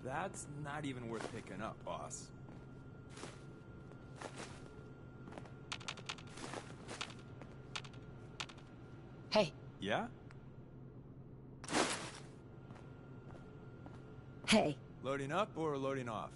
That's not even worth picking up, boss. Hey. Yeah? Hey. Loading up or loading off?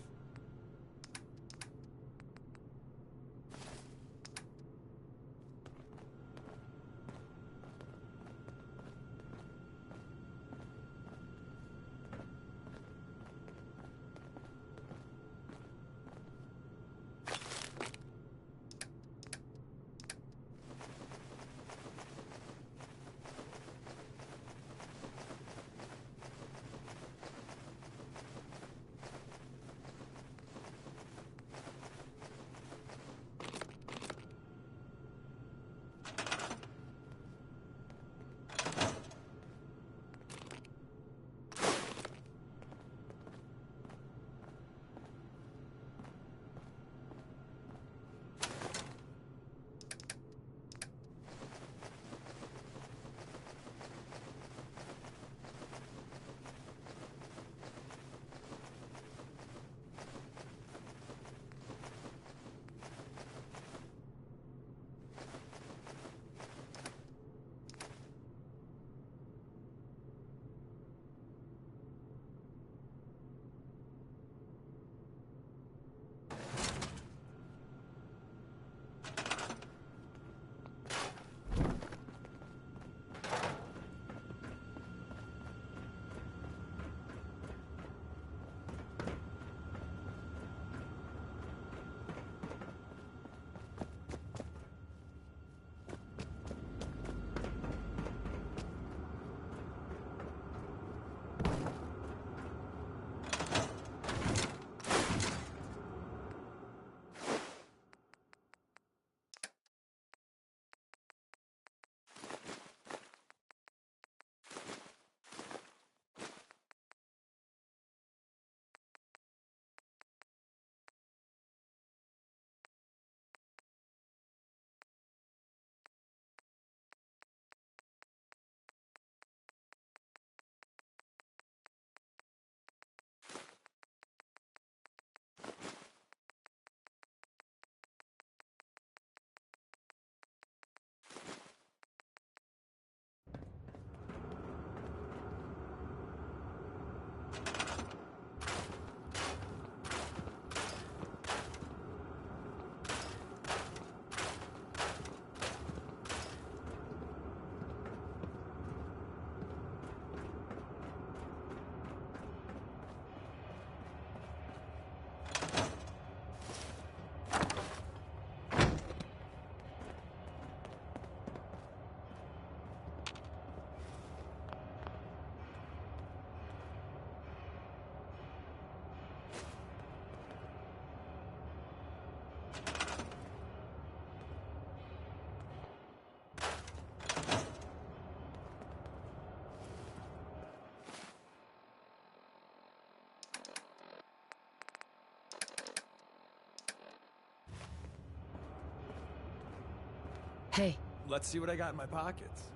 Hey. Let's see what I got in my pockets.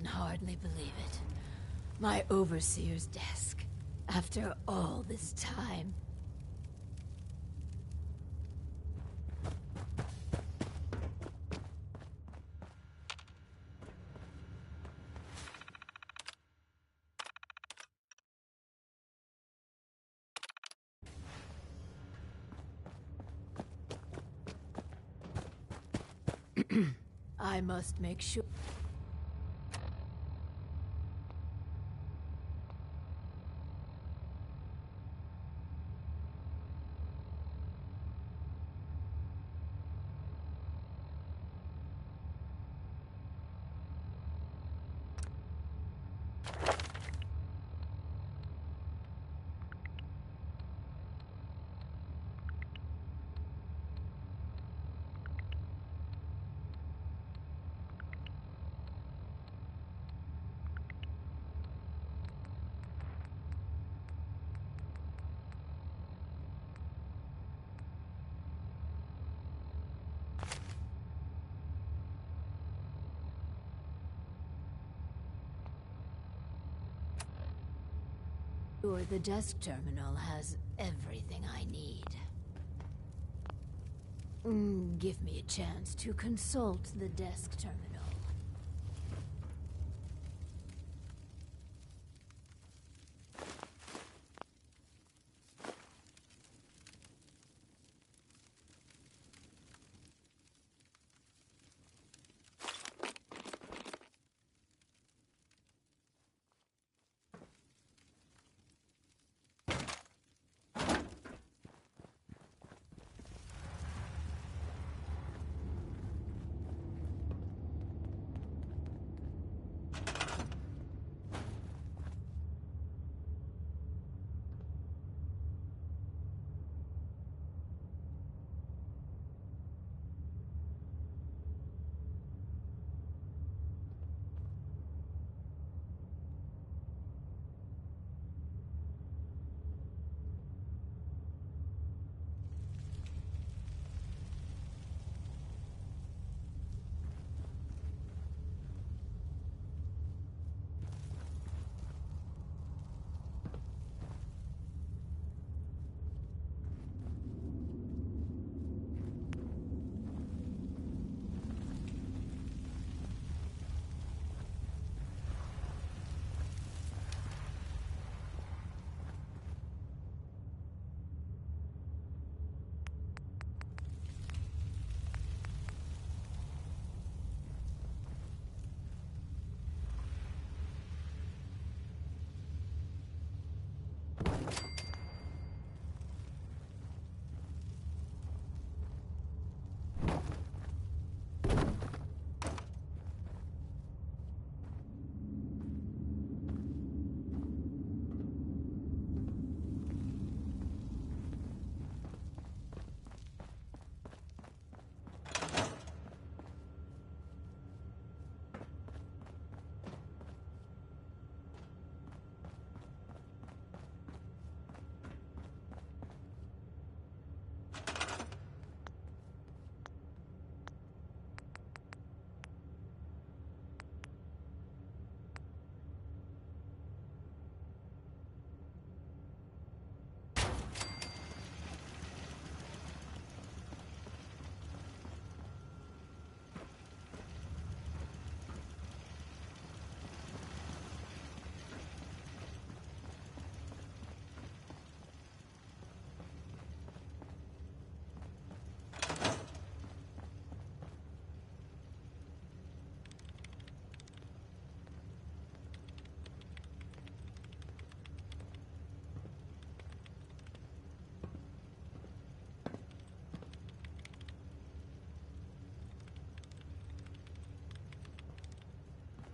hardly believe it. My overseer's desk. After all this time. I must make sure. Sure, the desk terminal has everything I need. Give me a chance to consult the desk terminal.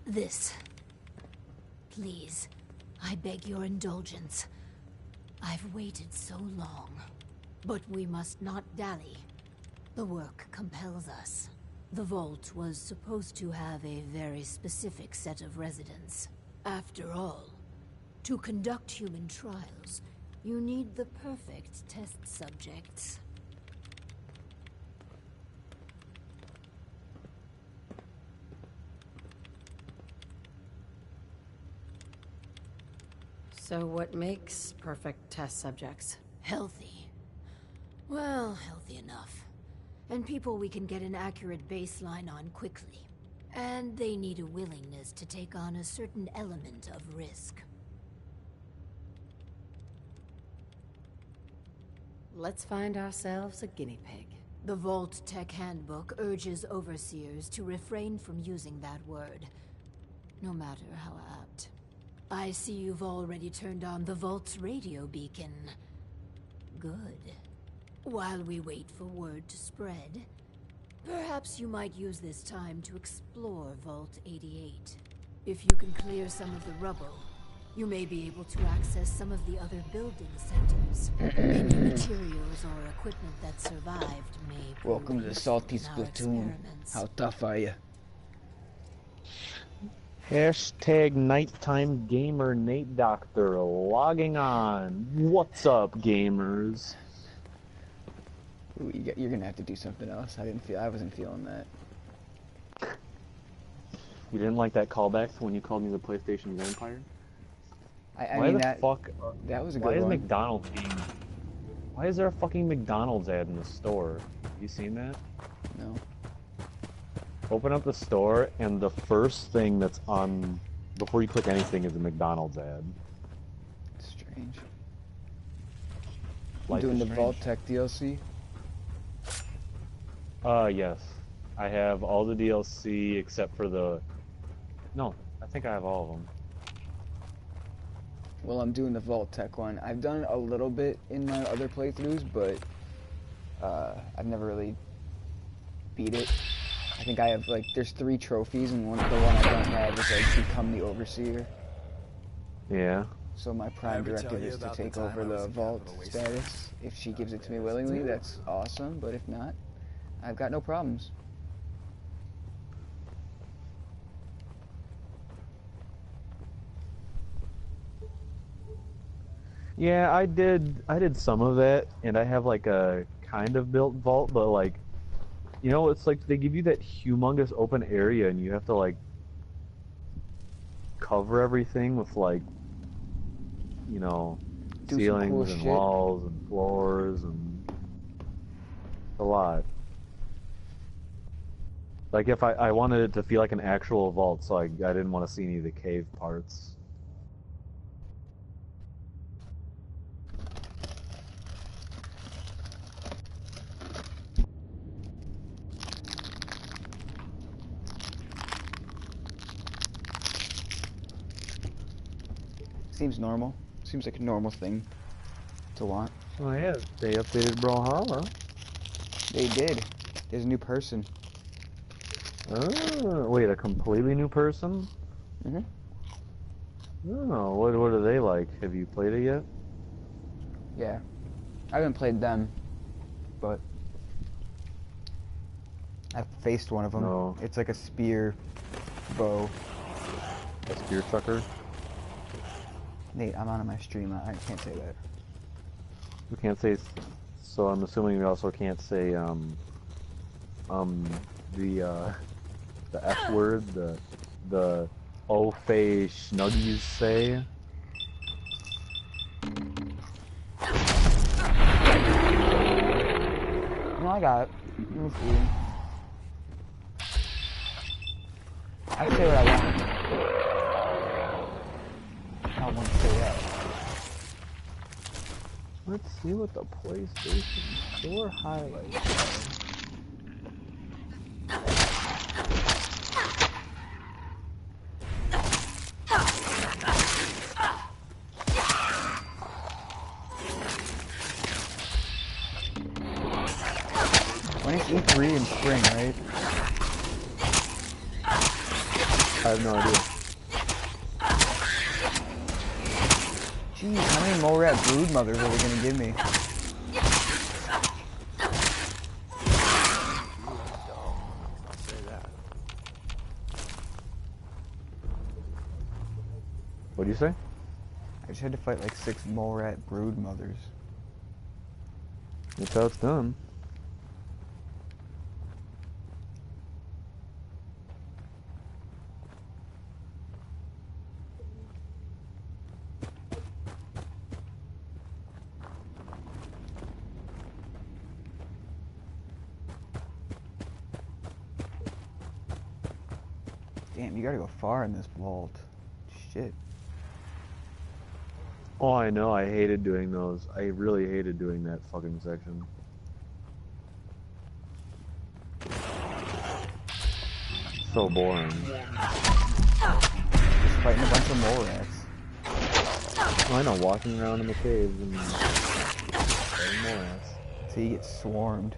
This. Please, I beg your indulgence. I've waited so long. But we must not dally. The work compels us. The Vault was supposed to have a very specific set of residents. After all, to conduct human trials, you need the perfect test subjects. So what makes perfect test subjects? Healthy. Well, healthy enough. And people we can get an accurate baseline on quickly. And they need a willingness to take on a certain element of risk. Let's find ourselves a guinea pig. The Vault-Tec handbook urges overseers to refrain from using that word, no matter how apt. I see you've already turned on the Vault's radio beacon. Good. While we wait for word to spread, perhaps you might use this time to explore Vault 88. If you can clear some of the rubble, you may be able to access some of the other building centers. Any materials or equipment that survived may prove Welcome to the Salty useful in our Splatoon. experiments. How tough are you? Hashtag nighttime gamer Nate Doctor logging on. What's up, gamers? Ooh, you're gonna have to do something else. I wasn't feeling that. You didn't like that callback when you called me the PlayStation Vampire? I Why mean the that. fuck? That was a Why good is one. McDonald's being? Why is there a fucking McDonald's ad in the store? You seen that? No. Open up the store and the first thing that's on before you click anything is a McDonald's ad. Strange. Life Doing is the strange. Vault-Tec DLC. Yes. I have all the DLC except for the. No, I think I have all of them. Well, I'm doing the Vault-Tec one. I've done a little bit in my other playthroughs, but I've never really beat it. I think I have there's 3 trophies, and the one I don't have is become the overseer. Yeah. So my prime Ever tell directive you is to about the take time over I was the in vault Capital Waste status. If she gives it to me willingly, that's awesome. But if not, I've got no problems. Yeah, I did some of that, and I have like a kind of built vault, but like, you know, it's like they give you that humongous open area, and you have to like cover everything with like, you know, Do some ceilings cool and shit. walls and floors and a lot. Like if I wanted it to feel like an actual vault, so I didn't want to see any of the cave parts. Seems normal. Seems like a normal thing to want. Oh yeah, they updated Brawlhalla. They did. There's a new person. Oh, wait, a completely new person? Mm-hmm. Oh, what are they like? Have you played it yet? Yeah. I haven't played them, but I've faced one of them. No. It's like a spear bow. A spear chucker? Nate, I'm on my stream. I can't say that. We can't say. So I'm assuming we also can't say the F word, the Ofe Schnuggies say. No, I got it. I'm feeding. I can say what I want. I don't want to say that. Let's see what the PlayStation Store highlights are. When it's E3 in spring, right? I have no idea. Jeez, how many mole rat brood mothers are they gonna give me? Say that. What'd you say? I just had to fight like 6 mole rat brood mothers. That's how it's done. Damn, you gotta go far in this vault. Shit. Oh, I know. I hated doing those. I really hated doing that fucking section. So boring. Just fighting a bunch of mole rats. Oh, I know. Walking around in the caves and fighting more rats. So you get swarmed.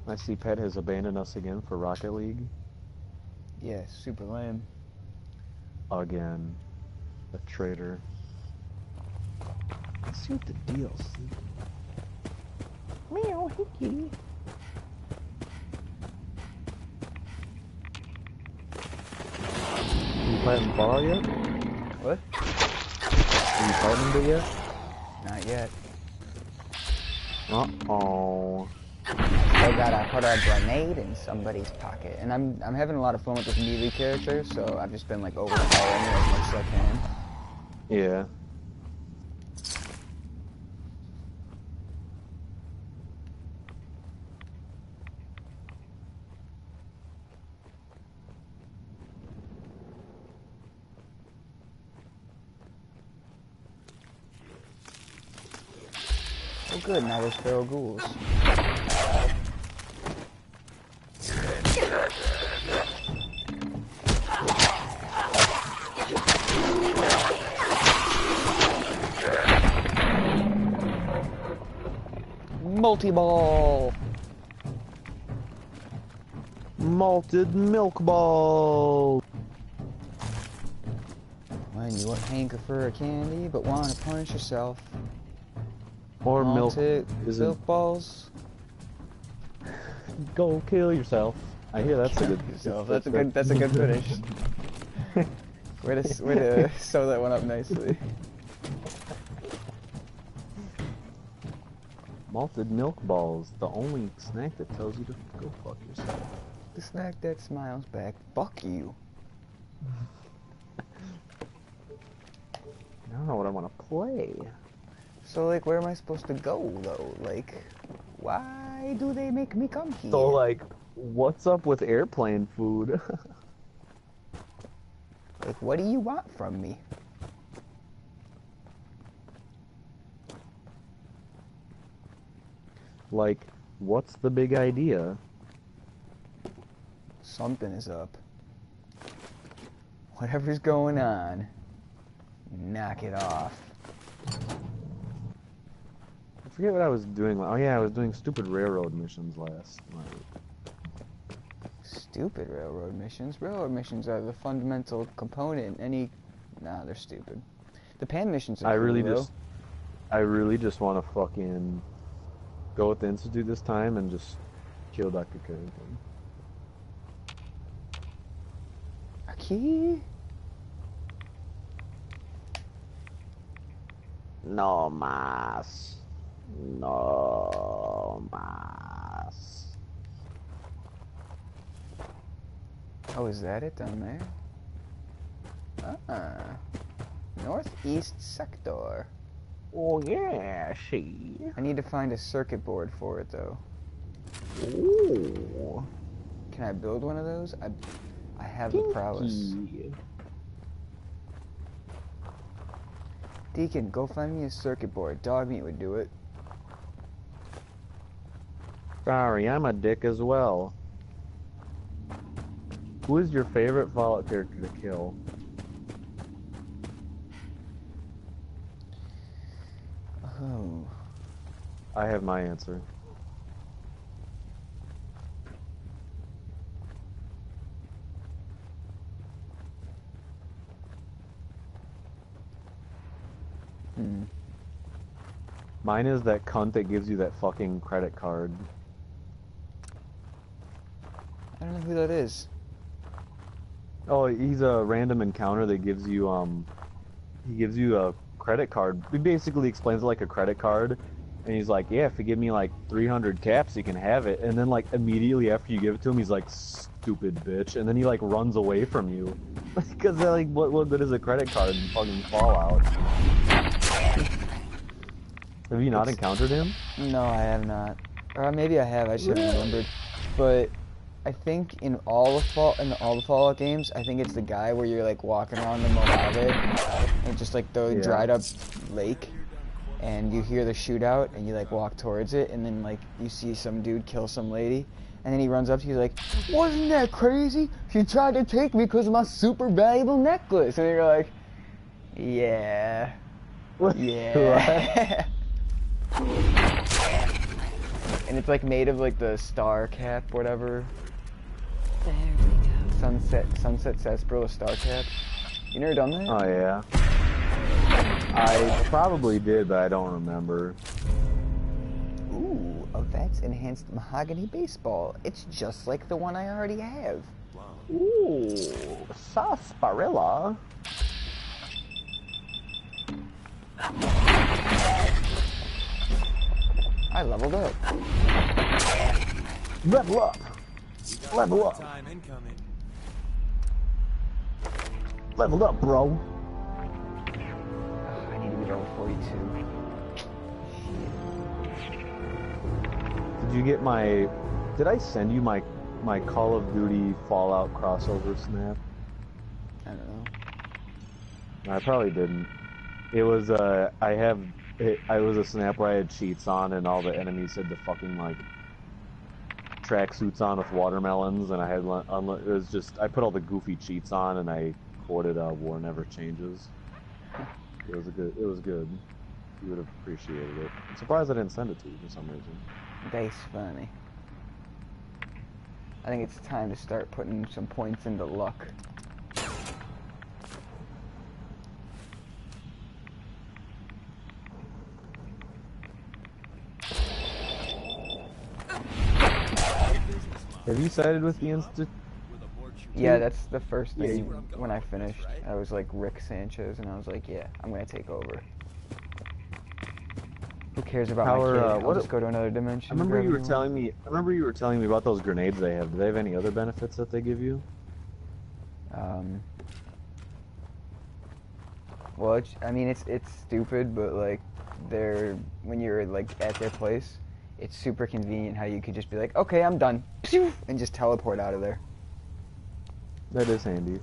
I see Pet has abandoned us again for Rocket League. Yeah, super lame. Again. A traitor. Let's see what the DLC. Meow, hickey. You playing Fallout yet? What? Are you fighting it yet? Not yet. Uh-oh. I gotta put a grenade in somebody's pocket. And I'm having a lot of fun with this melee character, so I've just been like overpowering it as much as I can. Yeah. Oh good, now there's feral ghouls. Multi-ball! Malted milk ball. When you hanker for a candy, but want to punish yourself. Or milk Malted isn't. milk balls. Go kill yourself. I hear that's a good. Yourself. That's a good finish. way to sew that one up nicely. Malted milk balls, the only snack that tells you to go fuck yourself. The snack that smiles back. Fuck you. I don't know what I want to play. So like, where am I supposed to go though? Like, why do they make me come here? So like, what's up with airplane food? Like, what do you want from me? Like, what's the big idea? Something is up. Whatever's going on, knock it off. I forget what I was doing. Oh yeah, I was doing stupid railroad missions last night. Stupid railroad missions. Railroad missions are the fundamental component in any... Nah, they're stupid. The pan missions are I cool, really though. just want to fucking go with the Institute this time and just kill Dr. Carrington. A key? No más. No más. Oh, is that it down there? Ah. Northeast sector. Oh yeah, see. I need to find a circuit board for it, though. Ooh. Can I build one of those? I have the prowess. Pinky. Deacon, go find me a circuit board. Dog meat would do it. Sorry, I'm a dick as well. Who is your favorite Fallout character to kill? Oh. I have my answer. Mine is that cunt that gives you that fucking credit card. I don't know who that is. Oh, he's a random encounter that gives you, he gives you a credit card. He basically explains it like a credit card. And he's like, yeah, if you give me like 300 caps, you can have it. And then like immediately after you give it to him, he's like, stupid bitch. And then he like runs away from you. Because like, what good is a credit card in fucking Fallout? Have you not encountered him? No, I have not. Or maybe I have, I just haven't remembered. But I think in all the Fallout games, I think it's the guy where you're like walking around the Mojave and just like the dried up lake, and you hear the shootout and you like walk towards it, and then like you see some dude kill some lady, and then he runs up to you like, wasn't that crazy? She tried to take me because of my super valuable necklace. And you're like, yeah. Yeah. And it's like made of like the star cap, whatever. There we go. Sunset sarsaparilla star cap. You never done that? Oh yeah. I probably did, but I don't remember. Ooh, a Vax enhanced mahogany baseball. It's just like the one I already have. Ooh, sarsaparilla. I leveled up. Level up. Level up. Leveled up, bro. I need to be level 42. Did you get my... Did I send you my Call of Duty Fallout crossover snap? I don't know. I probably didn't. It was, I was a snap where I had cheats on and all the enemies had the fucking, like, tracksuits on with watermelons, and I had, it was just, I put all the goofy cheats on and I quoted, War Never Changes. It was good. You would have appreciated it. I'm surprised I didn't send it to you for some reason. That's funny. I think it's time to start putting some points into luck. Have you sided with the Institute? Yeah, that's the first thing when I finished. I was like Rick Sanchez, and I was like, yeah, I'm gonna take over. Who cares about my kid? I'll just go to another dimension. I remember you were telling me. About those grenades they have. Do they have any other benefits that they give you? Well, I mean, it's stupid, but like, when you're like at their place, it's super convenient how you could just be like, okay, I'm done, and just teleport out of there. That is handy.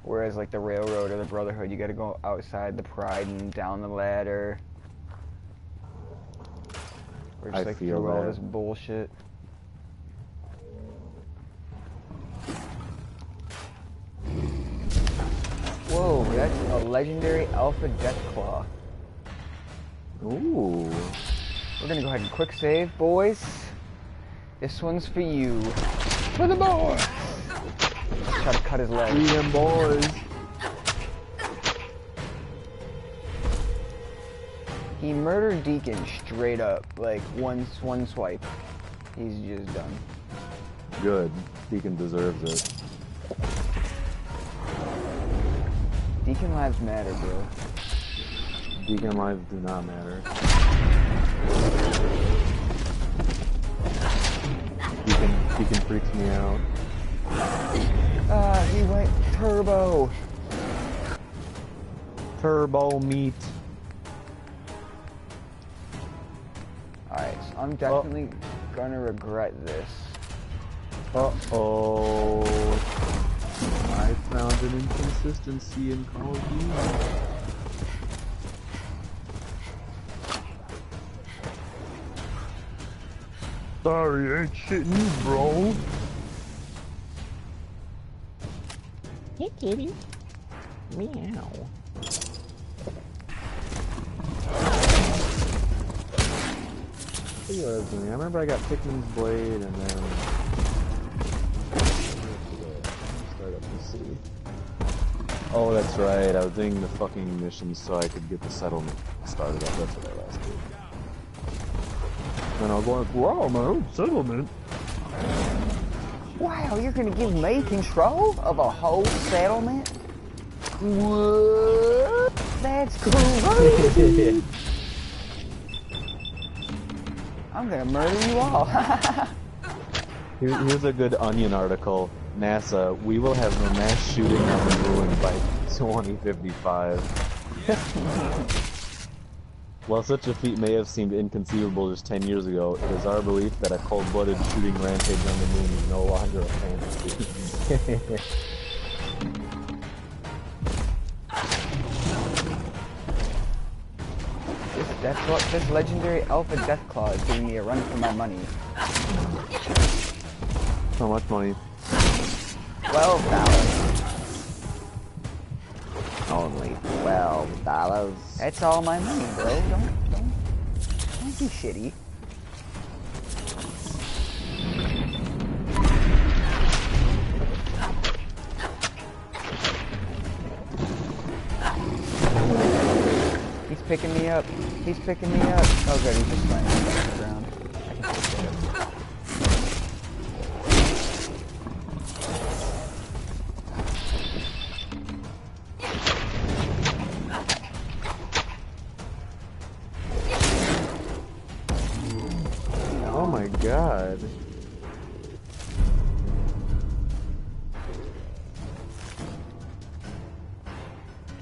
Whereas like the Railroad or the Brotherhood, you gotta go outside the Pride and down the ladder. Or just like through all this bullshit. Whoa, that's a legendary Alpha Deathclaw. Ooh. We're gonna go ahead and quick save, boys. This one's for you. For the boys! Try to cut his leg. See them boys. He murdered Deacon straight up, like one swipe. He's just done. Good. Deacon deserves it. Deacon lives matter, bro. Deacon lives do not matter. Deacon freaks me out. He went turbo. Turbo meat. Alright, so I'm definitely gonna regret this. Uh-oh. I found an inconsistency in Call of Duty. Sorry, I ain't shitting you, bro. Hey, kitty. Meow. I remember I got Pikmin's Blade and then... Start up to see. Oh, that's right. I was doing the fucking missions so I could get the settlement started up. That's what I last did. And I was like, wow, my own settlement. Wow, you're gonna give me control of a whole settlement? What? That's crazy. I'm gonna murder you all. Here's a good Onion article. NASA, we will have no mass shooting on the moon by 2055. While such a feat may have seemed inconceivable just 10 years ago, it is our belief that a cold-blooded shooting rampage on the moon is no longer a fantasy. That's what this legendary Alpha Deathclaw is giving me a run for my money. How much money? $12. Only $12. That's all my money, bro. Don't be shitty. He's picking me up. He's picking me up. Oh good, he's just laying on the ground. I can take care of it. Oh my god.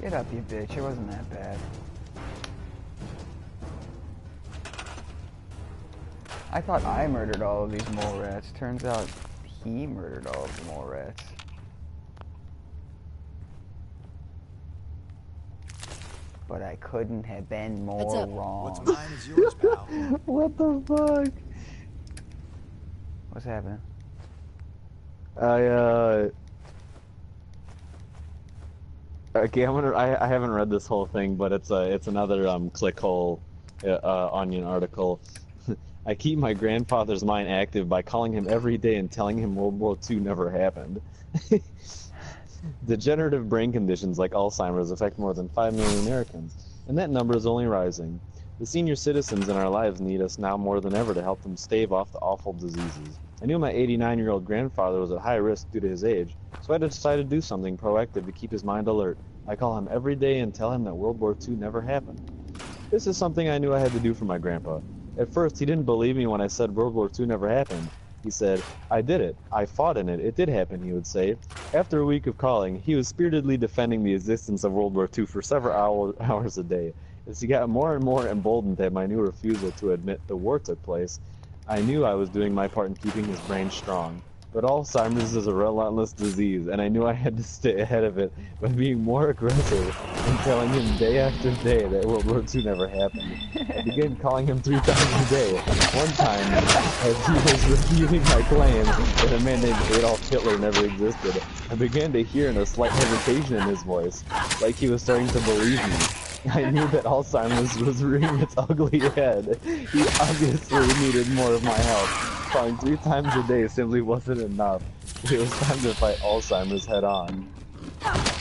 Get up, you bitch. It wasn't that bad. I thought I murdered all of these mole rats. Turns out he murdered all of the mole rats. But I couldn't have been more wrong. What's mine is yours, pal. What the fuck? What's happening? Okay, I haven't read this whole thing, but it's another clickhole Onion article. I keep my grandfather's mind active by calling him every day and telling him World War II never happened. Degenerative brain conditions like Alzheimer's affect more than 5 million Americans, and that number is only rising. The senior citizens in our lives need us now more than ever to help them stave off the awful diseases. I knew my 89-year-old grandfather was at high risk due to his age, so I decided to do something proactive to keep his mind alert. I call him every day and tell him that World War II never happened. This is something I knew I had to do for my grandpa. At first, he didn't believe me when I said World War II never happened. He said, I did it. I fought in it. It did happen, he would say. After a week of calling, he was spiritedly defending the existence of World War II for several hours a day. As he got more and more emboldened at my new refusal to admit the war took place, I knew I was doing my part in keeping his brain strong. But Alzheimer's is a relentless disease, and I knew I had to stay ahead of it by being more aggressive and telling him day after day that World War II never happened. I began calling him 3 times a day. One time, as he was refuting my claim that a man named Adolf Hitler never existed, I began to hear a slight hesitation in his voice, like he was starting to believe me. I knew that Alzheimer's was rearing its ugly head. He obviously needed more of my help. Calling 3 times a day simply wasn't enough. It was time to fight Alzheimer's head on.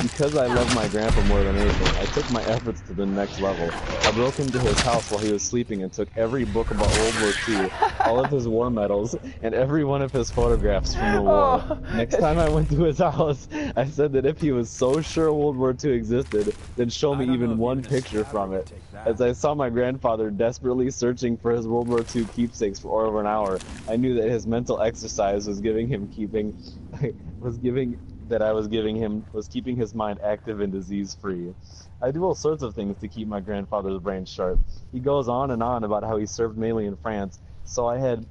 Because I love my grandpa more than anything, I took my efforts to the next level. I broke into his house while he was sleeping and took every book about World War II, all of his war medals, and every one of his photographs from the war. Next time I went to his house, I said that if he was so sure World War II existed, then show me even one picture from it. As I saw my grandfather desperately searching for his World War II keepsakes for over an hour, I knew that his mental exercise was keeping his mind active and disease-free. I do all sorts of things to keep my grandfather's brain sharp. He goes on and on about how he served mainly in France, so I had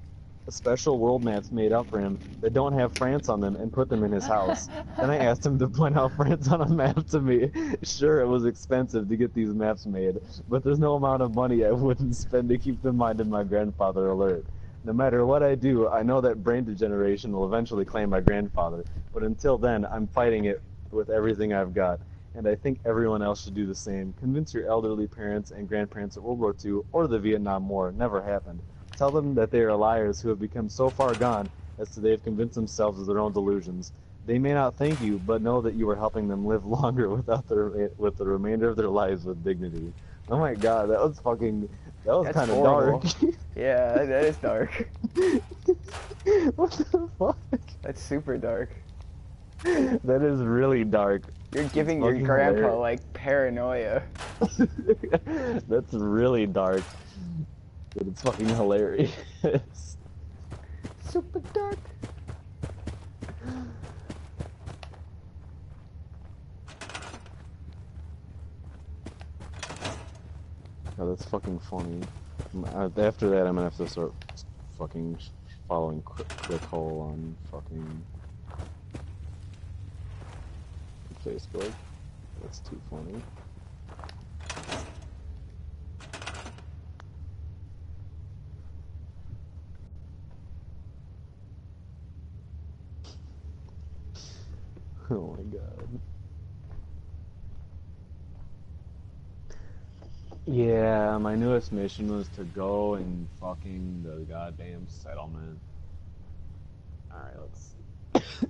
special world maps made up for him that don't have France on them and put them in his house. Then I asked him to point out France on a map to me. Sure, it was expensive to get these maps made, but there's no amount of money I wouldn't spend to keep the mind of my grandfather alert. No matter what I do, I know that brain degeneration will eventually claim my grandfather, but until then, I'm fighting it with everything I've got, and I think everyone else should do the same. Convince your elderly parents and grandparents that World War II or the Vietnam War never happened. Tell them that they are liars who have become so far gone as to they have convinced themselves of their own delusions. They may not thank you, but know that you are helping them live longer with the remainder of their lives with dignity. Oh my god, that was kind of dark. Yeah, that is dark. What the fuck? That's super dark. That is really dark. You're giving your fucking grandpa, hilarious. like, paranoia. That's really dark. But it's fucking hilarious. Super dark. Oh, that's fucking funny. After that, I'm gonna have to start fucking following Clickhole on fucking Facebook. That's too funny. Oh my god. Yeah, my newest mission was to go and fucking the goddamn settlement. Alright, let's see.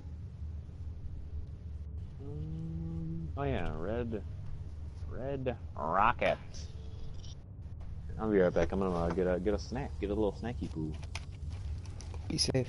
Oh yeah, red rocket. I'll be right back. I'm gonna get a snack, get a little snacky poo. Be safe.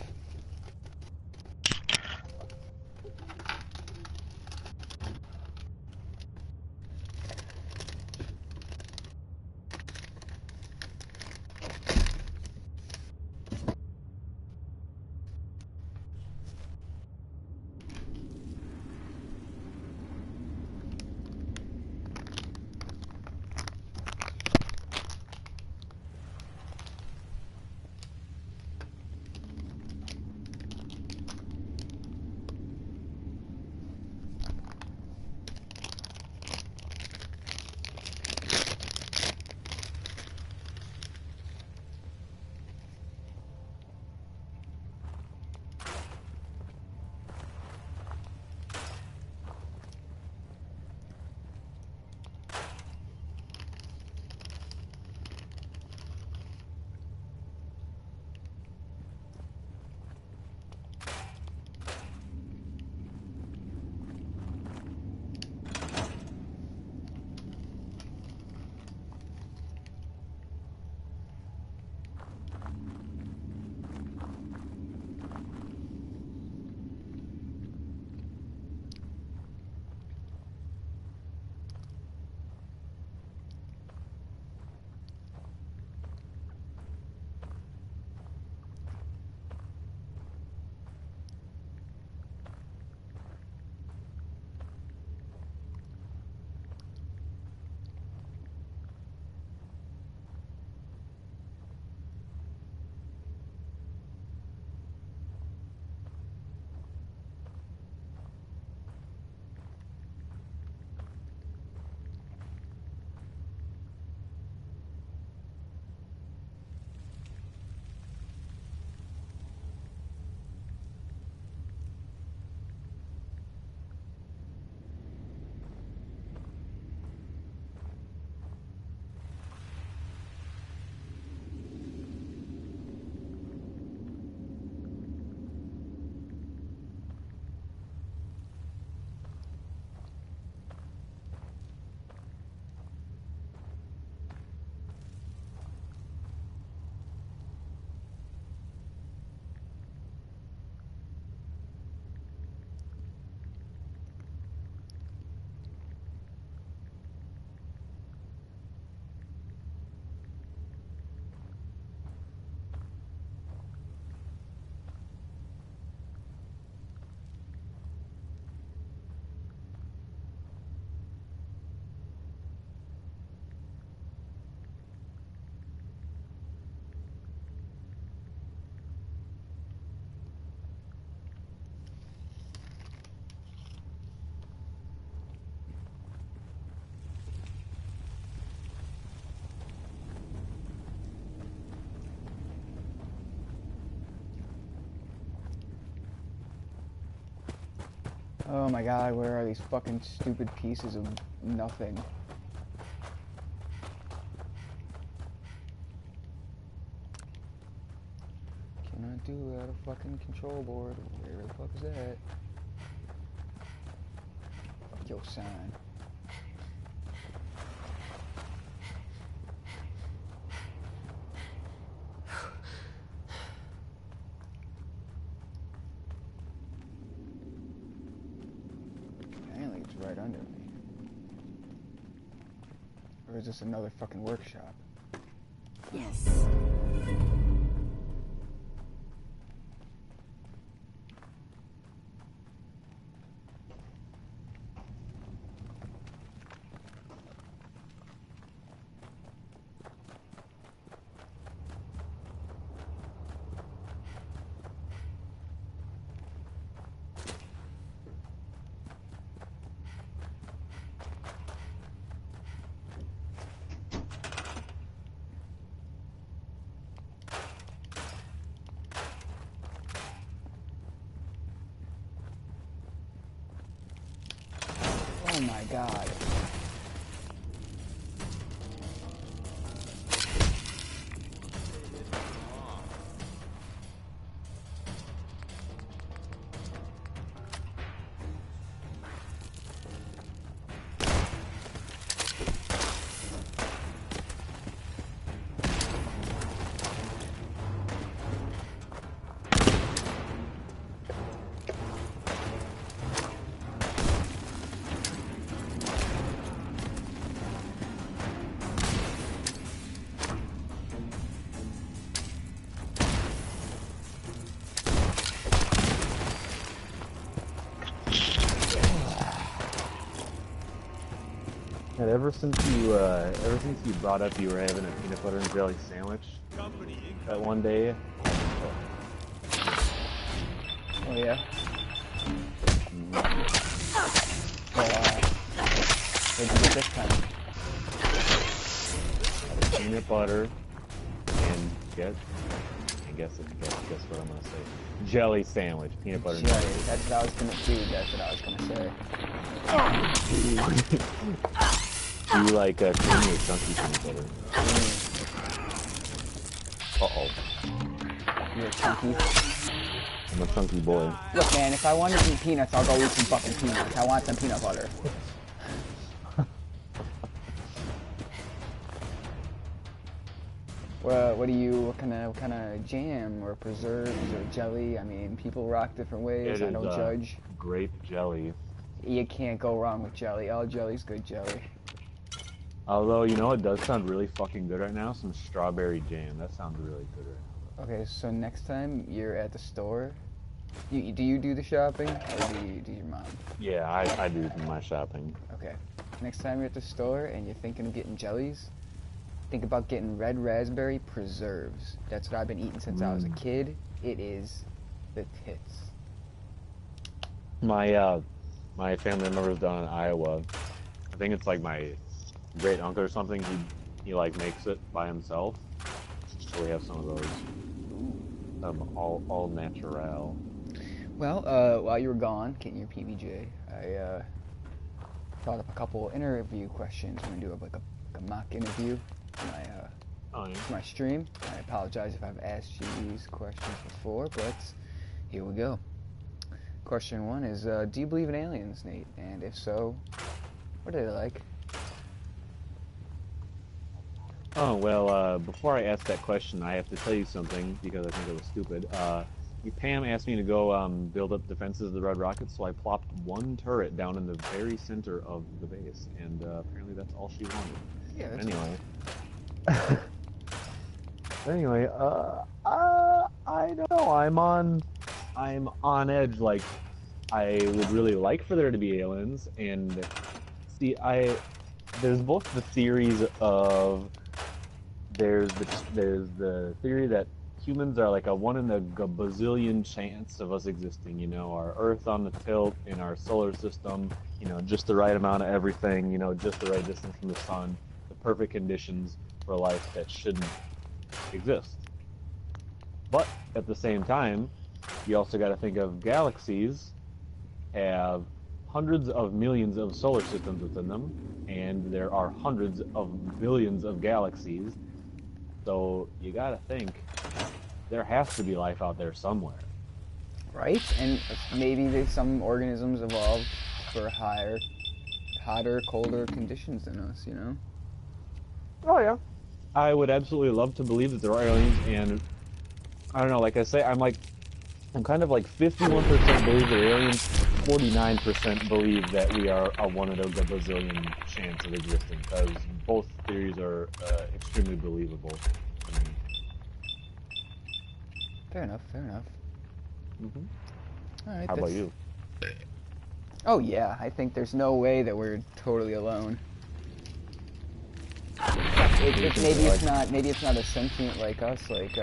Oh my god, where are these fucking stupid pieces of nothing? Cannot do without a fucking control board. Where the fuck is that? Yo, son. Apparently it's right under me. Or is this another fucking workshop? Yes. Oh my god. And ever since you brought up you were having a peanut butter and jelly sandwich that one day. Oh yeah. What'd you get this time? Peanut butter and guess what I'm gonna say. Jelly sandwich, peanut butter and Jelly. jelly. That's what I was gonna do. That's what I was gonna say. Do you like creamy or chunky peanut butter? Uh-oh. You're chunky. I'm a chunky boy. Look, man, if I want to eat peanuts, I'll go eat some fucking peanuts. I want some peanut butter. What kind of jam or preserves or jelly? I mean, people rock different ways. I don't judge. Grape jelly. You can't go wrong with jelly. All jelly's good jelly. Although, you know, it does sound really fucking good right now. Some strawberry jam. That sounds really good right now. Okay, so next time you're at the store, do you do the shopping or do your mom? Yeah, I do my shopping. Okay. Next time you're at the store and you're thinking of getting jellies, think about getting red raspberry preserves. That's what I've been eating since I was a kid. It is the tits. My family members down in Iowa, I think it's like my great uncle or something, he like makes it by himself. So we have some of those. All natural. Well, while you were gone, getting your PBJ, I thought up a couple interview questions. I'm gonna do like a mock interview for my stream. I apologize if I've asked you these questions before, but here we go. Question 1 is, do you believe in aliens, Nate? And if so, what are they like? Oh, well, before I ask that question, I have to tell you something, because I think it was stupid. Pam asked me to go build up defenses of the Red Rockets, so I plopped one turret down in the very center of the base, and apparently that's all she wanted. Yeah, that's Anyway, I don't know, I'm on edge, like, I would really like for there to be aliens, and see, there's both the theories of, there's the theory that humans are like a 1 in a bazillion chance of us existing, you know, our Earth on the tilt in our solar system, you know, just the right amount of everything, you know, just the right distance from the sun, the perfect conditions for life that shouldn't exist. But at the same time, you also got to think of galaxies have hundreds of millions of solar systems within them, and there are hundreds of billions of galaxies. So you gotta think there has to be life out there somewhere. right? And maybe some organisms evolved for higher hotter, colder conditions than us, you know? Oh yeah. I would absolutely love to believe that there are aliens, and I don't know, like I say, I'm kind of like 51% believe they're aliens, 49% believe that we are a 1 in a gazillion chance of existing, because both theories are extremely believable to me. Fair enough, fair enough. Mm-hmm. All right, How about you? Oh yeah, I think there's no way that we're totally alone. Maybe it's not as sentient like us, like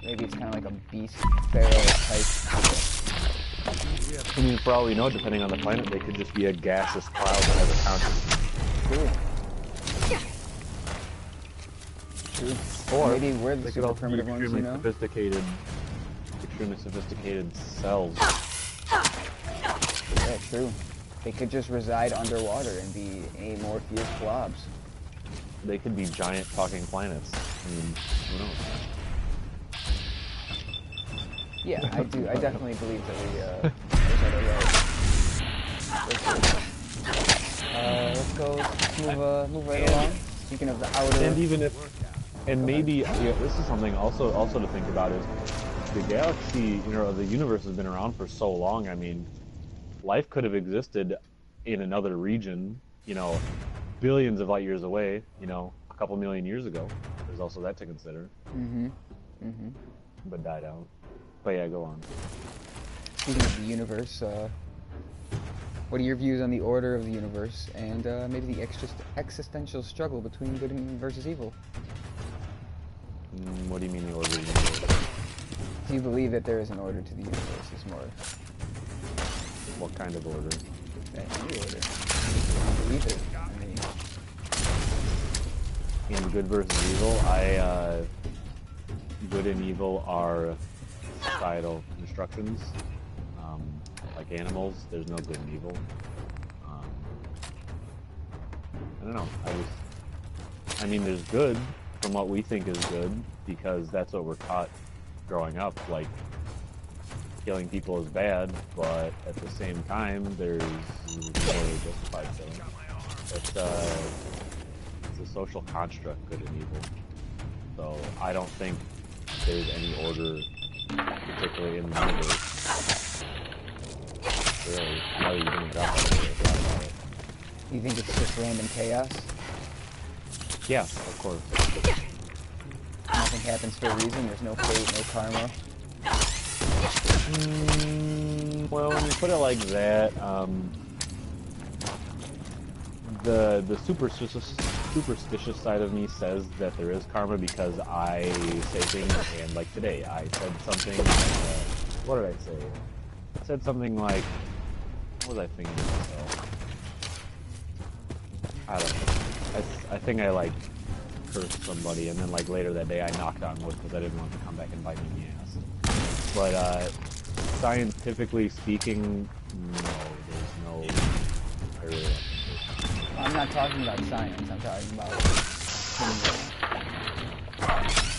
maybe it's kind of like a beast pharaoh type. I mean, for all we know, depending on the planet, they could just be a gaseous cloud that has a consciousness. True. Or maybe we're the they could super also be primitive ones, you know? extremely sophisticated cells. Yeah, true. They could just reside underwater and be amorphous blobs. They could be giant talking planets. I mean, who knows? Yeah, I do. I definitely believe that let's go. Let's move right along. Speaking of the outer. And even if, and maybe, yeah, this is something also to think about is the galaxy, you know, the universe has been around for so long. I mean, life could have existed in another region, you know, billions of light years away, you know, a couple million years ago. There's also that to consider. But died out. But yeah, go on. Speaking of the universe, what are your views on the order of the universe and maybe the existential struggle between good versus evil? What do you mean the order of the universe? Do you believe that there is an order to the universe? Is more. What kind of order? Any order. Either. I mean. In good versus evil, good and evil are societal constructions. Like animals, there's no good and evil. I don't know. I mean, there's good from what we think is good because that's what we're taught growing up. Like, killing people is bad, but at the same time, there's morally justified killing. It's a social construct, good and evil. So I don't think there's any order, particularly in the universe. Really, now you bring it up, I thought about it. You think it's just random chaos? Yeah, of course. Nothing happens for a reason. There's no fate, no karma. Well, when you put it like that, the superstitious side of me says that there is karma because I say things, and like today, I said something. What did I say? I said something like, what was I thinking to myself? I don't know. I think I like cursed somebody, and then like later that day I knocked on wood because I didn't want to come back and bite me in the ass. But scientifically speaking, no, there's no. I really don't think there's. I'm not talking about science. I'm talking about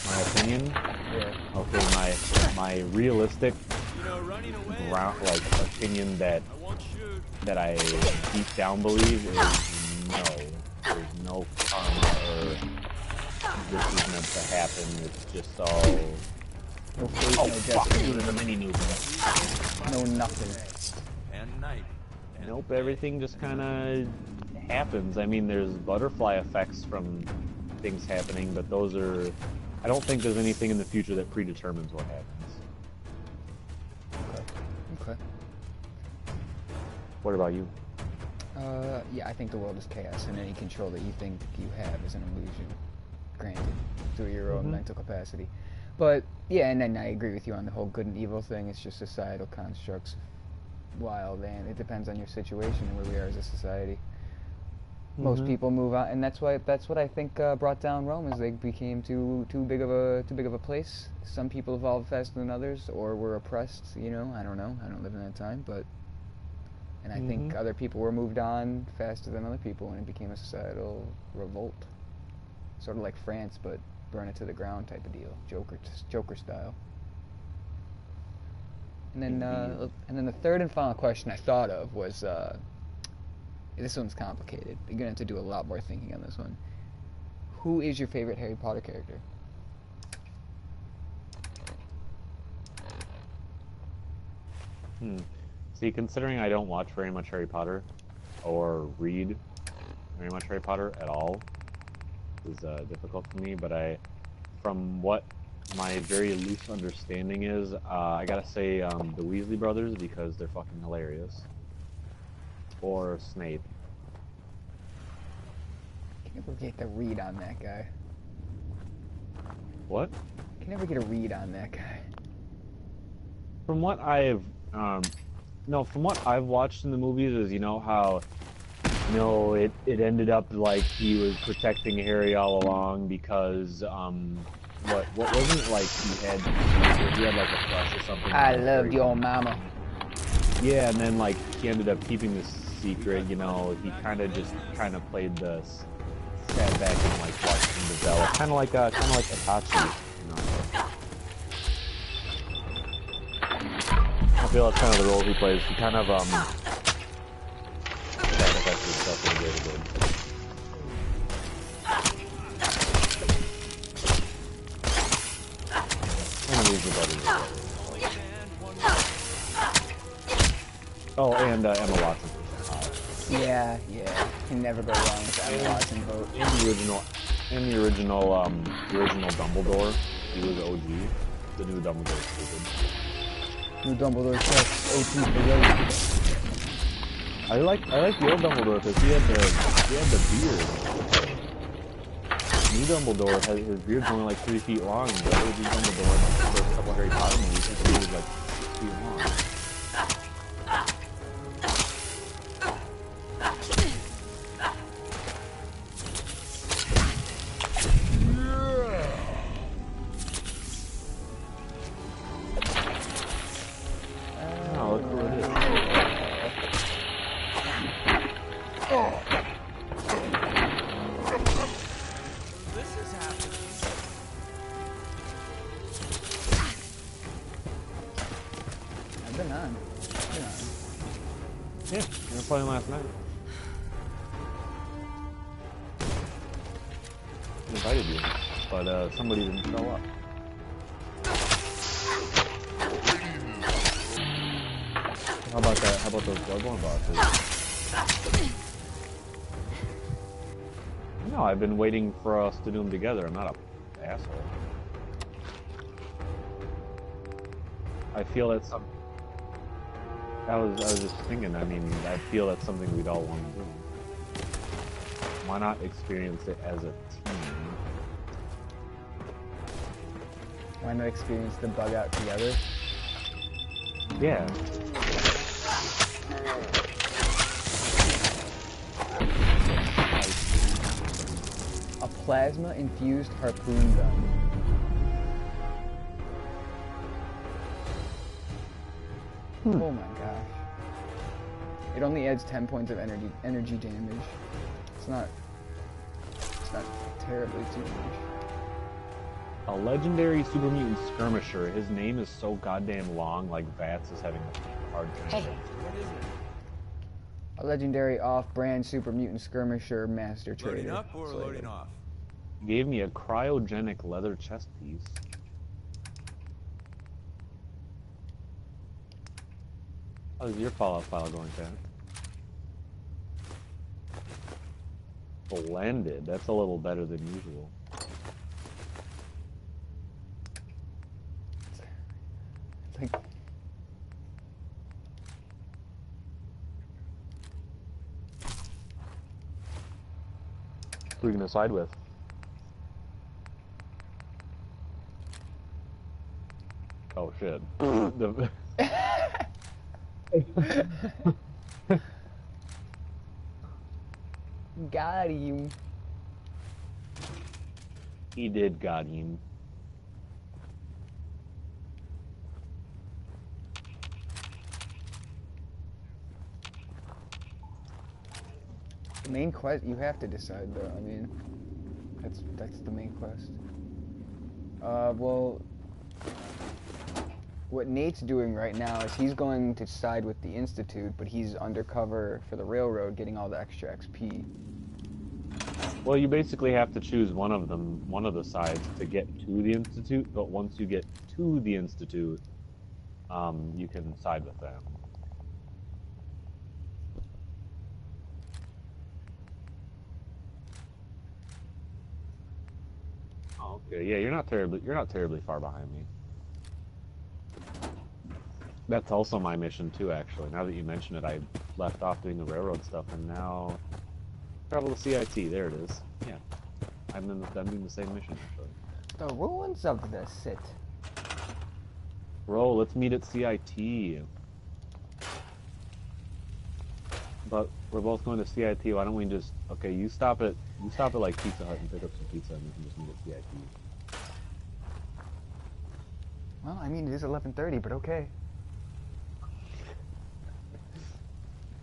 My opinion? Yeah. Okay, my realistic opinion that I deep down believe is no. There's no karma or this is meant to happen. It's just all. No fate, no destiny. The mini movement. No nothing. And night. Nope, everything just kind of happens. I mean, there's butterfly effects from things happening, but those are. I don't think there's anything in the future that predetermines what happens. Okay. What about you? Yeah, I think the world is chaos, and any control that you think you have is an illusion, granted, through your own mental capacity. But, yeah, and then I agree with you on the whole good and evil thing. It's just societal constructs, wild, and it depends on your situation and where we are as a society. Most people move out, and that's what I think brought down Rome, is they became too big of a place. Some people evolved faster than others, or were oppressed. You know, I don't know. I don't live in that time, but. And I think other people were moved on faster than other people, and it became a societal revolt. Sort of like France, but burn it to the ground type of deal, Joker style. And then the third and final question I thought of was, This one's complicated. You're gonna have to do a lot more thinking on this one. Who is your favorite Harry Potter character? See, considering I don't watch very much Harry Potter, or read very much Harry Potter at all, is difficult for me, but from what my very loose understanding is, I gotta say the Weasley brothers, because they're fucking hilarious. Or Snape. Can never get the read on that guy. What? Can never get a read on that guy. From what I've from what I've watched in the movies is, you know how, you know, it ended up like he was protecting Harry all along because what wasn't it like he had like a crush or something? I loved your mama. Yeah, and then like he ended up keeping this secret, you know, he kind of played the sat back and like watched him develop, kind of like Itachi, you know. I feel that's kind of the role he plays. He kind of sacrifices himself in a greater good. And the Weasley brothers. Oh, and Emma Watson. Yeah. Can never go wrong with Emma Watson vote. In the original Dumbledore, he was OG. The new Dumbledore is stupid. New Dumbledore sucks. OT for real. I like the old Dumbledore because he had the beard. New Dumbledore his beard's only like 3 feet long. The OG Dumbledore in the first couple Harry Potter movies, his beard was like 6 feet long. Yeah, we were playing last night. I invited you, but somebody didn't show up. How about that? How about those Bloodborne bosses? No, I've been waiting for us to do them together. I'm not an asshole. I feel that's some. I was just thinking, I mean, I feel that's something we'd all want to do. Why not experience it as a team? Why not experience the bug out together? Yeah. A plasma-infused harpoon gun. Oh my gosh. It only adds 10 points of energy damage. It's not terribly too much. A legendary super mutant skirmisher. His name is so goddamn long, like Vats is having a hard time. What is it? A legendary off-brand super mutant skirmisher master trader. Loading up or loading off? He gave me a cryogenic leather chest piece. How's your Fallout file going, Pat? Blended. That's a little better than usual. It's like... Who are you gonna side with? Oh shit. Got him. He did got him. The main quest, you have to decide though, I mean, that's the main quest. Well, what Nate's doing right now is he's going to side with the Institute, but he's undercover for the railroad, getting all the extra XP. Well, you basically have to choose one of the sides to get to the Institute, but once you get to the Institute, you can side with them. Oh, okay, yeah, you're not terribly far behind me. That's also my mission too, actually. Now that you mention it, I left off doing the railroad stuff, and now travel to CIT. There it is. Yeah, I'm doing the same mission actually. The ruins of the Sit. Bro, let's meet at CIT. But we're both going to CIT. Why don't we just? Okay, you stop at like Pizza Hut and pick up some pizza, and we can just meet at CIT. Well, I mean, it is 11:30, but okay.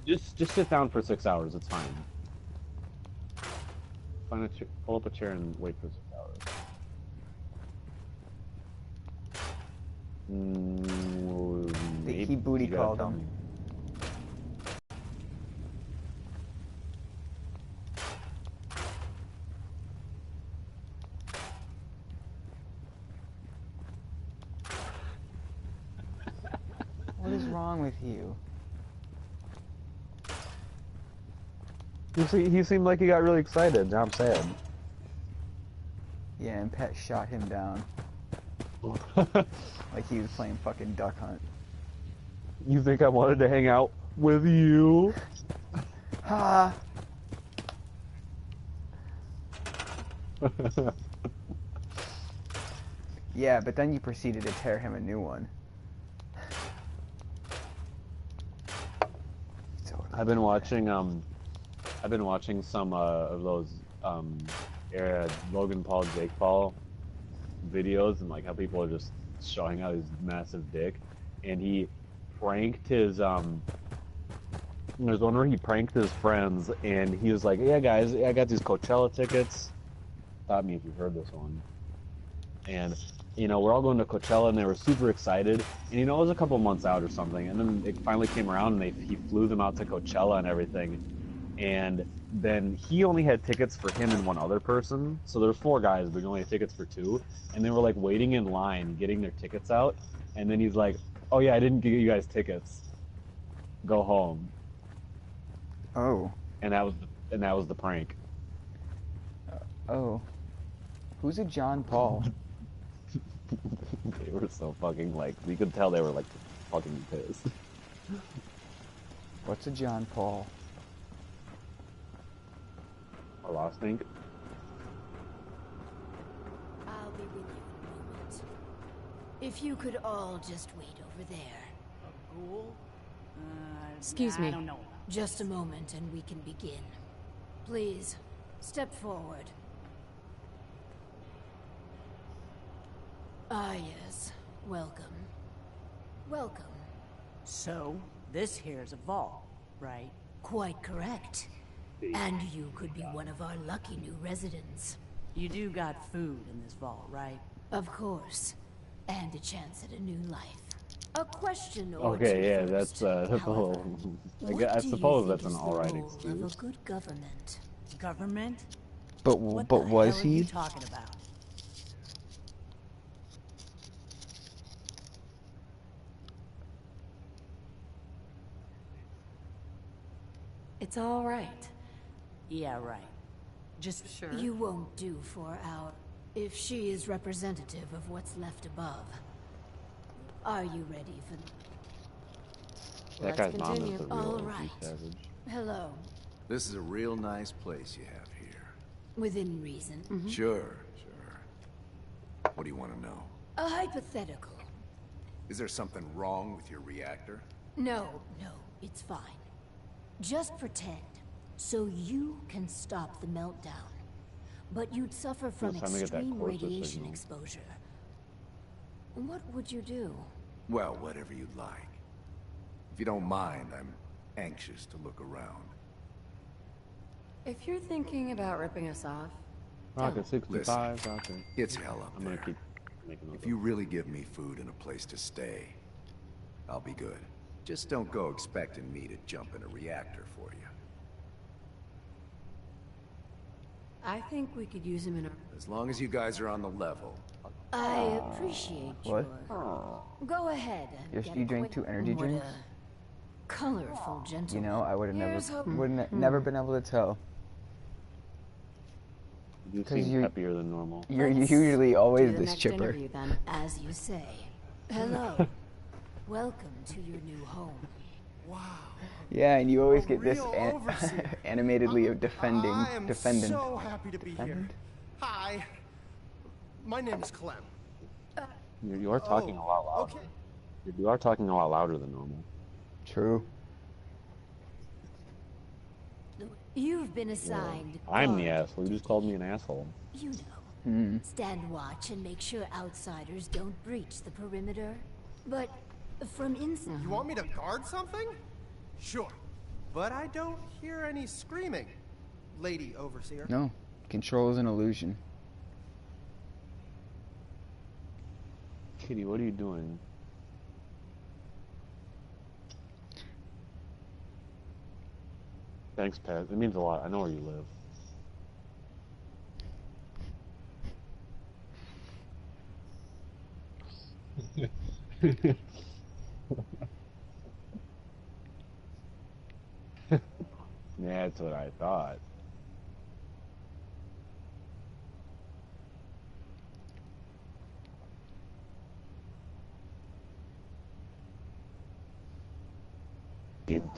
Just sit down for 6 hours. It's fine. Pull up a chair and wait for 6 hours. He booty called him. What is wrong with you? He seemed like he got really excited. Now I'm sad. Yeah, and Pet shot him down. Like he was playing fucking Duck Hunt. You think I wanted to hang out with you? Ha! Yeah, but then you proceeded to tear him a new one. I've been watching some of those Logan Paul, Jake Paul videos, and like how people are just showing out his massive dick, and he pranked his there's one where he pranked his friends, and he was like, yeah guys, I got these Coachella tickets. Stop me if you've heard this one. And you know, we're all going to Coachella, and they were super excited, and you know, it was a couple months out or something, and then it finally came around, and he flew them out to Coachella and everything. And then he only had tickets for him and one other person. So there's 4 guys, but he only had tickets for 2. And they were like waiting in line, getting their tickets out. And then he's like, oh yeah, I didn't get you guys tickets. Go home. Oh. And that was the prank. Oh. Who's a John Paul? They were so fucking like, you could tell they were like fucking pissed. What's a John Paul? A lost ink? I'll be with you in a moment. If you could all just wait over there. A ghoul? Excuse I me. don't know. Just a moment and we can begin. Please, step forward. Ah, yes. Welcome. Welcome. So, this here's a vault, right? Quite correct. And you could be one of our lucky new residents. You do got food in this vault, right? Of course. And a chance at a new life. A question or two Okay, yeah, first. that's However, I suppose that's an alright Of excuse. a good government. Government? But What but the was hell are you he? talking about? It's all right. Yeah, right. Just Sure. You won't do for our... If she is representative of what's left above. Are you ready for... That Let's guy's mom is continue. the real All OG right. savage. Hello. This is a real nice place you have here. Within reason. Sure. What do you want to know? A hypothetical. Is there something wrong with your reactor? No, it's fine. Just pretend, so you can stop the meltdown. But you'd suffer from It's time to get that extreme corpus radiation signal. exposure. What would you do? Well, whatever you'd like. If you don't mind, I'm anxious to look around. If you're thinking about ripping us off, Rocket 65, Rocket. It's hell up I'm gonna there. keep making those. If you really give me food and a place to stay, I'll be good. Just don't go expecting me to jump in a reactor for you. I think we could use him in our... As long as you guys are on the level. I appreciate What? your... Go ahead. You drank 2 energy What a drinks? colorful You gentleman. know, I would have Here's never, hope. never been able to tell. You 'Cause seem you're- happier than normal. You're Let's usually always do the this next chipper. interview, then. As you say. Hello. Welcome to your new home. Yeah, and you always A get this real overseer. animatedly of defending, I am defendant. so happy to be here. Defendant? Hi. My name is Clem. You are talking a lot louder. Okay. You are talking a lot louder than normal. True. You've been assigned. I'm the guard asshole. You just called me an asshole. You know. Hmm. Stand watch and make sure outsiders don't breach the perimeter. But from inside. You want me to guard something? Sure. But I don't hear any screaming, Lady Overseer. No, control is an illusion. Kitty, what are you doing? Thanks, Pat. It means a lot. I know where you live. Yeah, that's what I thought.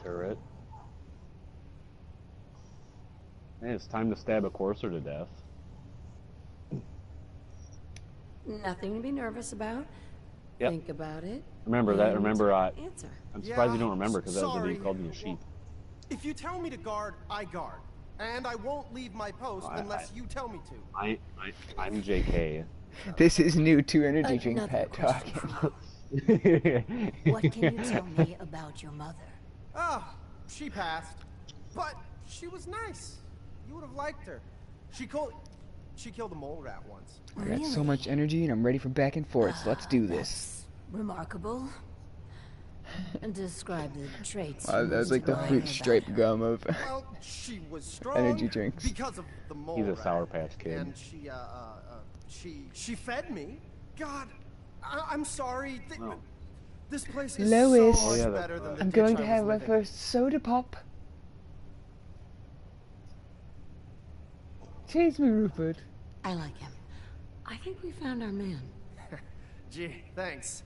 Turret. Hey, it's time to stab a courser to death. Nothing to be nervous about. Yep. Think about it. Remember that. and Remember, answer. I'm surprised you don't Yeah, remember because that was the day you sorry. called me a sheep. If you tell me to guard, I guard. And I won't leave my post unless you tell me to. I'm JK. This is new 2 energy drink Another Pat question talking. for you. What can you tell me about your mother? Ah, she passed. But she was nice. You would have liked her. She killed a mole rat once. I got so much energy and I'm ready for back and forth. So let's do this. That's remarkable. And describe the traits. Wow, you that was most like the admire fruit about stripe her. gum of. Well, she was strong Energy drinks. because of the mole He's a rat. Sour Patch Kid. And she fed me. God, I'm sorry. No. This place is Lois. so much Oh, yeah, better than the I'm ditch going I to was have my living. first soda pop. Chase me, Rupert. I like him. I think we found our man. Gee, thanks.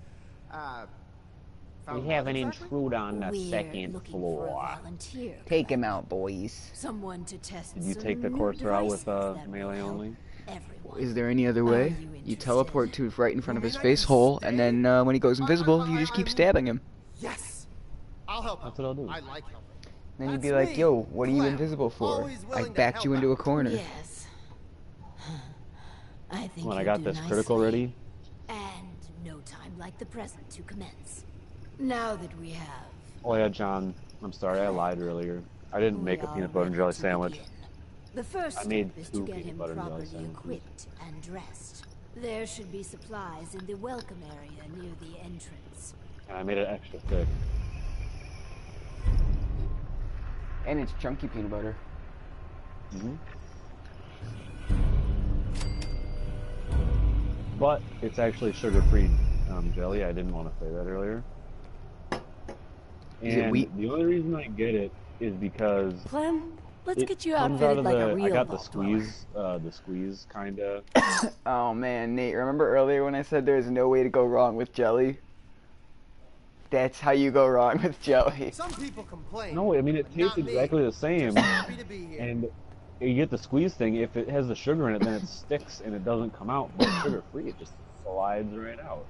We found have what an exactly? intruder on the We're second looking floor. for a volunteer. Take him out, boys. Someone to test. Did you some take the new courser out with devices that will melee help only? Everyone. Is there any other way? you You interested? teleport to right in front of You his mean I face can hole, stay? and then when he goes invisible, you just keep stabbing him. Yes, I'll help. That's out. what I'll do. I like helping. Then you'd be That's like, me, yo, what are you Clem. invisible for? Always I willing to backed you help into a out. corner. Yes. I think When I you'll got do this critical nicely. ready, And no time like the present to commence. Now that we have. oh yeah, John, I'm sorry, I lied earlier. I didn't make a we peanut are butter and ready jelly to sandwich. begin. The first I step made is 2 to get peanut him butter and jelly properly sandwiches. equipped and dressed. There should be supplies in the welcome area near the entrance. And I made it extra thick. And it's chunky peanut butter. But it's actually sugar-free jelly. I didn't want to say that earlier. Is it And wheat? the only reason I get it is because Clem, let's it get you comes outfitted out of like the, a real I got the vault dweller. squeeze kind of. Oh man, Nate, remember earlier when I said there's no way to go wrong with jelly? That's how you go wrong with jelly. Some people complain. No, I mean it but not tastes me. exactly the same. Just happy to be here. And you get the squeeze thing. If it has the sugar in it, then it sticks and it doesn't come out. But sugar-free, it just slides right out.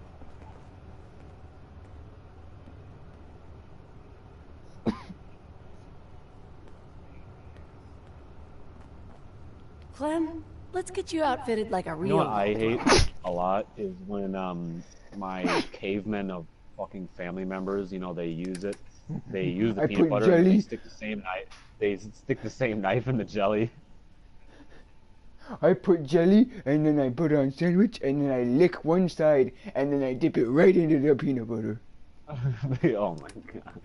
Clem, let's get you outfitted like a You real know what I vault hate dweller. a lot is when my cavemen of fucking family members, you know, they use it. They use the I peanut put butter and they jelly. stick the same knife. They stick the same knife in the jelly. I put jelly, and then I put on sandwich, and then I lick one side, and then I dip it right into the peanut butter. Oh my god.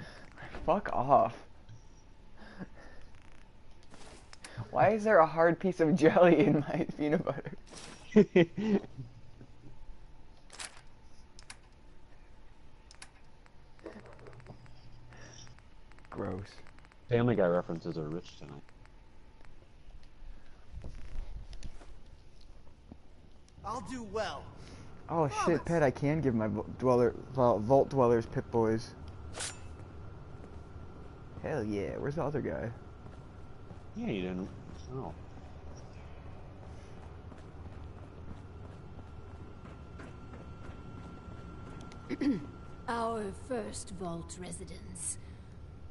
Fuck off. Why is there a hard piece of jelly in my peanut butter? Gross. Family Guy references are rich tonight. I'll do well. Oh Promise. shit, Pet, I can give my Vault Dwellers Pip Boys. Hell yeah, where's the other guy? Yeah, you didn't. Oh. Our first vault residence.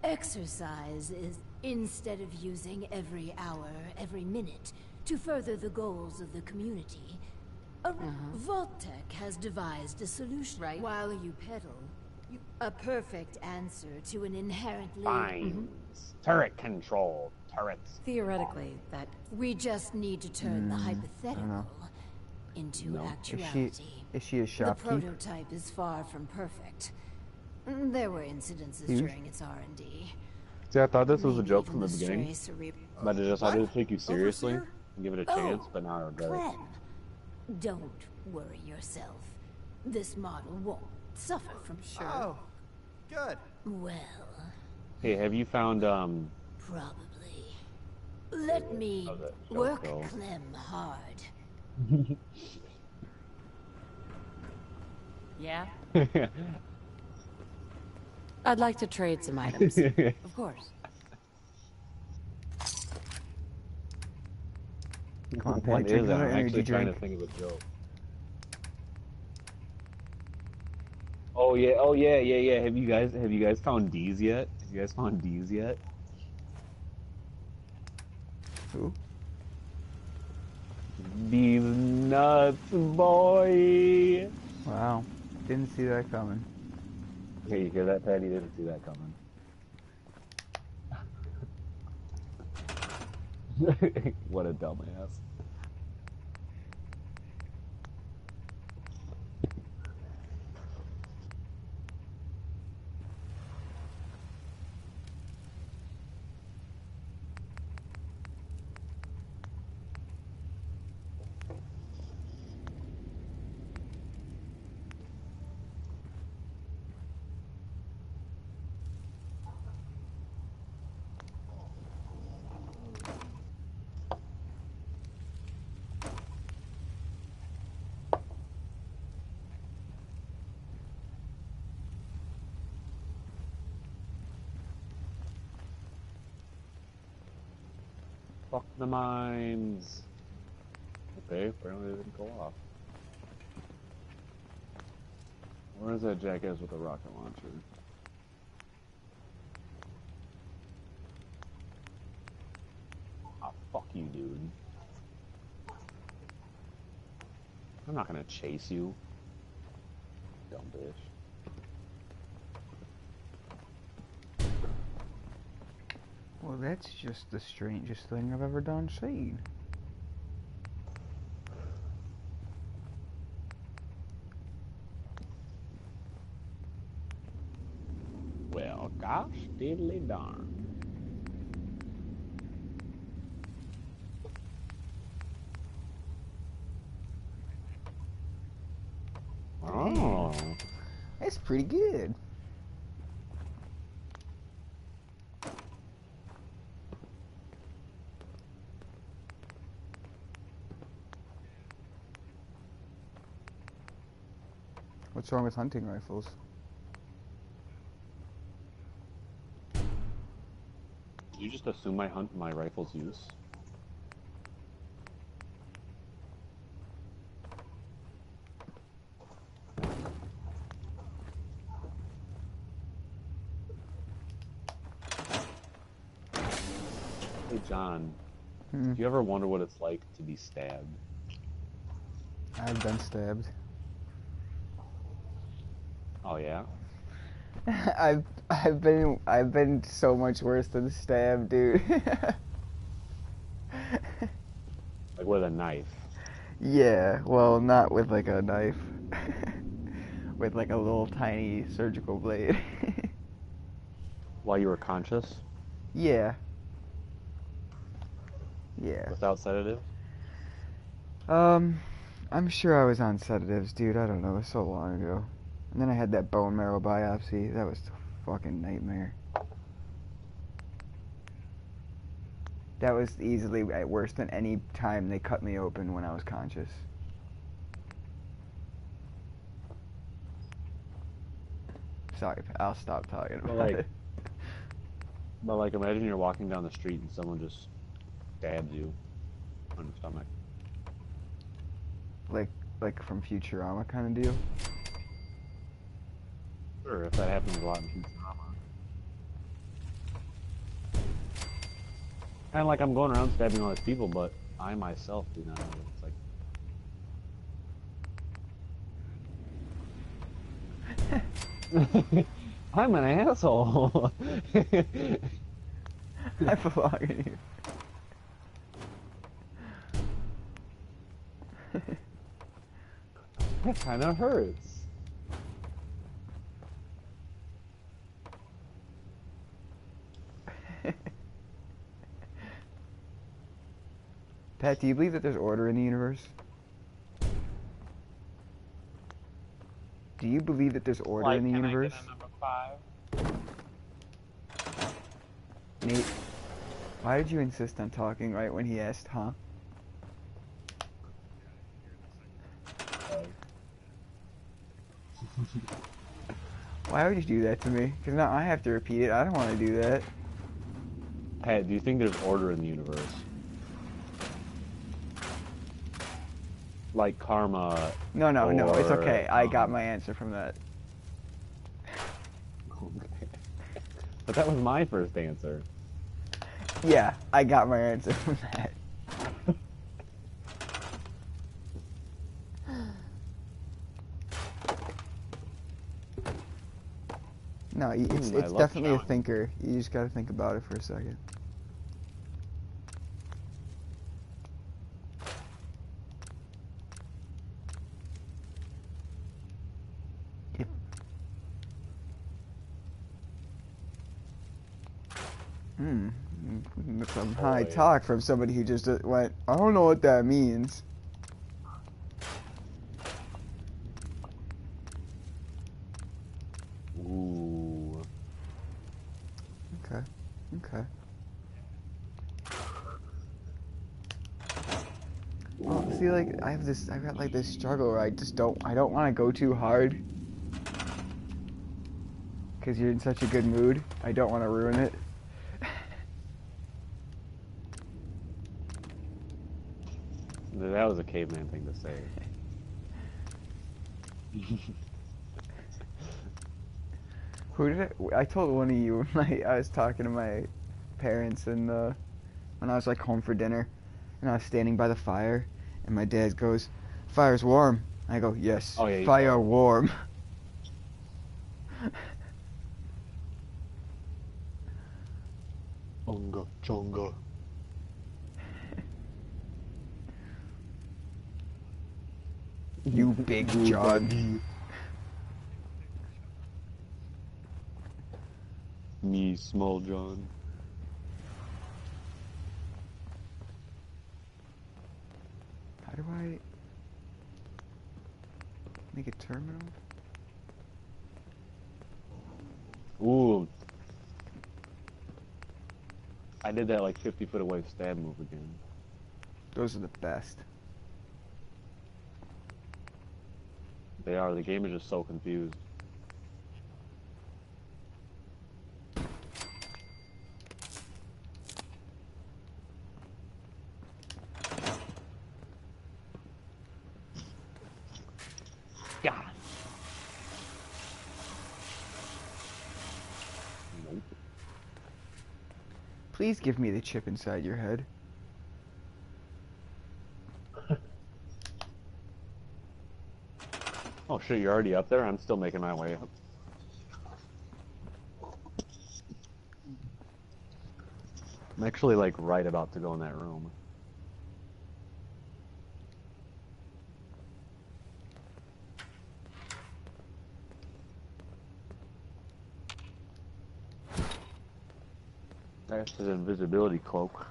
Exercise is instead of using every hour, every minute to further the goals of the community. Vault-Tec has devised a solution. Right. While you pedal, a perfect answer to an inherently... Fines. Turret control. Turrets. Theoretically, that... We just need to turn the hypothetical into No. actuality. Is she a The shopkeep? prototype is far from perfect. There were incidences during its R&D. See, I thought this was a Maybe joke even from the beginning, stray but I decided What? to take you seriously Overseer? and give it a chance, but now I regret it. Clem, don't worry yourself. This model won't suffer from Oh, good. Well, Hey, have you found, probably. Let me Oh, that joke, work though. Clem hard. Yeah? I'd like to trade some items. Of course. Come on, Pet, What drink is that? another I'm energy actually trying drink. to think of a joke. Oh yeah. Have you guys found D's yet? Have you guys found D's yet? Who? These nuts, boy. Wow, didn't see that coming. Hey, you hear that, Patty? Didn't see that coming. What a dumbass. Fuck the mines. Okay, apparently they didn't go off. Where is that jackass with the rocket launcher? Ah, fuck you, dude. I'm not gonna chase you. Dumb bitch. Well, that's just the strangest thing I've ever done seen. Well, gosh diddly darn. Oh. That's pretty good. What's wrong with hunting rifles? Did you just assume my rifle's use? Hey John, do you ever wonder what it's like to be stabbed? I've been stabbed. Oh yeah? I've been so much worse than stabbed, dude. Like with a knife. Yeah, well, not with like a knife. with like a little tiny surgical blade. While you were conscious? Yeah. Yeah. Without sedative? I'm sure I was on sedatives, dude. I don't know. It was so long ago. And then I had that bone marrow biopsy. That was a fucking nightmare. That was easily worse than any time they cut me open when I was conscious. Sorry, I'll stop talking about it. But like, imagine you're walking down the street and someone just stabs you on your stomach. Like from Futurama kind of deal? Sure, if that happens a lot in Futurama. Kind of like I'm going around stabbing all these people, but I myself do not know what it's like. I'm an asshole. I belong in here. That kind of hurts. Pat, do you believe that there's order in the universe? Do you believe that there's order in the universe? Nate, why did you insist on talking right when he asked, huh? Why would you do that to me? Because now I have to repeat it. I don't want to do that. Pat, do you think there's order in the universe? Like karma? No, it's okay. I got um, my answer from that. Okay. But that was my first answer. Yeah, I got my answer from that. No, it's definitely a thinker. You just gotta think about it for a second. Some high talk from somebody who just went, I don't know what that means. Ooh. Okay. Well, see, like, I've got like this struggle where I don't want to go too hard. Because you're in such a good mood. I don't want to ruin it. That was a caveman thing to say. I told one of you when I was talking to my parents and when I was like home for dinner and I was standing by the fire and my dad goes, "Fire's warm." I go, "Yes, oh, yeah, fire warm." Chonga, chonga. You big John. Me, small John. How do I make a terminal? Ooh. I did that like 50 foot away stab move again. Those are the best. They are. The game is just so confused. Yeah. Nope. Please give me the chip inside your head. Oh shit, you're already up there? I'm still making my way up. I'm actually like right about to go in that room. That's his invisibility cloak.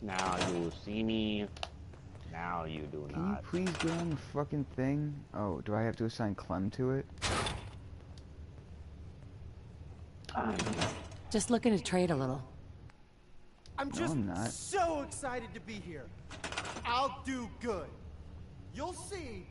Now you see me. Now you do Can you not. please get on the fucking thing? Oh, do I have to assign Clem to it? Just looking to trade a little. I'm just I'm not. so excited to be here. I'll do good. You'll see.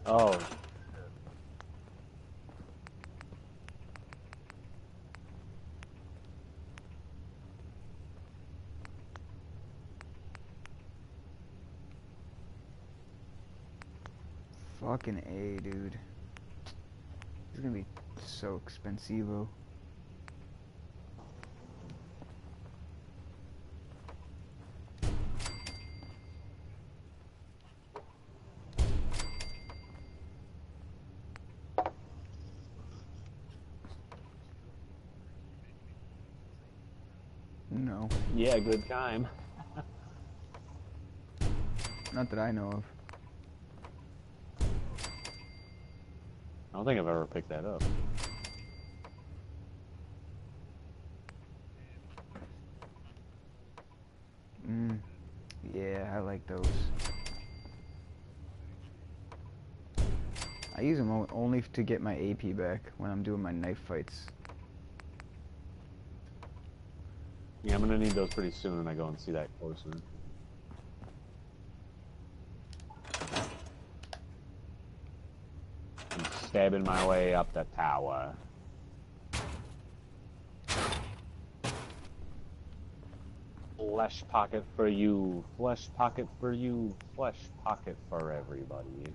Oh. Fucking A, dude. It's gonna be so expensivo. No, Yeah, good time. not that I know of. I don't think I've ever picked that up. Yeah, I like those. I use them only to get my AP back when I'm doing my knife fights. Yeah, I'm gonna need those pretty soon when I go and see that closer. I'm stabbing my way up the tower. Flesh pocket for you, flesh pocket for you, flesh pocket for everybody.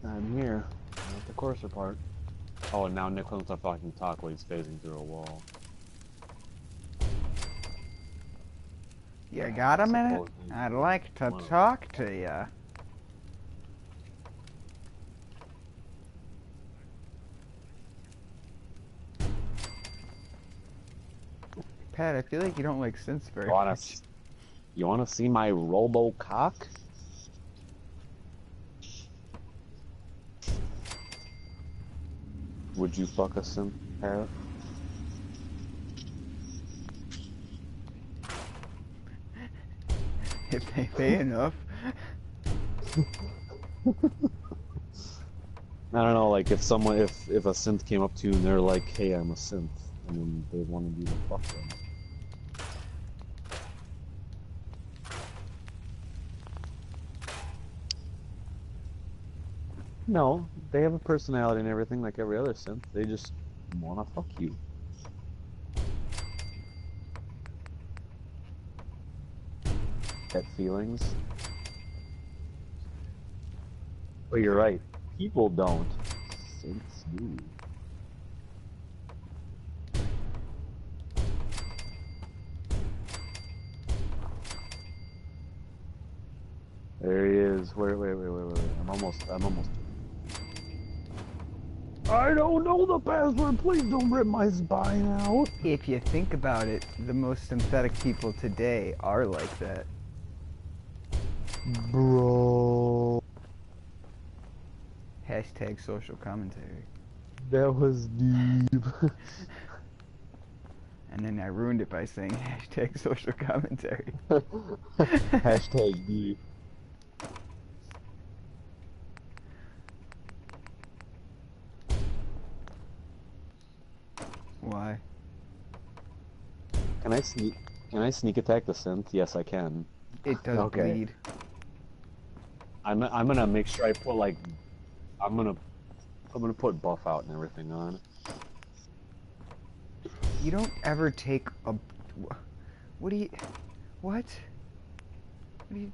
I'm here. At the courser part. Oh, and now Nick wants to fucking talk while he's phasing through a wall. You got a minute? Supposedly. I'd like to talk to ya. Pat, I feel like you don't like synths very much. You wanna see my robo cock? Would you fuck a synth, Pat? If they pay enough. I don't know, like if a synth came up to you and they're like, hey, I'm a synth, and then they wanted you to fuck them. No, they have a personality and everything like every other synth. They just wanna fuck you. Get feelings. But you're right. People don't. Synths do. There he is. Wait. I'm almost. I don't know the password. Please don't rip my spine out. If you think about it, the most synthetic people today are like that. Bro. Hashtag social commentary. That was deep. And then I ruined it by saying hashtag social commentary. Hashtag deep. Can I sneak? Can I sneak attack the synth? Yes, I can. It does Okay. bleed. I'm gonna make sure I put like I'm gonna put buff out and everything on. You don't ever take a... What do you... What? What do you...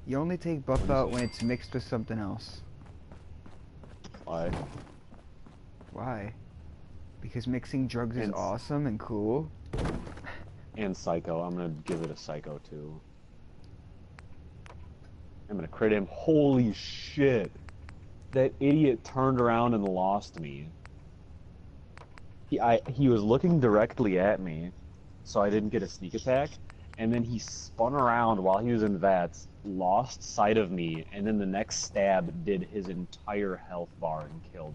You only take buff out when it's mixed with something else. Why? Why? Because mixing drugs is And- awesome and cool? And psycho. I'm gonna give it a psycho too. I'm gonna crit him. Holy shit! That idiot turned around and lost me. He was looking directly at me, so I didn't get a sneak attack. And then he spun around while he was in VATS, lost sight of me, and then the next stab did his entire health bar and killed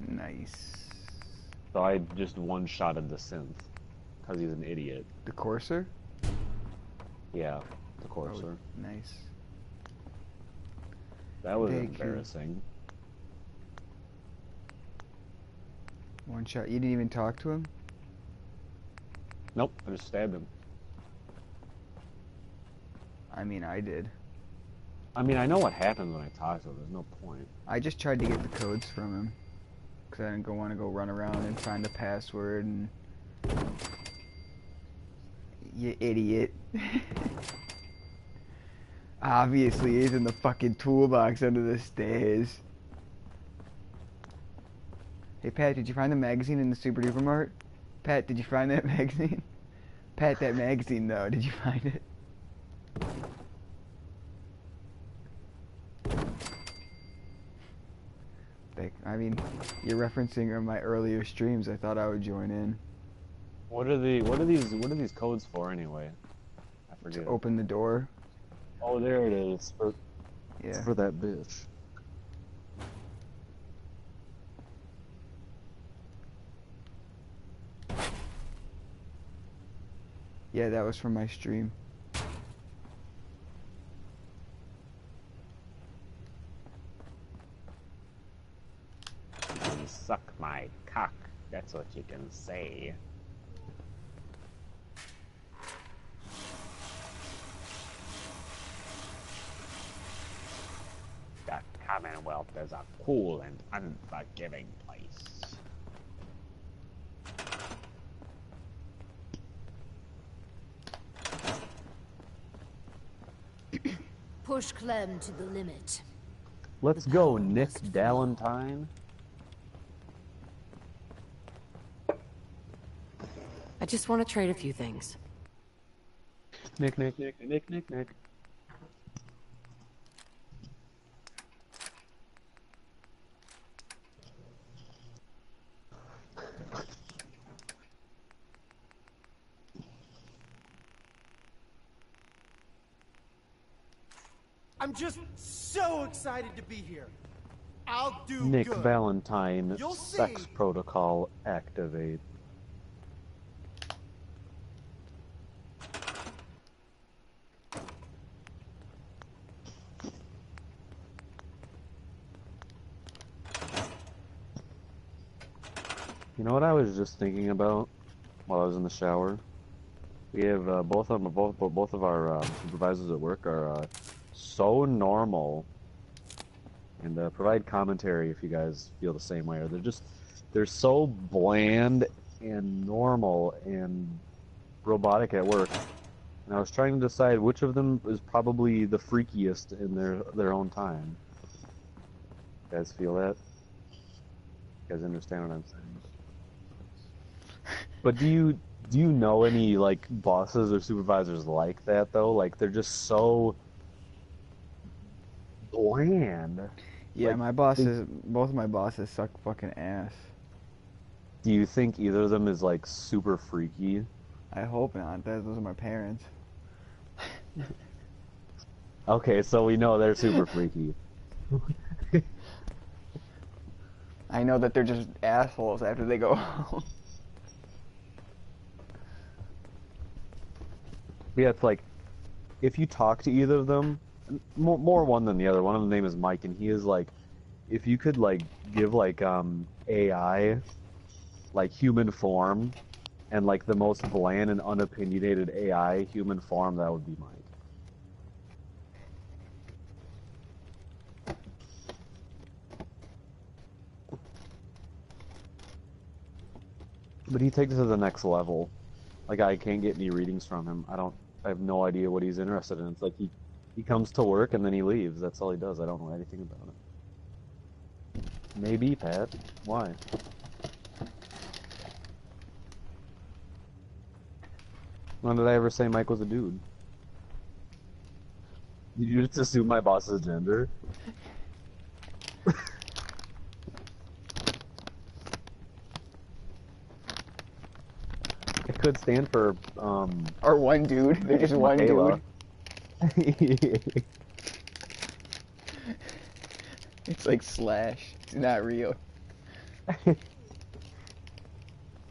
him. Nice. So I just one-shotted the synth, because he's an idiot. The Courser? Yeah, the Courser. Oh, nice. That was Thank you. embarrassing. One shot. You didn't even talk to him? Nope, I just stabbed him. I mean, I did. I mean, I know what happens when I talk to him. There's no point. I just tried to get the codes from him. Because I didn't want to go run around and find the password and... You idiot. Obviously, he's in the fucking toolbox under the stairs. Hey, Pat, did you find the magazine in the Super Duper Mart? Pat, did you find that magazine? Pat, that magazine, though, did you find it? I mean, you're referencing my earlier streams. I thought I would join in. What are these codes for anyway? I forget. To open the door. Oh, there it is. Yeah. For that bitch. Yeah, that was from my stream. You suck my cock. That's what you can say. The Commonwealth is a cool and unforgiving place. Push Clem to the limit. Let's go, Nick Dallentine. I just want to trade a few things. Nick. I'm just so excited to be here. I'll do Nick good. Valentine, You'll sex see. protocol activate. You know what I was just thinking about while I was in the shower? We have both of our supervisors at work are so normal, and provide commentary if you guys feel the same way. Or they're so bland and normal and robotic at work. And I was trying to decide which of them is probably the freakiest in their own time. You guys feel that? You guys understand what I'm saying? But do you know any like bosses or supervisors like that though? Like they're just so bland. Yeah, Like, my bosses, both of my bosses suck fucking ass. Do you think either of them is like super freaky? I hope not. Those are my parents. Okay, so we know they're super freaky. I know that they're just assholes after they go home. Yeah, it's like if you talk to either of them, more one than the other. One of them name is Mike, and he is like, if you could like give like AI like human form, and like the most bland and unopinionated AI human form, that would be Mike. But he takes it to the next level. Like, I can't get any readings from him. I have no idea what he's interested in. It's like he comes to work and then he leaves. That's all he does. I don't know anything about it. Maybe, Pat. Why? When did I ever say Mike was a dude? Did you just assume my boss's gender? It could stand for, Or one dude. They're just one Michaela. dude. It's like Slash. It's not real.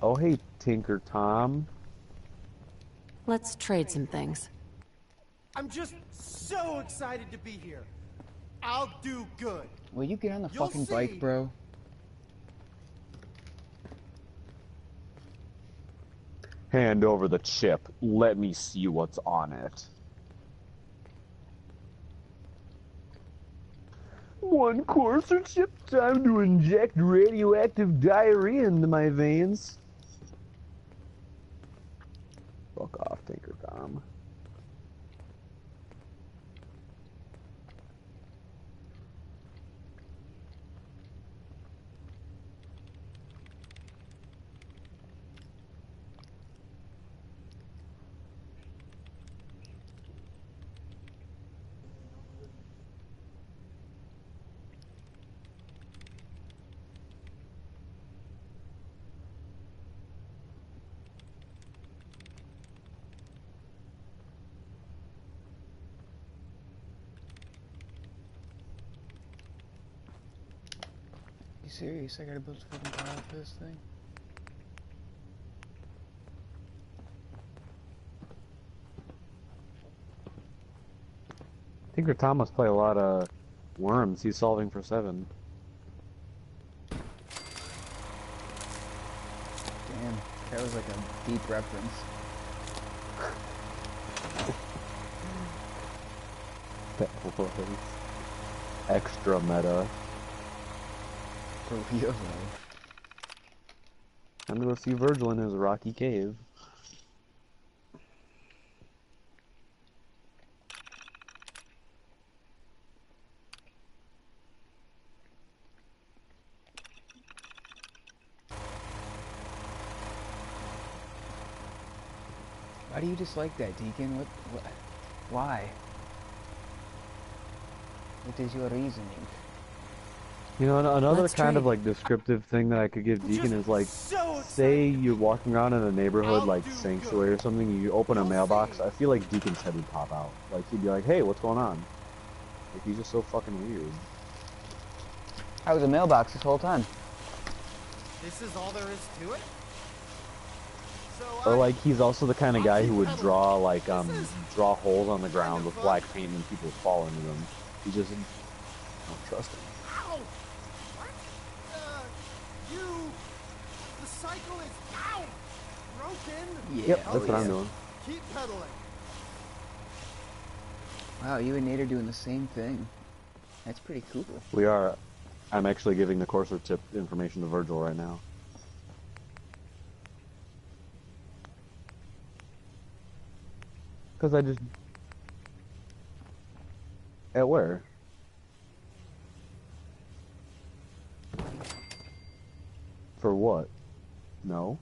Oh, hey, Tinker Tom. Let's trade some things. I'm just so excited to be here. I'll do good. Will you get on the You'll fucking see. bike, bro? Hand over the chip. Let me see what's on it. One courser chip, time to inject radioactive diarrhea into my veins. Fuck off, Tinker Tom. You serious? I gotta build a fucking tower for this thing? Tinker Tom must play a lot of Worms. He's solving for 7. Damn, that was like a deep reference. That was extra meta. For real though. I'm gonna go see Virgil in his rocky cave. Why do you dislike that, Deacon? What? Why? What is your reasoning? You know, another Let's kind of trade. like descriptive thing that I could give Deacon Just is like, so say excited. you're walking around in a neighborhood I'll like do Sanctuary or something, you open a You'll mailbox, see. I feel like Deacon's head would pop out. Like, he'd be like, hey, what's going on? Like, he's just so fucking weird. I was a mailbox this whole time. This is all there is to it? So Or like, he's also the kind of guy who would This draw like, is draw holes on the kind ground of with fun. black paint and people fall into them. He just, don't trust him. Ow! What? You... The cycle is... Ow! Broken? Yeah. Yep, oh that's what I'm yeah. doing. Keep pedaling. Wow, you and Nate are doing the same thing. That's pretty cool. We are. I'm actually giving the courser tip information to Virgil right now. Because I just... At where? For what? No.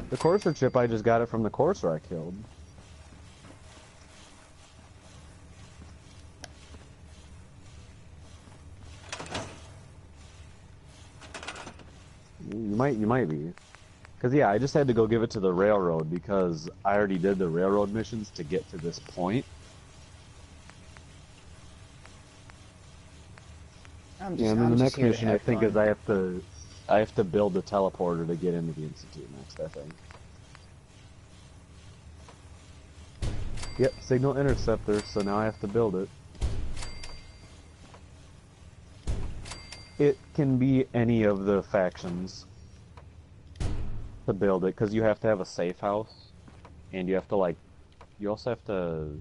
The courser chip, I just got it from the courser I killed. You might be. Because, yeah, I just had to go give it to the railroad because I already did the railroad missions to get to this point. I'm Yeah, and then the just next here to mission I have think fun. is I have to build the teleporter to get into the Institute next, I think. Yep, signal interceptor, so now I have to build it. It can be any of the factions. to build it because you have to have a safe house, and you have to like, you also have to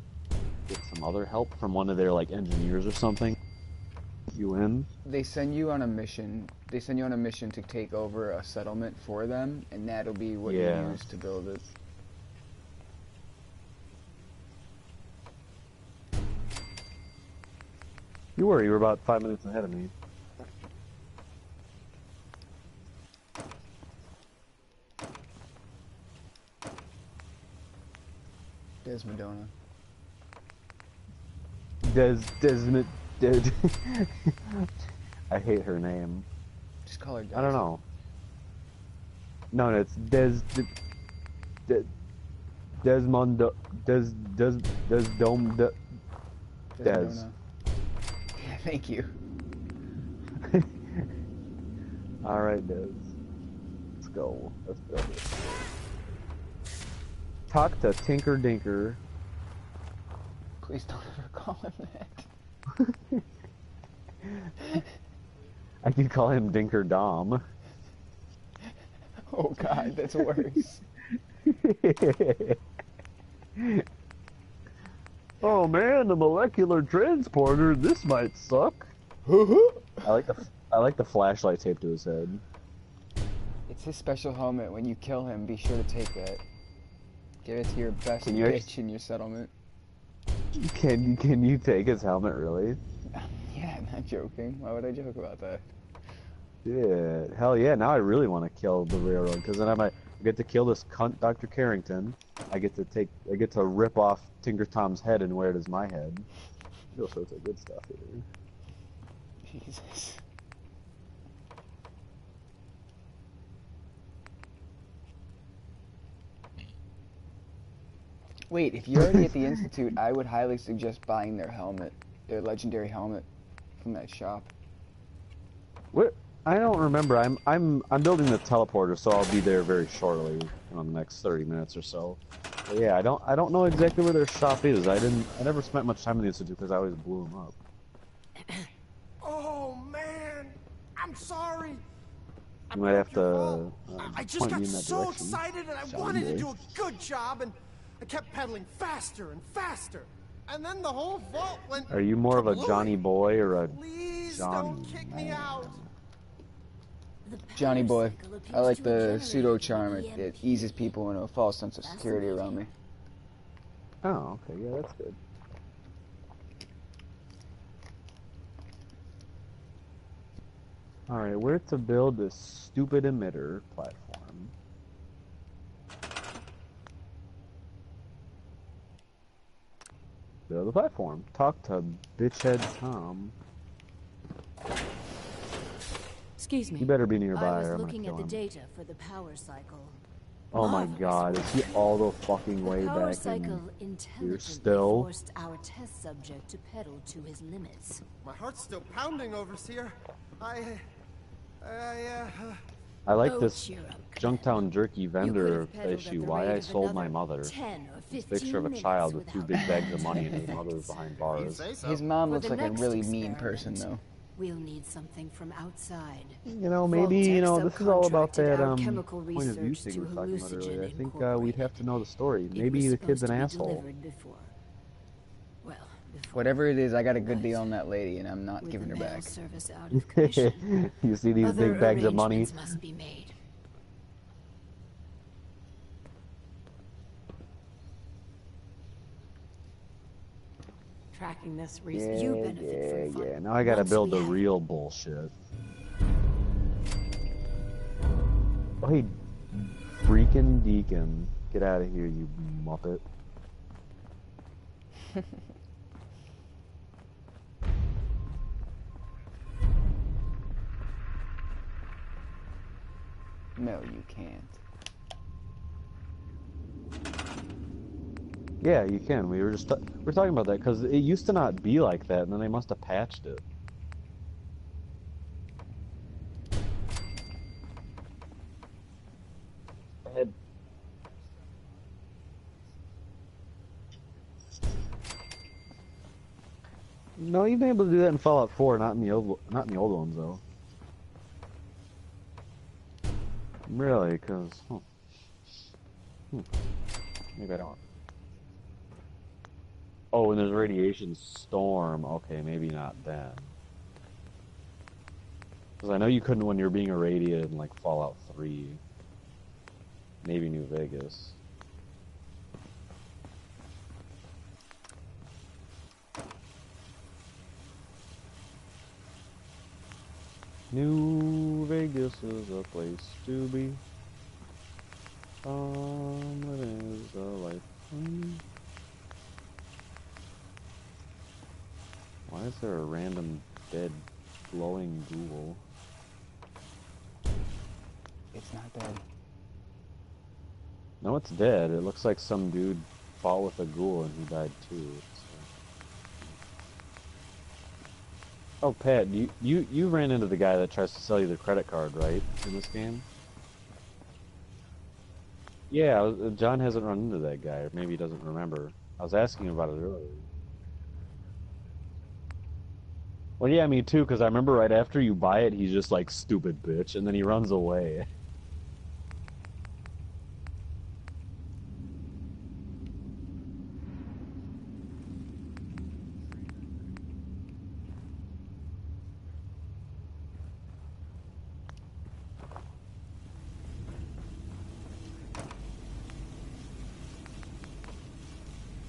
get some other help from one of their like engineers or something. You in? They send you on a mission. They send you on a mission to take over a settlement for them, and that'll be what you use to build it. You were about 5 minutes ahead of me. Desmodona. Desmond. I hate her name. Just call her Des. I don't know. No, it's Desmond. Des. Desmodona. Yeah, thank you. Alright, Des. Let's go. Let's build it. Talk to Tinker Dinker. Please don't ever call him that. I could call him Dinker Dom. Oh god, that's worse. Oh man, the molecular transporter. This might suck. I like the flashlight taped to his head. It's his special helmet. When you kill him, be sure to take that. Give it to your best bitch in your settlement. Can you take his helmet, really? Yeah, I'm not joking. Why would I joke about that? Yeah, hell yeah. Now I really want to kill the railroad, because then I might get to kill this cunt Dr. Carrington. I get to rip off Tinker Tom's head and wear it as my head. All sorts of good stuff here. Jesus. Wait, if you're already at the Institute, I would highly suggest buying their helmet, their legendary helmet from that shop. What? I don't remember. I'm building the teleporter, so I'll be there very shortly, in the next 30 minutes or so. But yeah, I don't know exactly where their shop is. I never spent much time in the Institute because I always blew them up. Oh man, I'm sorry. You might have to. I just got so direction. excited and I wanted to do a good job, and I kept pedaling faster and faster. And then the whole vault went. Are you more of a kablooey. Johnny Boy or a Please Johnny don't kick me out. Johnny boy. I like the pseudo charm. It eases people into a false sense of security around me. Oh, okay, yeah, that's good. Alright, where to build this stupid emitter platform? Build the platform. Talk to bitchhead Tom. Excuse me. You better be nearby I was or I'm looking gonna at kill the him. data for the power cycle. Oh my Marvelous god, is he all the fucking way The power back cycle in intelligently here still? forced our test subject to pedal to his limits. My heart's still pounding, Overseer. I like Oh, this cheer up, Junktown jerky You vendor could have pedaled issue, at the why rate I of sold my another mother. 10 or 15 This picture of a minutes child with 2 without big bags of money and his effect. mother behind you bars. say so. His mom For looks the like a next really mean person, experiment, though. We'll need something from outside. You know, maybe, you know, this is all about that chemical point of view research thing we to were talking about earlier. I hallucinogen think we'd incorporated. have to know the story. It Maybe was the kid's an supposed to be asshole. delivered before. Well, before Whatever it is, I got a good deal on that lady, and I'm not with giving the her mail back. service out of commission. You see these Other big bags of money? arrangements must be made. Tracking this research, you benefit from fun. Yeah. Now I gotta Once build we the have- real bullshit. Oh, hey, freaking Deacon. Get out of here, you muppet. No, you can't. Yeah, you can. We were talking about that because it used to not be like that, and then they must have patched it. No, you've been able to do that in Fallout 4, not in the old ones though. Really, because Maybe I don't. Oh, and there's a radiation storm. Okay, maybe not then. Because I know you couldn't when you were being irradiated in like Fallout 3. Maybe New Vegas. New Vegas is a place to be. Living is a life. Why is there a random dead glowing ghoul? It's not dead. No, it's dead. It looks like some dude fought with a ghoul and he died too. Oh, Pat, you ran into the guy that tries to sell you the credit card, right, in this game? Yeah, John hasn't run into that guy, or maybe he doesn't remember. I was asking about it earlier. Well, yeah, me too, because I remember right after you buy it, he's just like, stupid bitch, and then he runs away.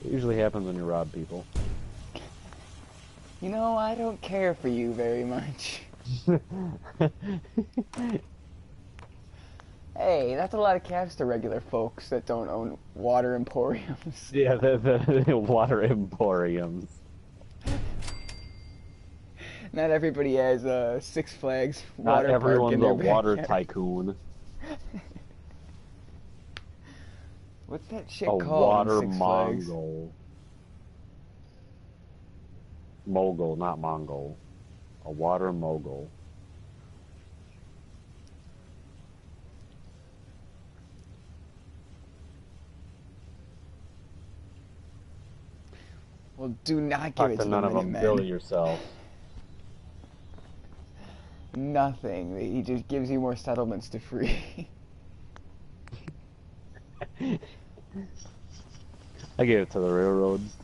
It usually happens when you rob people. You know, I don't care for you very much. Hey, that's a lot of cash to regular folks that don't own water emporiums. Yeah, the water emporiums. Not everybody has Six Flags Not water park everyone's in a their water backyard. tycoon. What's that shit A called? water in Six Flags? mongol. Mogul, not Mongol. A water mogul. Well, do not give Talk it to to none the of them. Minutemen. Bill yourself. Nothing. He just gives you more settlements to free. I gave it to the railroads.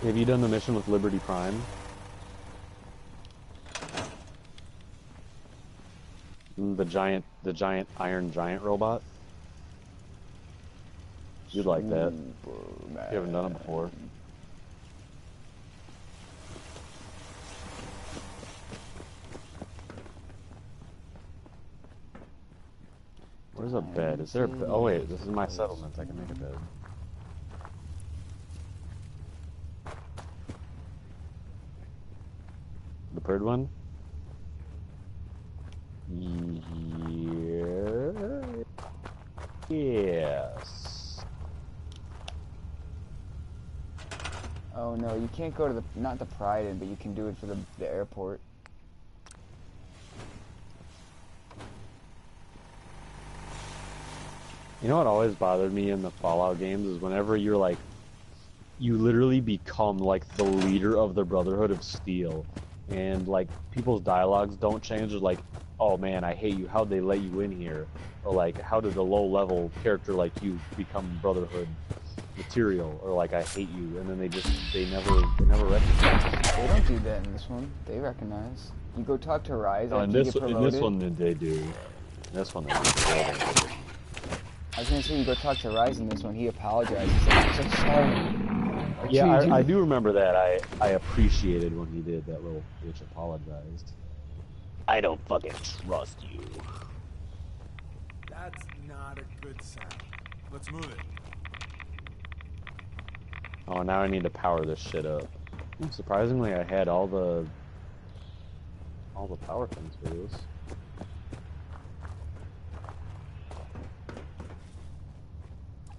Have you done the mission with Liberty Prime? The giant iron giant robot? You'd like that. Superman. You haven't done it before. Where's a bed? Is there a bed? Oh wait, this is my settlement. I can make a bed. The third one? Yeah. Yes. Oh no, you can't go to the, not the Pride Inn, but you can do it for the airport. You know what always bothered me in the Fallout games is whenever you're like, you literally become like the leader of the Brotherhood of Steel, and like people's dialogues don't change. They're like, oh man, I hate you. How'd they let you in here? Or like, how did a low-level character like you become Brotherhood material? Or like, I hate you, and then they never recognize. They don't do that in this one. They recognize. You go talk to Rise Oh, after you get promoted. in this one they do. In this one they do. I was gonna say, you go talk to Rise in this one, he apologizes. I'm so sorry. Yeah, I do remember that. I appreciated when he did. That little bitch apologized. I don't fucking trust you. That's not a good sound. Let's move it. Oh, now I need to power this shit up. Surprisingly, I had all the power things for this.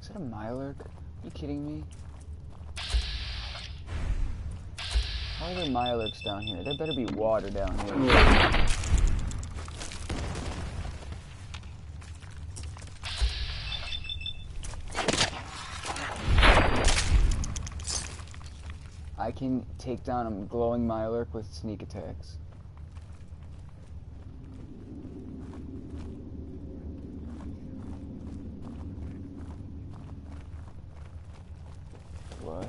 Is that a Mirelurk? Are you kidding me? How are there Mirelurks down here? There better be water down here. I I can take down a glowing Mirelurk with sneak attacks. What?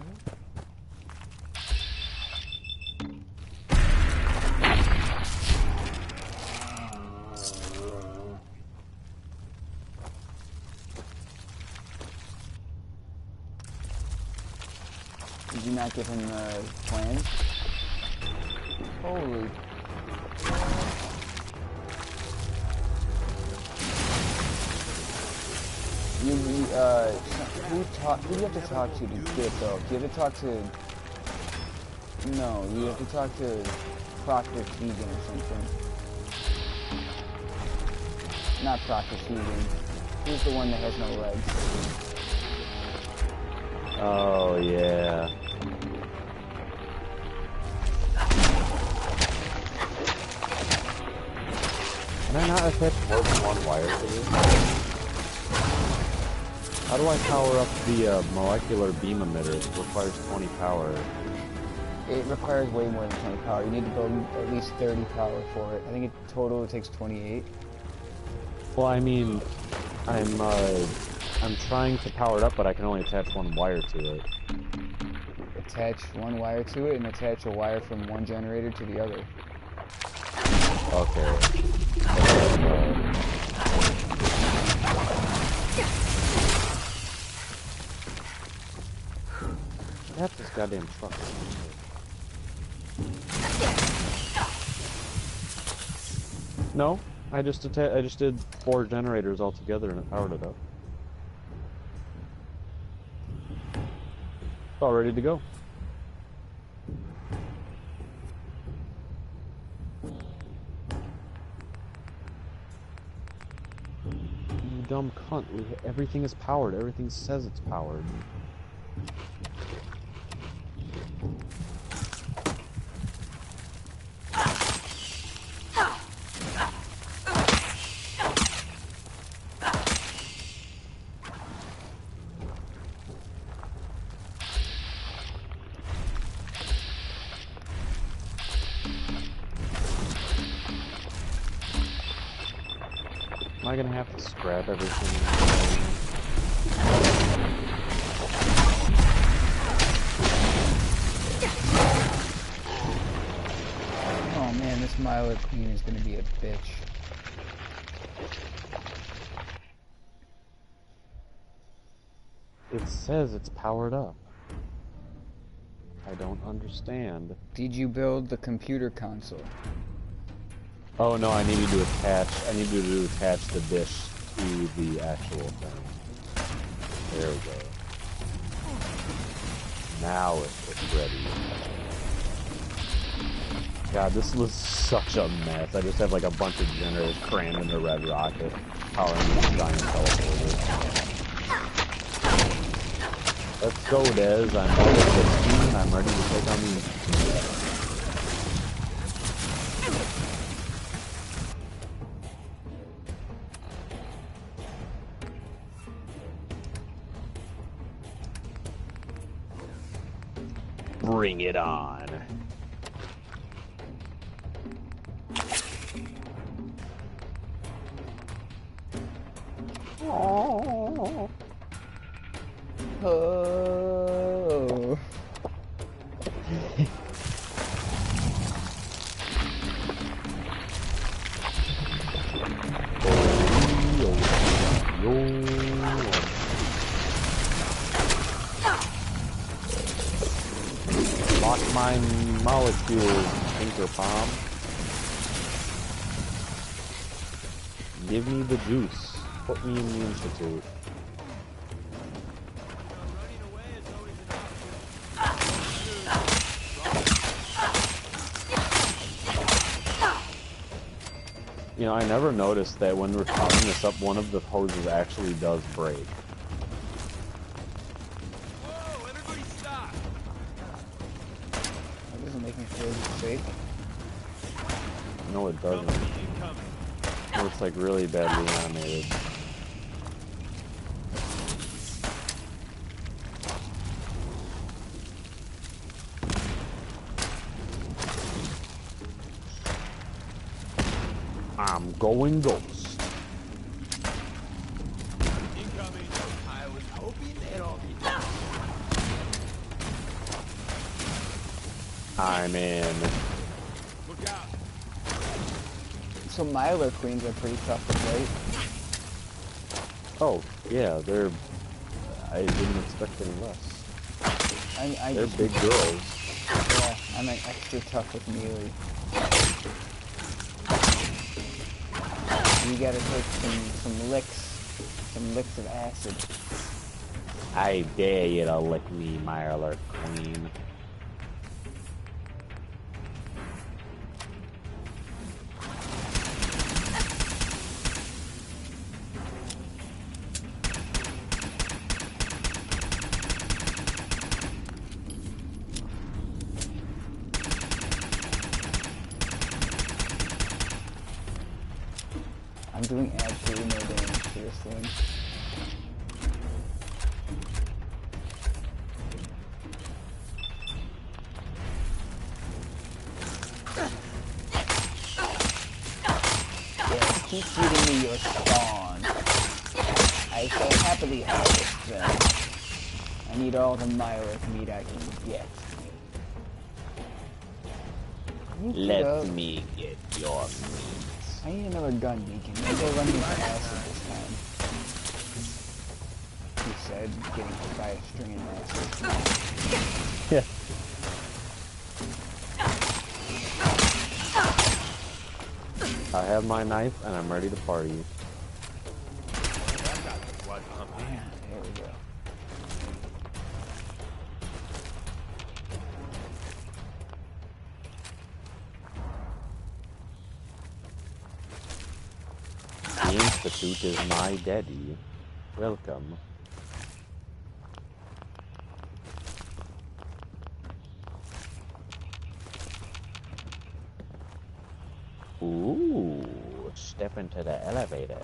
Did you not give him the plans? Holy. Who do you have to talk to get it though? Do you have to talk to... No, you have to talk to Proctor Tegan or something. Not Proctor Tegan. Who's the one that has no legs? Oh, yeah. Can I not attach more than one wire to this? How do I power up the molecular beam emitter? It requires 20 power. It requires way more than 20 power. You need to build at least 30 power for it. I think in total it takes 28. Well, I mean, I'm trying to power it up, but I can only attach one wire to it. Attach one wire to it and attach a wire from one generator to the other. Okay. That's this goddamn truck. No, I just did 4 generators all together and it powered it up. It's all ready to go. You dumb cunt. Everything is powered. Everything says it's powered. Am I gonna have to scrap everything? Oh man, this Mirelurk Queen is gonna be a bitch. It says it's powered up. I don't understand. Did you build the computer console? Oh no, I needed to attach the dish to the actual thing. There we go. Now it's ready. God, this was such a mess. I just have like a bunch of generators crammed in the red rocket, powering this giant teleporter. Let's go, Dez. I'm level 15. I'm ready to take on these. Bring it on. Oh. Oh. Lock my molecule, Tinker Palm. Give me the juice. Put me in the institute. You know, I never noticed that when we're powering this up, one of the hoses actually does break. Whoa, everybody stop! That doesn't make me feel safe. No, it doesn't. It looks like really badly animated. I'm going ghost. Incoming. I was hoping they'd all be I'm in. Look out. So Myler queens are pretty tough to fight. Oh, yeah, they're... I didn't expect any less. They're just, big girls. Yeah, I'm an extra tough with melee. You gotta take some licks of acid. I dare you to lick me, Myler Queen. I'm doing absolutely no damage to this thing. Yeah, keep feeding me your spawn. I shall happily harvest them. I need all the Myrick meat I can get. Let me get your meat. I need another gun, Deacon. Maybe I'll run me for acid this time. He said, getting hit by a string of acid. Yeah. I have my knife and I'm ready to party. Yeah, there we go. The Institute is my daddy. Welcome. Ooh, step into the elevator.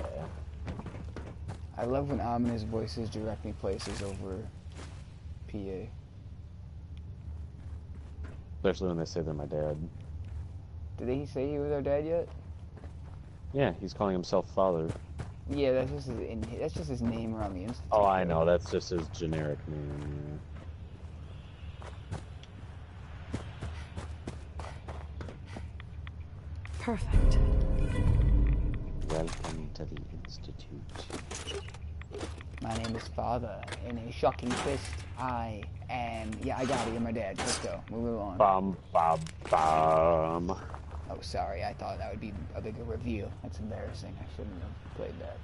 I love when ominous voices direct me places over PA. Especially when they say they're my dad. Did he say he was our dad yet? Yeah, he's calling himself father. Yeah, that's just his name around the Institute. Oh, I know, that's just his generic name. Perfect. Welcome to the Institute. My name is Father. In a shocking twist, I am... Yeah, I got it. You're my dad. Let's go. Move along. Bum, bum, bum. Oh, sorry. I thought that would be a bigger reveal. That's embarrassing. I shouldn't have played that.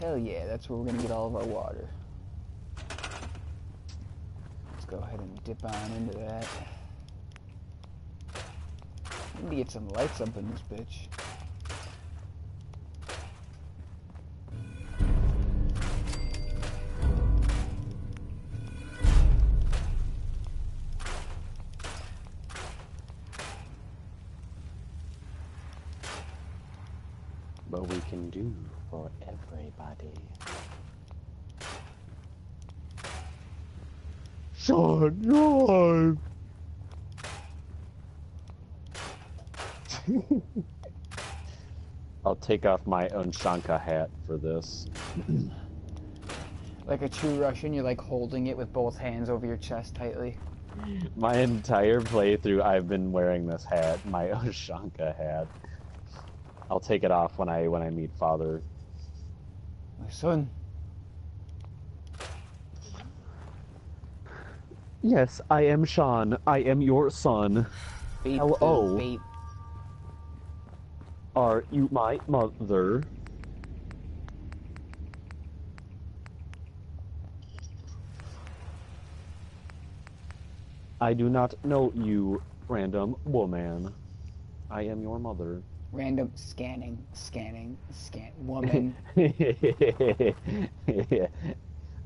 Hell yeah, that's where we're gonna get all of our water. Let's go ahead and dip on into that. Need to get some lights up in this bitch. What we can do for everybody. Sean, no! I'll take off my Unshanka hat for this. Like a true Russian, you're like holding it with both hands over your chest tightly. My entire playthrough, I've been wearing this hat, my Unshanka hat. I'll take it off when I meet Father. My son. Yes, I am Sean. I am your son. Beep, Hello. beep. Are you my mother? I do not know you, random woman. I am your mother. Random scan, woman.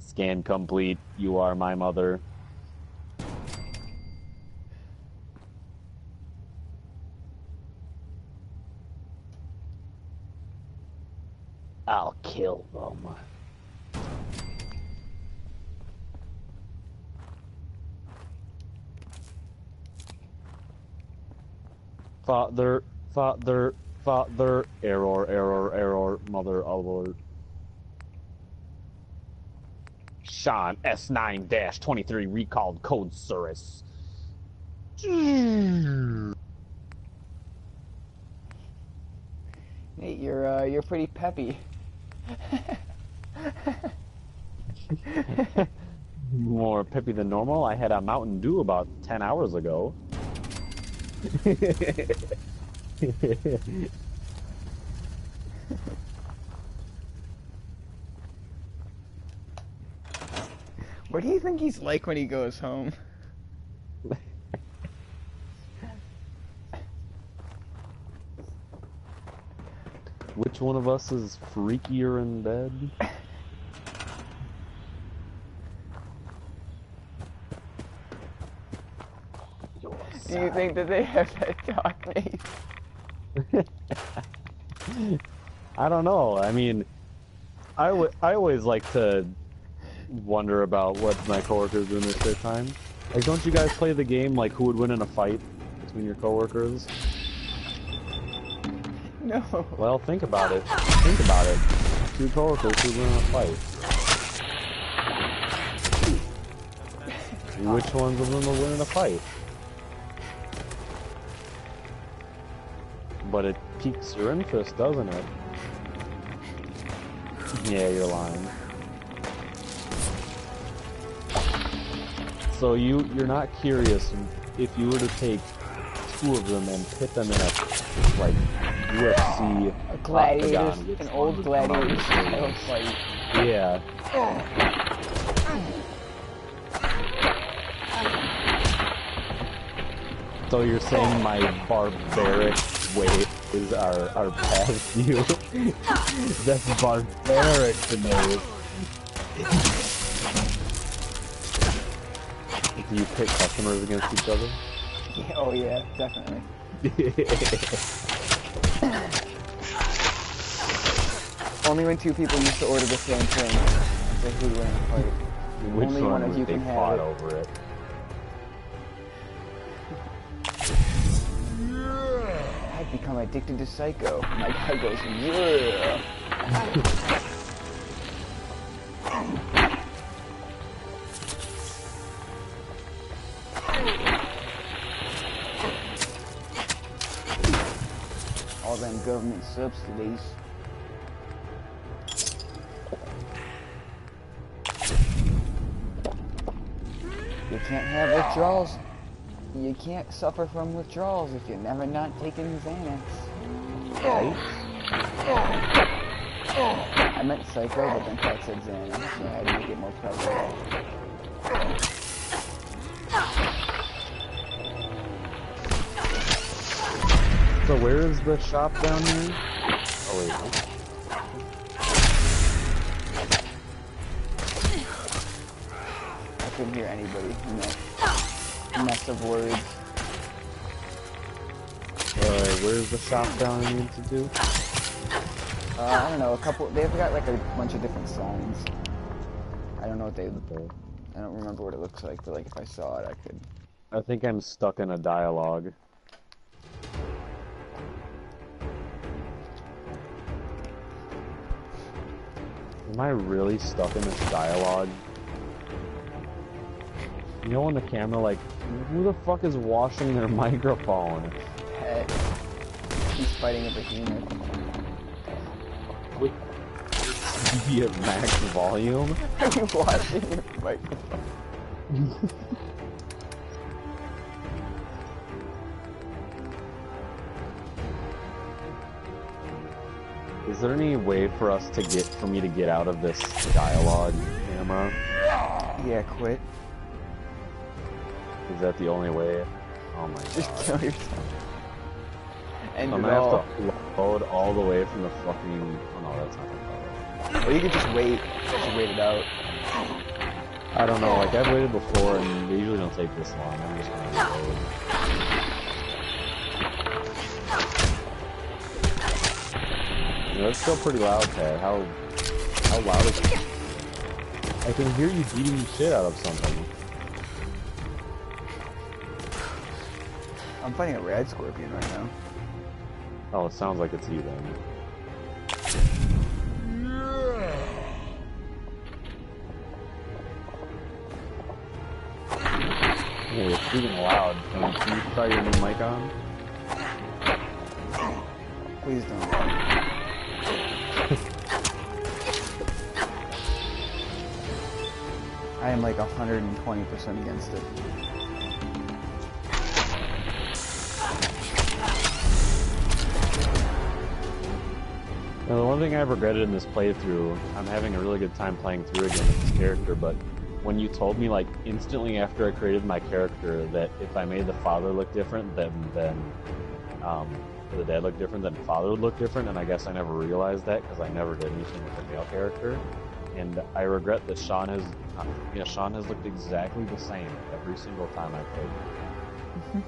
Scan complete. You are my mother. I'll kill them. Father, father, father, error, error, error, mother alert. Sean S9-23 recalled code Surus. Nate, you're pretty peppy. More peppy than normal. I had a Mountain Dew about 10 hours ago. What do you think he's like when he goes home? Which one of us is freakier in bed? Do you think that they have that talk, Nate? I don't know. I mean, I always like to wonder about what my coworkers do in their spare time. Like, don't you guys play the game, like, who would win in a fight between your coworkers? No. Well, think about it. Think about it. Two coworkers who win in a fight. Which ones of them will win in a fight? But it piques your interest, doesn't it? Yeah, you're lying. So you're not curious if you were to take two of them and pit them in a, like, UFC Gladiators, octagon, an old gladiator style fight. Yeah. So you're saying my barbaric ways are past you? That's barbaric to know. Do you pit customers against each other? Yeah, oh yeah, definitely. Only when two people used to order the same thing. It's like who would win a fight. Which Only one of you can have it. over it. I've become addicted to Psycho. My guy goes, yeah. All them government subsidies. You can't have withdrawals. You can't suffer from withdrawals if you're never not taking Xanax. Right? I meant Psycho, but then Pat said Xanax, so I had to make it more prevalent. So where is the shop down here? Oh wait. I couldn't hear anybody in that mess of words. Where's the shop down I need to do? I don't know, a couple, they've got like a bunch of different signs. I don't know what they, I don't remember what it looks like, but like if I saw it, I could. I think I'm stuck in a dialogue. Am I really stuck in this dialogue? You know when the camera, like, who the fuck is washing their microphone? Pet. He's fighting a behemoth. With TV at max volume? Are you watching your microphone? Is there any way for us to for me to get out of this dialogue camera? Yeah, quit. Is that the only way? Oh my god. Just kill yourself. And I'm gonna have to load all the way from the fucking... Oh no, that's not gonna work. Or you could just wait. Just wait it out. I don't know, like I've waited before and they usually don't take this long. I'm just gonna load. You know, it's still pretty loud, Tad. How loud is it? I can hear you beating the shit out of something. I'm fighting a rad scorpion right now. Oh, it sounds like it's you then. Hey, it's speaking loud. Can you try your new mic on? Please don't. I am like 120% against it. Now, the one thing I've regretted in this playthrough, I'm having a really good time playing through again with this character, but when you told me, like, instantly after I created my character that if I made the father look different, then the dad look different, then the father would look different, and I guess I never realized that because I never did anything with the male character. And I regret that Sean has looked exactly the same every single time I played him.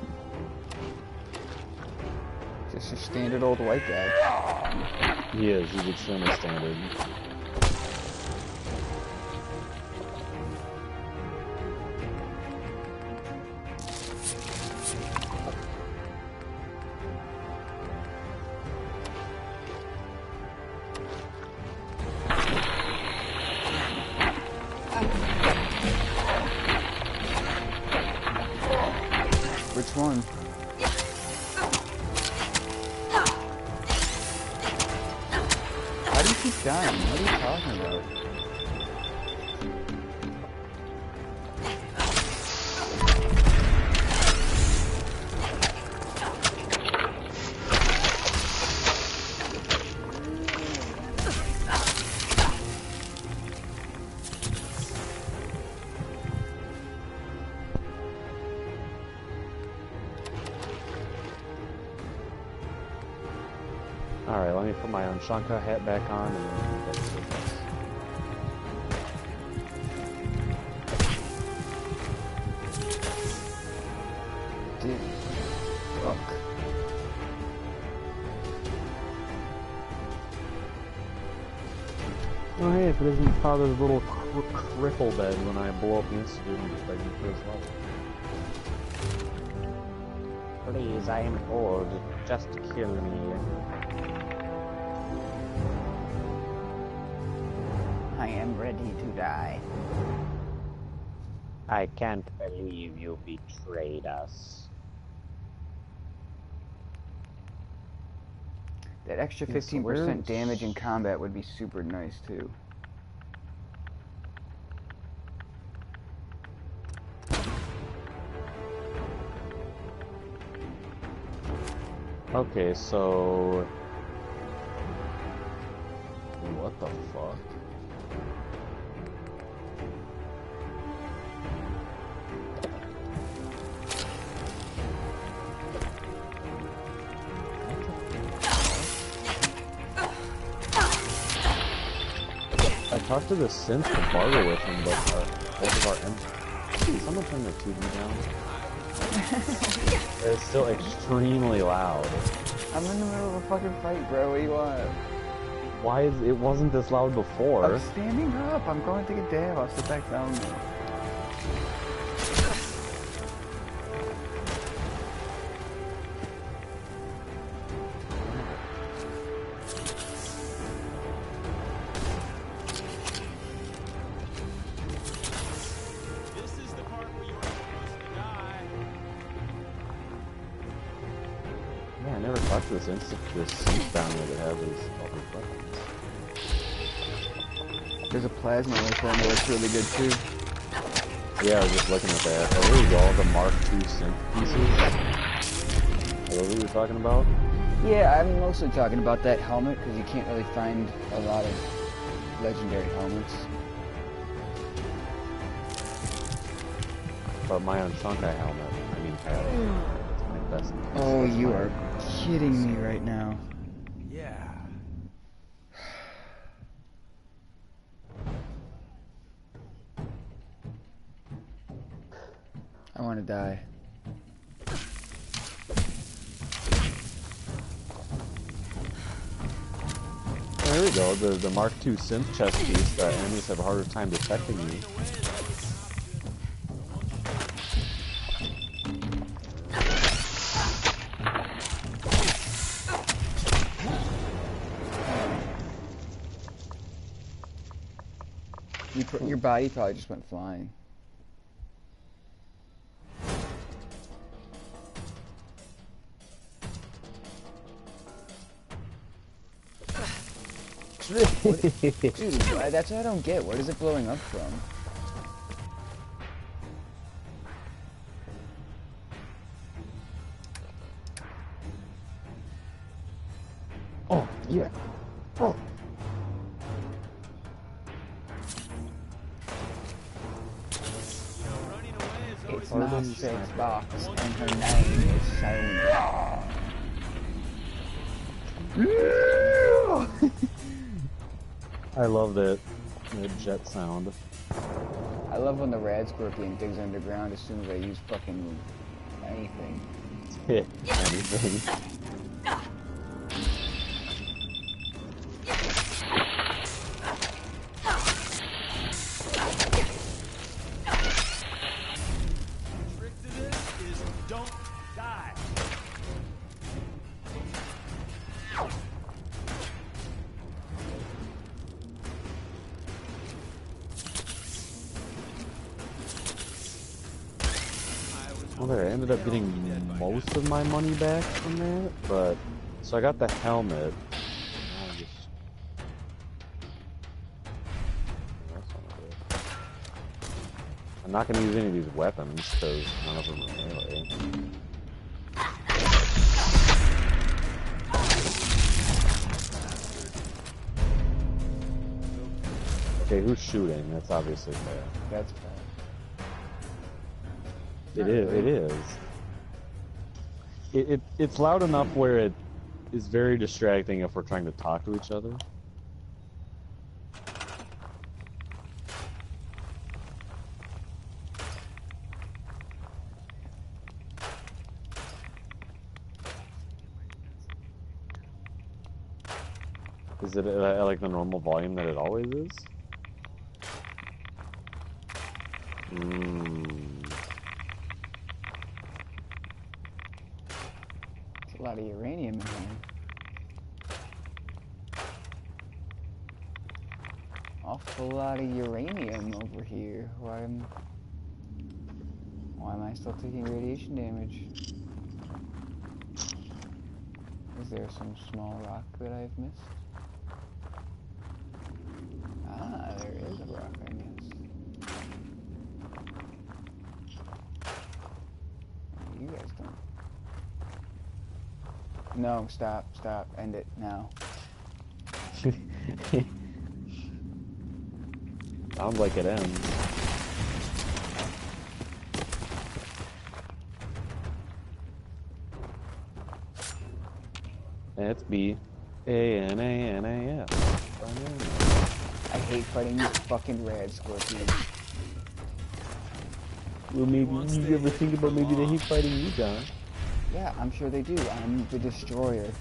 Just your standard old white guy. He is. He's extremely standard. Which one? How do you keep dying? What are you talking about? Alright, let me put my Anshanka hat back on and then get to this. Dude. Fuck. Oh hey, if it isn't Father's little cripple bed when I blow up the institute and just like for his level. Please, I am old. Just kill me. I am ready to die. I can't believe you betrayed us. That extra Yeah, so 15% damage in combat would be super nice too. Okay, so... What the fuck? I talked to the synth to barter with him, but both of our someone turn their TV down. It's still extremely loud. I'm in the middle of a fucking fight, bro. What do you want? Why is it wasn't this loud before? I'm standing up. I'm going to take a dab. I'll sit back down now. Yeah, I never thought this synth down there that has these other buttons. There's a plasma rifle in there that's really good too. Yeah, I was just looking at that. Oh, there you go, the Mark II synth pieces. Are those what you're talking about? Yeah, I'm mostly talking about that helmet because you can't really find a lot of legendary helmets. But my Anshanka helmet, I mean hat, it's my best. Oh, you are kidding me right now. Yeah. I want to die. Oh, there we go, the Mark II synth chest piece that enemies have a harder time detecting you. Your body probably just went flying. Dude, that's what I don't get. Where is it blowing up from? Oh, yeah. Oh. It's not Six Box, and her name is Sony. I love that jet sound. I love when the rad scorpion digs underground as soon as I use fucking anything. Anything. Well, there, I ended up getting most of my money back from that, but so I got the helmet. I'm not going to use any of these weapons because none of them are melee. Okay, who's shooting? That's obviously fair. That's fair. It is. It's loud enough where it is very distracting if we're trying to talk to each other. Is it at like the normal volume that it always is? A lot of uranium in here. Awful lot of uranium over here. Why am I still taking radiation damage? Is there some small rock that I've missed? Ah, there is a rock I missed. You guys don't. No, stop, end it now. Sounds like it ends. It's B-A-N-A-N-A-S. I hate fighting these fucking rad scorpions. Well, maybe you ever think about maybe they hate fighting you, John? Yeah, I'm sure they do. I'm the destroyer.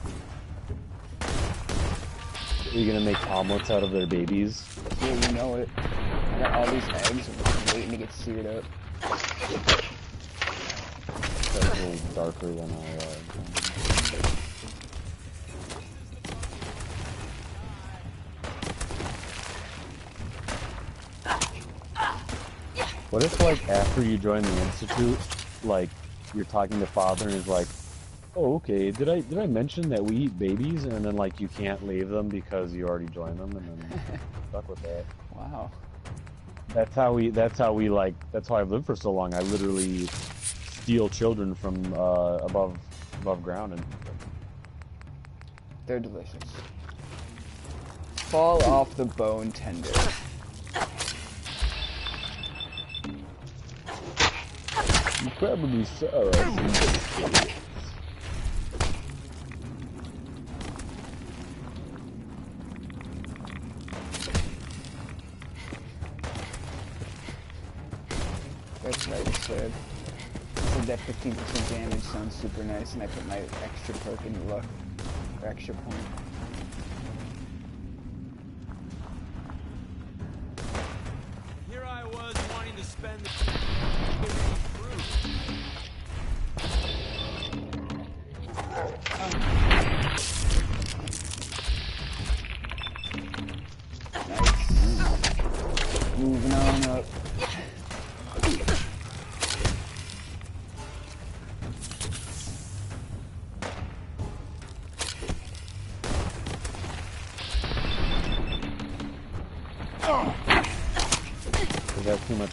Are you gonna make omelets out of their babies? Yeah, you know it. I got all these eggs waiting to get seared up. That's a little darker than I What if, like, after you join the Institute, like, you're talking to Father and he's like, oh, okay, did I mention that we eat babies? And then, like, you can't leave them because you already joined them, and then stuck with that. Wow. That's how I've lived for so long. I literally steal children from above ground and they're delicious. Fall off the bone tender. You probably saw us. That's right, said. Said that 15% damage sounds super nice, and I put my extra perk in luck, or extra point. Here I was wanting to spend the Nice. Move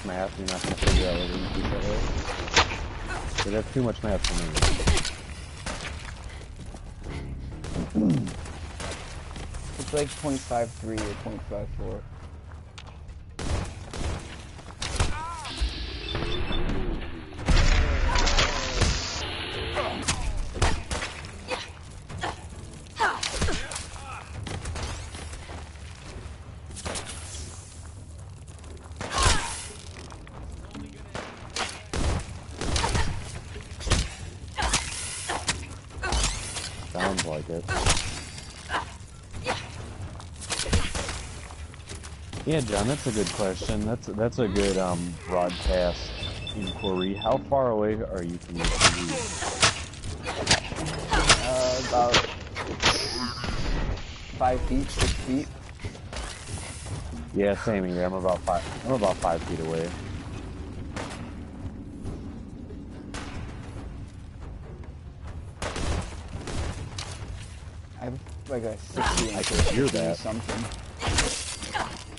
much math, you're not gonna figure out whether you keep that way. But that's too much math for me. It's like 0.53 or 0.54. Sounds like it. Yeah, John, that's a good question. That's a good broadcast inquiry. How far away are you from your TV? About 5 feet, 6 feet. Yeah, same here. I'm about 5 feet away. I have like a 60 inch I can hear that. something.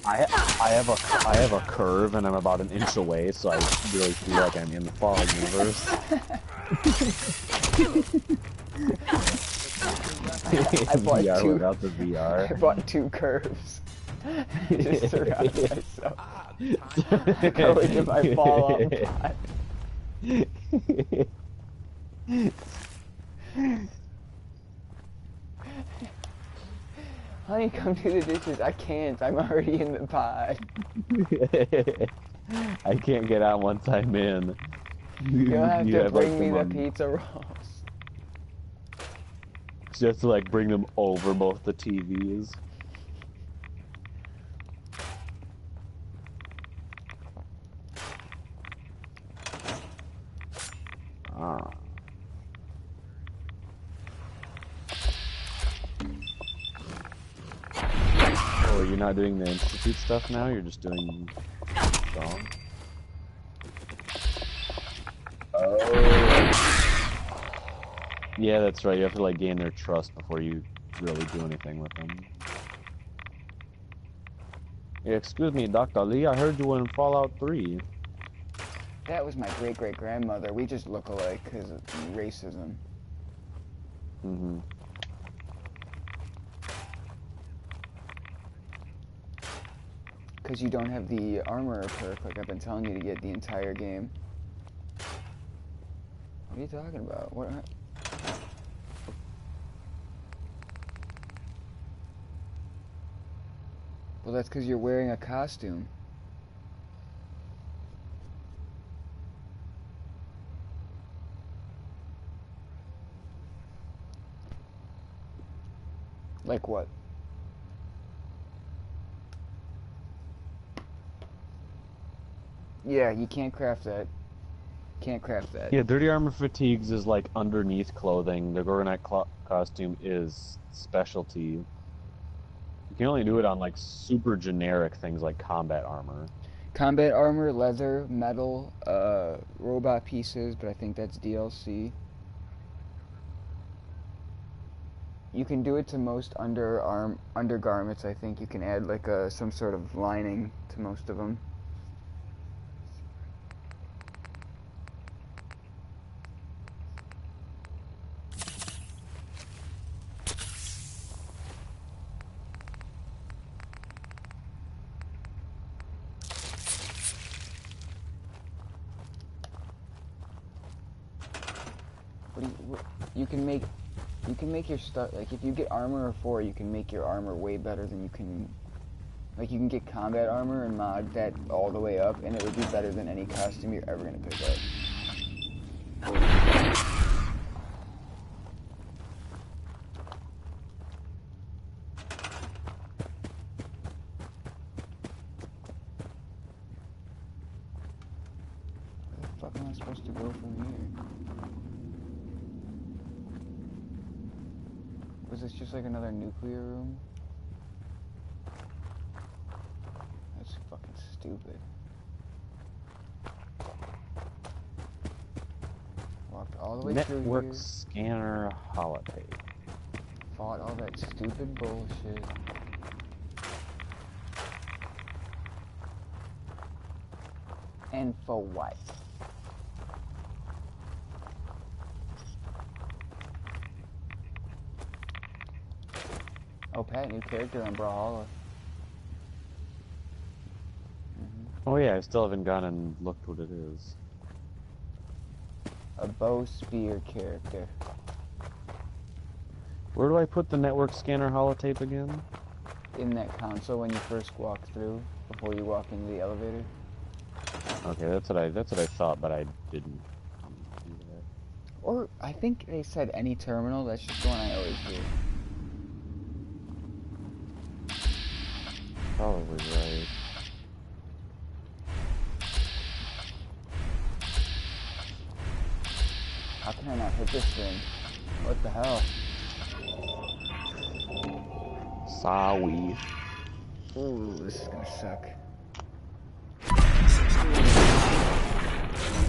I have a curve and I'm about an inch away, so I really feel like I'm in the Fallout universe. I bought VR two without the VR. I bought 2 curves. Just around myself. Go into my Fallout pot. Honey, come do the dishes. I can't. I'm already in the pod. I can't get out once I'm in. You'll have You to have, bring me the them, pizza rolls. just to like bring them over both the TVs. Ah. Oh, you're not doing the Institute stuff now? You're just doing Dawn? Oh. Yeah, that's right. You have to like gain their trust before you really do anything with them. Yeah, excuse me, Dr. Lee, I heard you were in Fallout 3. That was my great-great-grandmother. We just look alike because of racism. Mm-hmm. Because you don't have the armor perk like I've been telling you to get the entire game. What are you talking about? What? Well, that's because you're wearing a costume. Like what? Yeah, you can't craft that. Can't craft that. Yeah, Dirty Armor Fatigues is like underneath clothing. The Gorgonite costume is specialty. You can only do it on like super generic things like combat armor. Combat armor, leather, metal, robot pieces, but I think that's DLC. You can do it to most undergarments. I think you can add like some sort of lining to most of them. You can make your stuff, like if you get armor 4, you can make your armor way better than you can, like you can get combat armor and mod that all the way up and it would be better than any costume you're ever going to pick up. Where the fuck am I supposed to go from here? Was this just like another nuclear room? That's fucking stupid. Walked all the way through here. Network scanner holotape. Fought all that stupid bullshit. And for what? Oh, Pat, new character on Brawlhalla. Oh yeah, I still haven't gone and looked what it is. A bow spear character. Where do I put the network scanner holotape again? In that console when you first walk through, before you walk into the elevator. Okay, that's what I thought, but I didn't do that. Or I think they said any terminal. That's just the one I always do. Probably right. How can I not hit this thing? What the hell? Sorry. Ooh, this is gonna suck.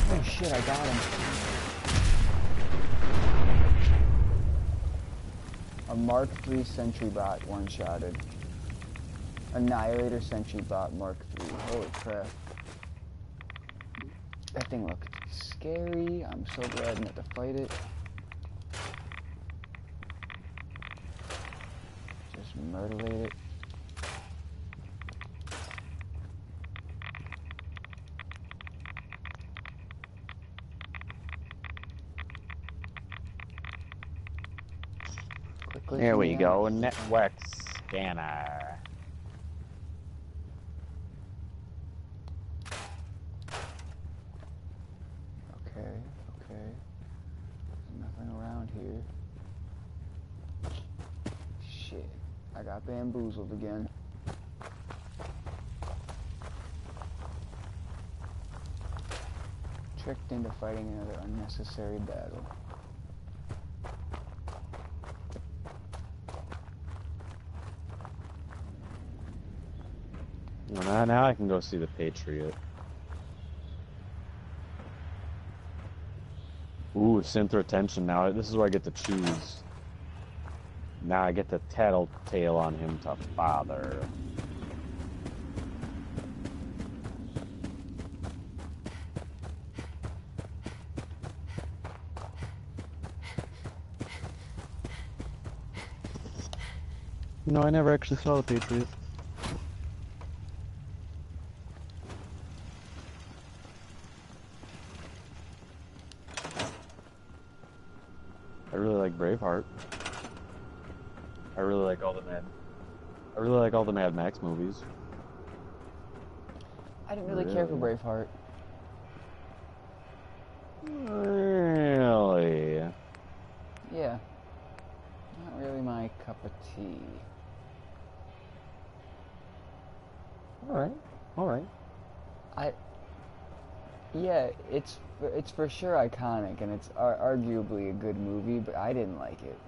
Oh shit, I got him. A Mark III sentry bot one-shotted. Annihilator sentry bot Mark III. Holy crap. That thing looked scary. I'm so glad I didn't have to fight it. Just murderate it. Quickly Here we scan. go, network scanner. Okay, okay. There's nothing around here. Shit. I got bamboozled again. Tricked into fighting another unnecessary battle. Well, now I can go see the Patriot. Ooh, center attention now. This is where I get to choose. Now I get to tattletale on him to father. No, I never actually saw the Patriot. I really like Braveheart. I really like all the Mad Max movies. I didn't really care for Braveheart. Really? Yeah. Not really my cup of tea. Alright. Yeah, it's for sure iconic, and it's arguably a good movie, but I didn't like it.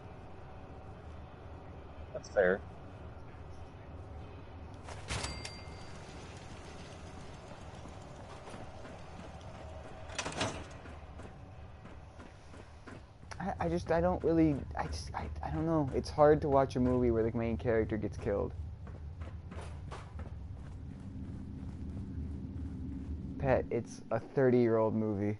That's fair. I don't really, I don't know. It's hard to watch a movie where the main character gets killed. Pet, it's a 30-year-old movie.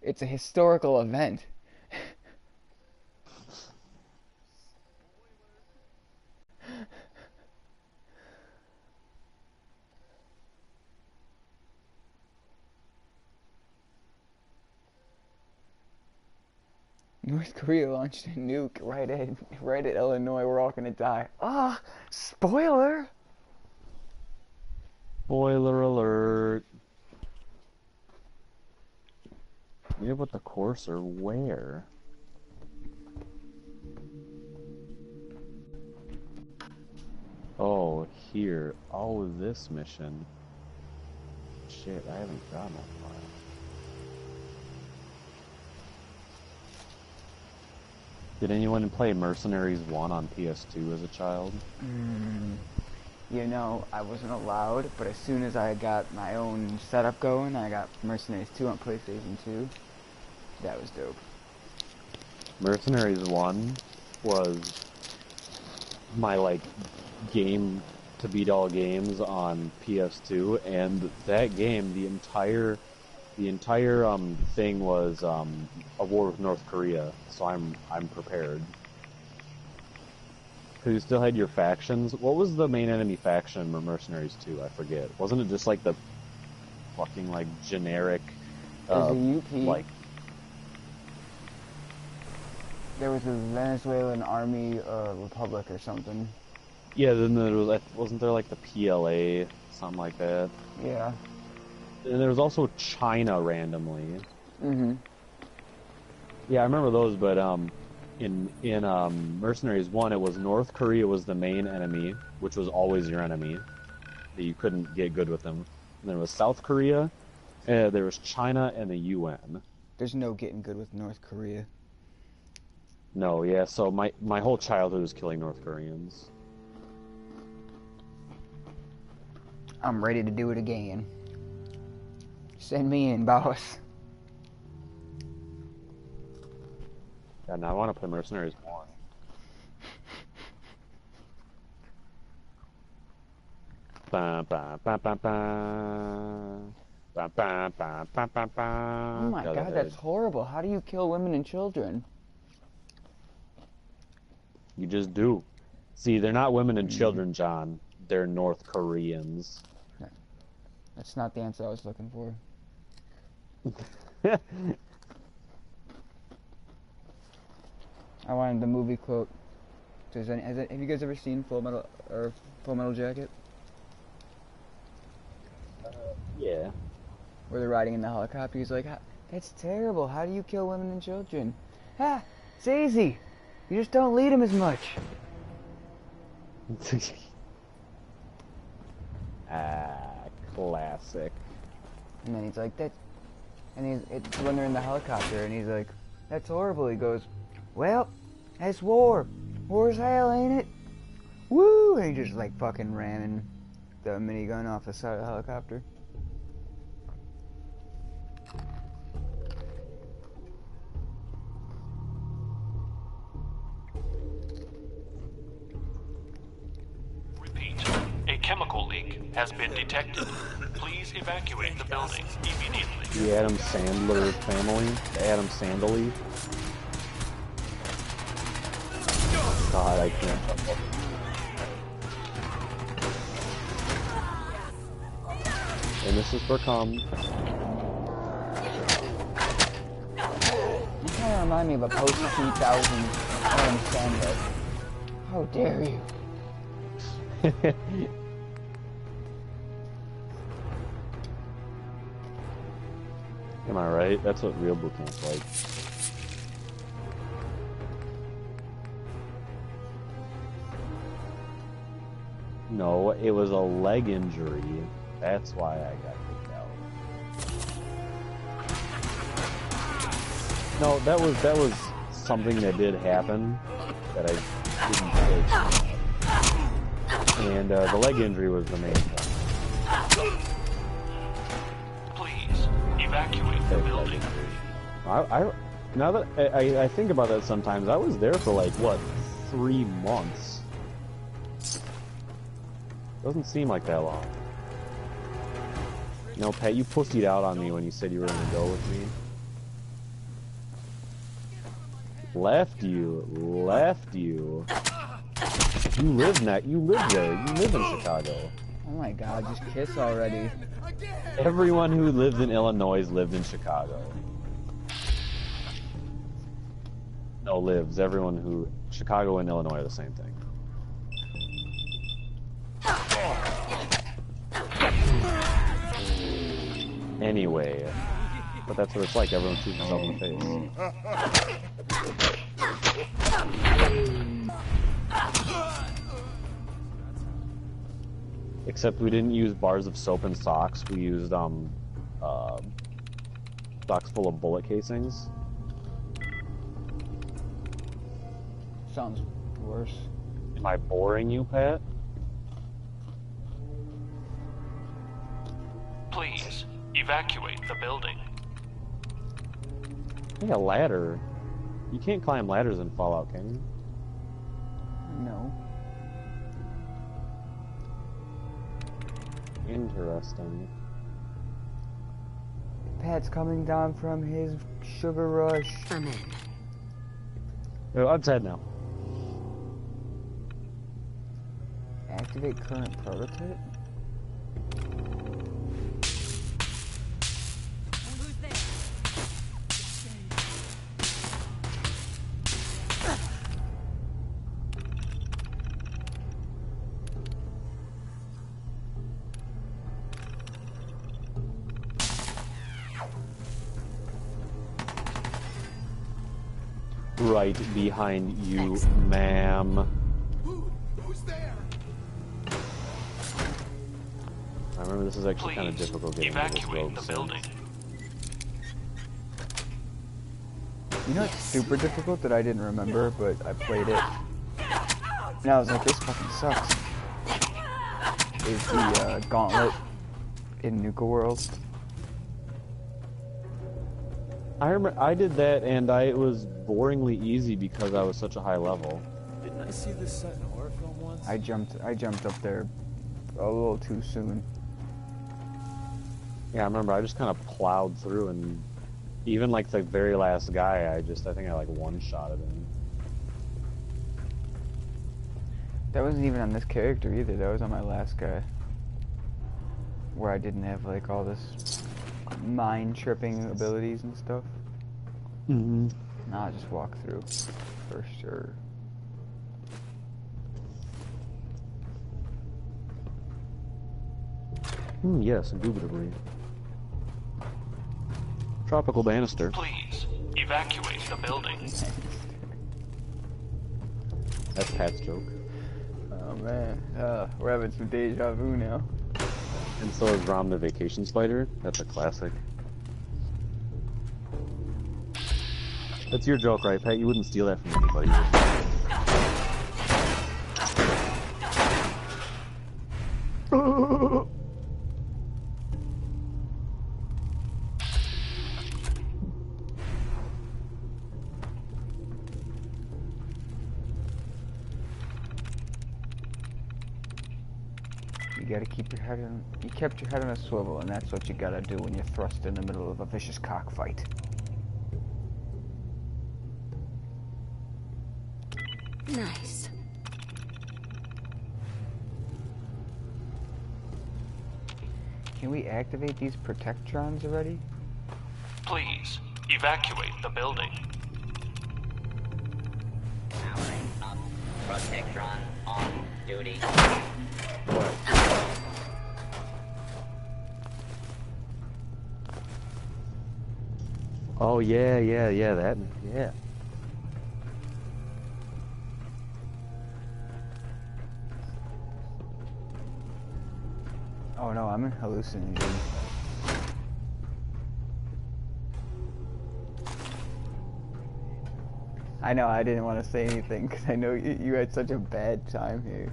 It's a historical event. North Korea launched a nuke right at Illinois. We're all gonna die. Ah, spoiler! Spoiler alert. You put the cursor where? Oh, here. Oh, this mission. Shit, I haven't gotten that far. Did anyone play Mercenaries 1 on PS2 as a child? You know, I wasn't allowed, but as soon as I got my own setup going, I got Mercenaries 2 on PlayStation 2. That was dope. Mercenaries 1 was my, like, game to beat all games on PS2, and that game, the entire thing was a war with North Korea. So I'm prepared. Because you still had your factions. What was the main enemy faction in Mercenaries 2? I forget. Wasn't it just like the fucking like generic There's a UP. like There was a Venezuelan Army Republic or something. yeah, then there was, wasn't there like the PLA, something like that? Yeah. And there was also China randomly. Mm-hmm. Yeah, I remember those, but in Mercenaries 1, it was North Korea was the main enemy, which was always your enemy. That you couldn't get good with them. And then it was South Korea, there was China, and the UN. There's no getting good with North Korea. No, yeah, so my whole childhood was killing North Koreans. I'm ready to do it again. Send me in, boss. Yeah, now I want to play Mercenaries 1. Ba, ba, ba, ba, ba. Ba, ba, ba, ba, ba, ba. Oh my god, that's horrible. How do you kill women and children? You just do. See, they're not women and children, John. They're North Koreans. That's not the answer I was looking for. I wanted the movie quote. Have you guys ever seen Full Metal Jacket? Yeah. Where they're riding in the helicopter, he's like, that's terrible, how do you kill women and children? Ha! It's easy! You just don't lead them as much. Classic. And then he's like, it's when they're in the helicopter, and he's like, that's horrible. He goes, well, that's war. War's hell, ain't it? Woo! And he just like fucking ramming the minigun off the side of the helicopter. Repeat. A chemical leak has been detected. Please evacuate the building immediately. The Adam Sandler family. The Adam Sandler. God, I can't. And this is for cum. You kind of remind me of a post-2000 Adam Sandler. How dare you? Am I right? That's what real boot camp's like. No, it was a leg injury. That's why I got kicked out. No, that was something that did happen that I didn't fix. And the leg injury was the main thing. Please evacuate the building. Now that I think about that sometimes, I was there for like, what, 3 months? Doesn't seem like that long. You know, Pat, you pussied out on me when you said you were gonna go with me. Left you. You live there. You live in Chicago. Oh my god, just kiss already. Everyone who lived in Illinois lived in Chicago. No, lives. Everyone who... Chicago and Illinois are the same thing. Anyway. But that's what it's like. Everyone shoots himself in the face. Except we didn't use bars of soap and socks. We used, socks full of bullet casings. Sounds worse. Am I boring you, Pat? Please evacuate the building. Hey, a ladder. You can't climb ladders in Fallout, can you? No. Interesting. Pat's coming down from his sugar rush. I'm in. Oh, I'm sad now. Activate current prototype? Who's there? Right behind you, ma'am. Who's there? I remember this is actually kind of Please difficult getting into this evacuate rogue the sense. building. You know it's super difficult that I didn't remember, but I played it. And I was like, this fucking sucks. Is the gauntlet in Nuka World. I remember I did that, and it was boringly easy because I was such a high level. Didn't I see this set in a horror film once? I jumped up there a little too soon. Yeah, I remember I just kind of plowed through, and even like the very last guy, I think I like one-shotted him. That wasn't even on this character either, that was on my last guy. Where I didn't have like all this mind-tripping abilities and stuff. Mm-hmm. Nah, I just walk through, for sure. Yes, indubitably. Tropical banister. Please evacuate the building. That's Pat's joke. Oh man, we're having some deja vu now. And so is Rom the Vacation Spider. That's a classic. That's your joke, right, Pat? You wouldn't steal that from anybody. You gotta keep your head on. You kept your head on a swivel, and that's what you gotta do when you're thrust in the middle of a vicious cockfight. Nice. Can we activate these protectrons already? Please evacuate the building. Powering up. Protectron on duty. What? Oh yeah, that, yeah. Oh no, I'm in hallucinogen. I know, I didn't want to say anything because I know you had such a bad time here.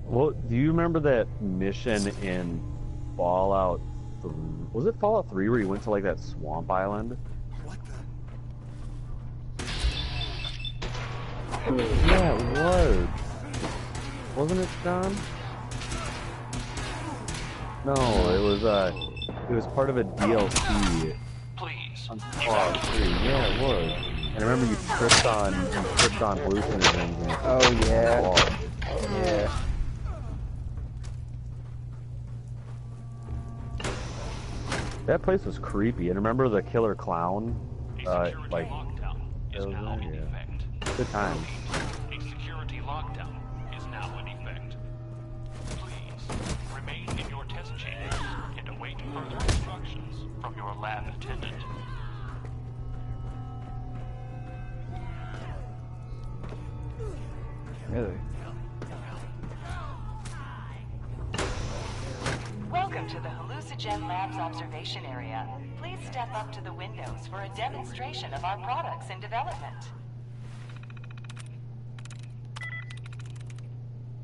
Well, do you remember that mission in Fallout 3? Was it Fallout 3 where you went to like that swamp island? What the? Yeah, it was. Wasn't it, John? No, it was part of a DLC Please on Fallout 3. Yeah, it was. And I remember you tripped on hallucinogens. And Oh yeah. Yeah. That place was creepy. And remember the killer clown? A security Like, lockdown is that was now there, in yeah. effect. Good times. A security lockdown is now in effect. Please remain in your test chambers and await further instructions from your lab attendant. Really? Welcome to the Hallucinogen Labs observation area. Please step up to the windows for a demonstration of our products in development.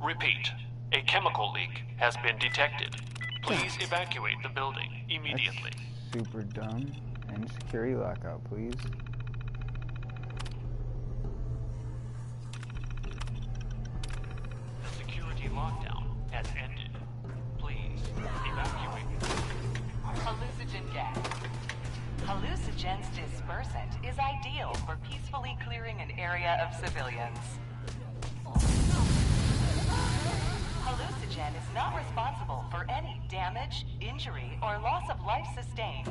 Repeat. A chemical leak has been detected. Please evacuate the building immediately. That's super dumb. And security lockout, please. The security lockdown has ended. Please Hallucigen's dispersant is ideal for peacefully clearing an area of civilians. Hallucigen is not responsible for any damage, injury, or loss of life sustained.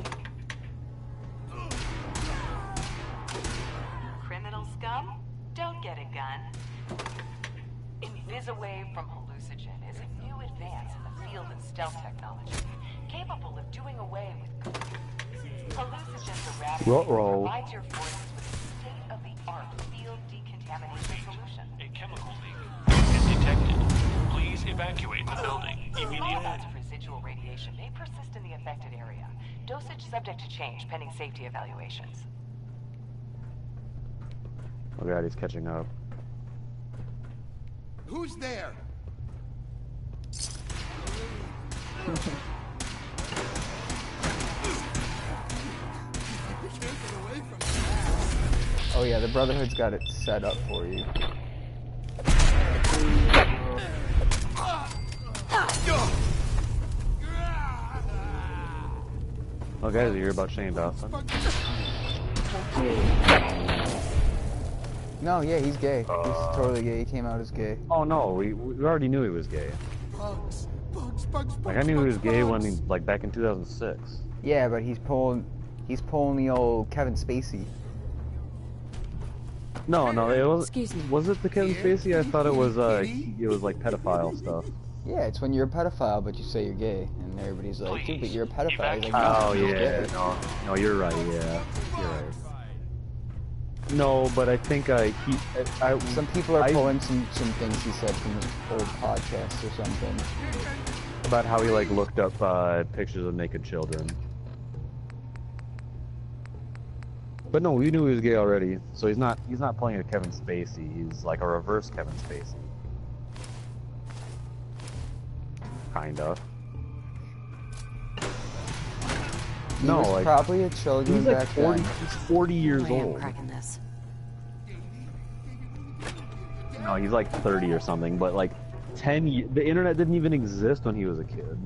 Criminal scum? Don't get a gun. Invis-Away from Hallucigen is a new advance in the field of stealth technology, capable of doing away with Hallucigen's eradication provides your forces with a state-of-the-art field decontamination solution. A chemical leak is detected. Please evacuate the building immediately. Amounts of residual radiation may persist in the affected area. Dosage subject to change pending safety evaluations. Oh god, he's catching up. Who's there? Oh yeah, the Brotherhood's got it set up for you. Oh guys, you hear about Shane Dawson? No, yeah, he's gay. He's totally gay. He came out as gay. Oh no, we already knew he was gay. Like I knew he was gay when he, like back in 2006. Yeah, but he's pulling the old Kevin Spacey. No, it was. Excuse me. Was it the Kevin Spacey? I thought it was like pedophile stuff. Yeah, it's when you're a pedophile, but you say you're gay, and everybody's like, dude, but you're a pedophile. He's like, Oh no, yeah, gay. no, you're right. Yeah, you're right. No, but I think some people are pulling some things he said from his old podcast or something about how he like looked up pictures of naked children. But no, we knew he was gay already, so he's not playing a Kevin Spacey. He's like a reverse Kevin Spacey. Kinda. He no, was like probably a children he's like back 40. then. He's 40 years I am old. cracking this. No, he's like 30 or something. But like 10 years, the internet didn't even exist when he was a kid.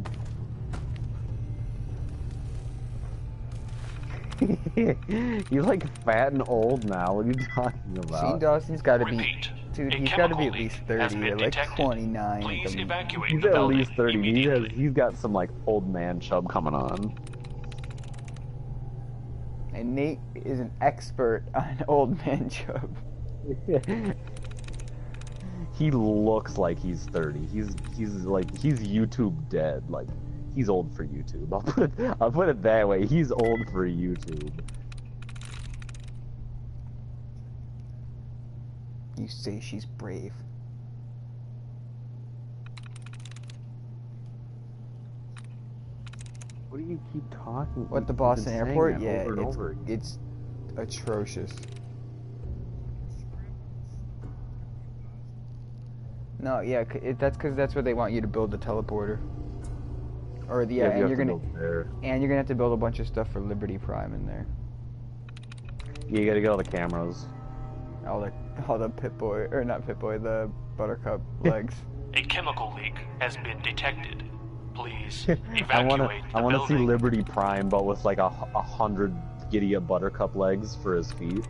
He's like fat and old now. What are you talking about? Shane Dawson's got to be, Repeat. dude. A He's got to be chemical at least leak has 30 been or like detected. 29. Please evacuate He's the at building least 30. immediately. He's got some like old man chub coming on. And Nate is an expert on old man chub. He looks like he's 30. He's YouTube dead. Like he's old for YouTube. I'll put it that way. He's old for YouTube. You say she's brave. What do you keep talking? What, the You've Boston been saying airport? that Yeah, over and over again. it's atrocious. No, yeah, that's because that's where they want you to build the teleporter. Or the Yeah, and you're gonna have to build a bunch of stuff for Liberty Prime in there. Yeah, you gotta get all the cameras. All the Pip-Boy, or not Pip-Boy, the Buttercup legs. A chemical leak has been detected. Please evacuate I the wanna see building. Liberty Prime, but with like 100 giddy-up Buttercup legs for his feet.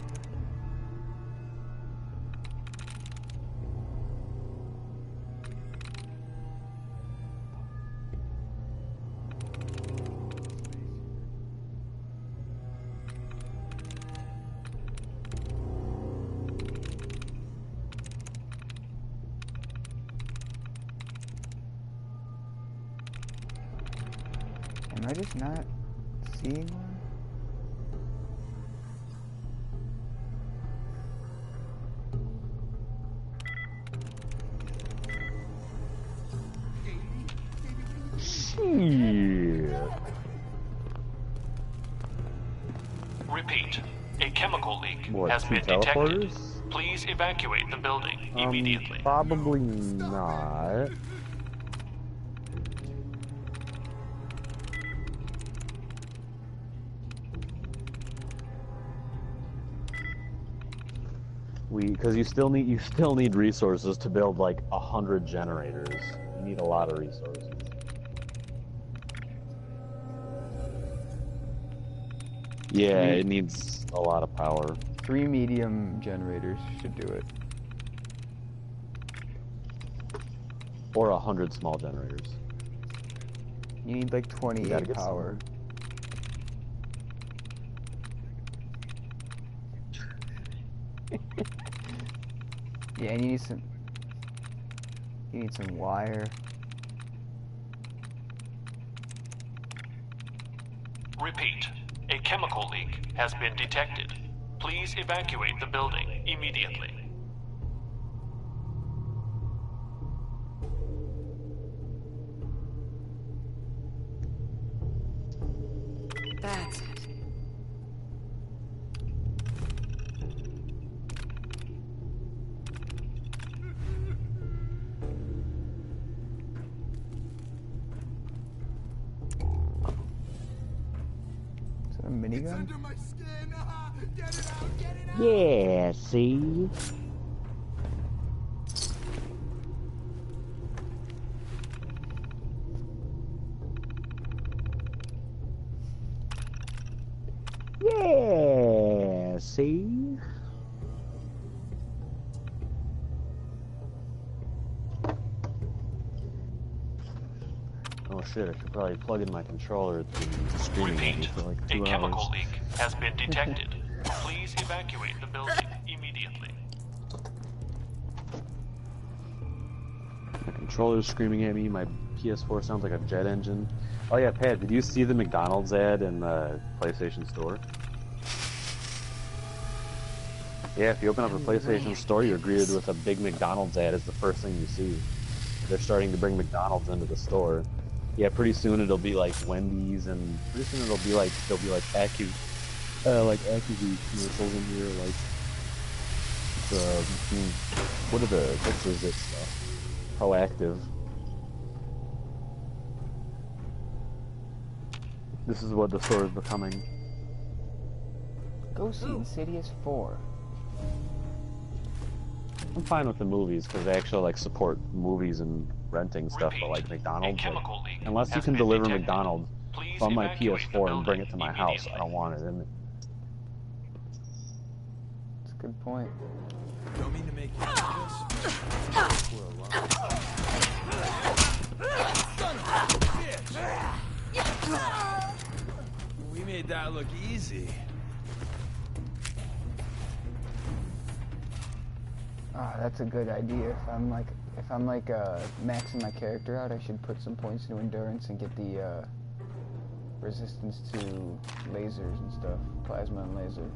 Am I just not seeing one? Shit. Repeat. A chemical leak What, has 2 been detected. teleporters? Please evacuate the building immediately. Probably not. Because you still need resources to build like 100 generators. You need a lot of resources. Yeah, it needs a lot of power. 3 medium generators should do it. Or 100 small generators. You need like You 28 gotta get power. Yeah, and you need some. You need some wire. Repeat. A chemical leak has been detected. Please evacuate the building immediately. That's it. Is that a minigun? Yeah, see? Yeah, see? Oh shit, I should probably plug in my controller to streaming at me Repeat. for like A 2 chemical hours. leak has been detected. Please evacuate the building immediately. My controller's screaming at me, my PS4 sounds like a jet engine. Oh yeah, Pat, did you see the McDonald's ad in the PlayStation Store? Yeah, if you open up a PlayStation Store, you're greeted with a big McDonald's ad as the first thing you see. They're starting to bring McDonald's into the store. Yeah, pretty soon it'll be like Wendy's, and pretty soon there'll be like Acuvue commercials in here, like what is it stuff? Proactive. This is what the store is becoming. Go see Insidious 4. I'm fine with the movies because they actually like support movies and renting stuff, but like McDonald's, like, unless you can deliver McDonald's from my PS4 and bring it to my house, I don't want it in it. That's a good point. Don't mean to make you nervous. We're alive. Son of a bitch! We made that look easy. Oh, that's a good idea. If I'm maxing my character out, I should put some points into endurance and get the resistance to lasers and stuff, plasma and laser.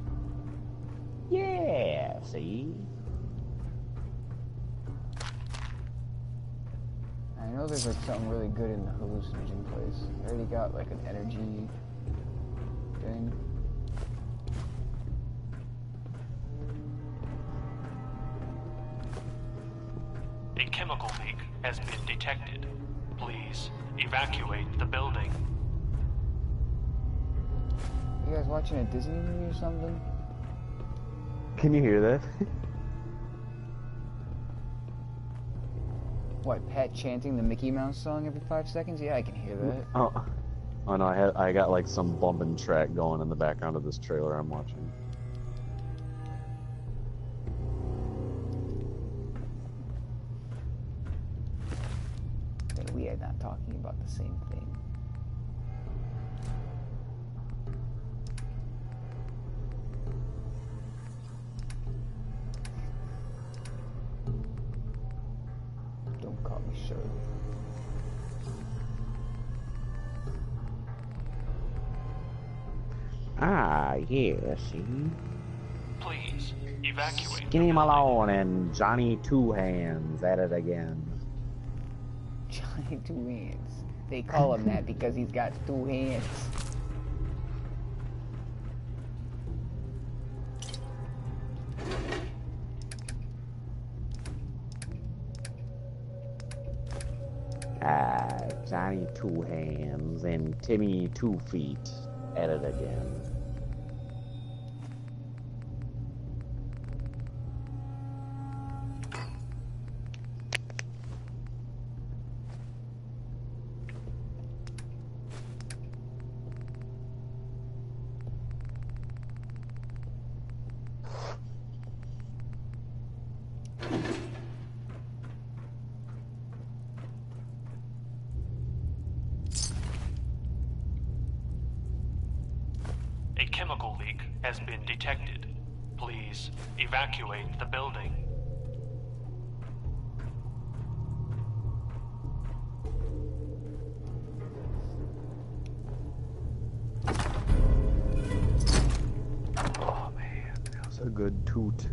Yeah, see? I know there's like something really good in the hallucinogen place. I already got like an energy thing. A chemical leak has been detected. Please evacuate the building. You guys watching a Disney movie or something? Can you hear that? What, Pat chanting the Mickey Mouse song every 5 seconds? Yeah, I can hear that. Oh no, I got like some bumping track going in the background of this trailer I'm watching. We are not talking about the same thing. Don't call me Shirley. Ah, yeah, see? Please evacuate. Skinny Malone and Johnny Two Hands at it again. Johnny Two Hands. They call him that because he's got 2 hands. Ah, Johnny Two Hands and Timmy 2 Feet at it again. chemical leak has been detected. Please evacuate the building. Oh man, that was a good toot.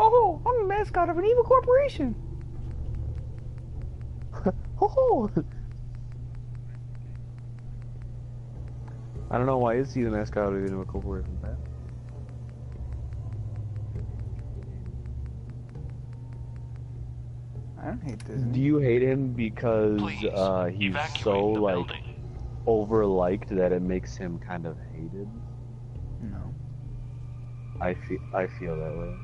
Oh, I'm the mascot of an evil corporation. Oh. I don't know, why is he the mascot of a corporation, Pat? I don't hate Disney. Do you hate him because he's so like overliked that it makes him kind of hated? No. I feel that way.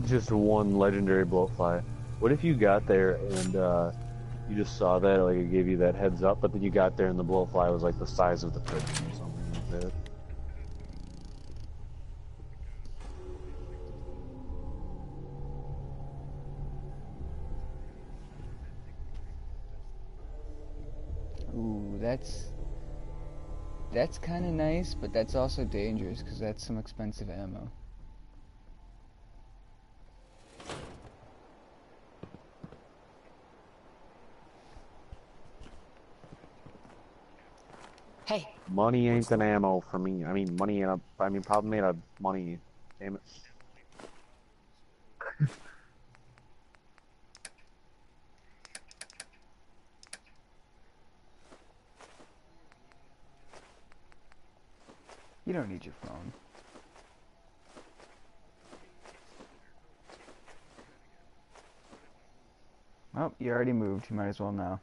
Just one legendary bloatfly. What if you got there and you just saw that, like it gave you that heads up, but then you got there and the blowfly was like the size of the prison or something like that? Ooh, that's kind of nice, but that's also dangerous because that's some expensive ammo. Hey. Money ain't an ammo for me. I mean, money ain't problem made of money. Damn it. You don't need your phone. Oh, you already moved. You might as well now.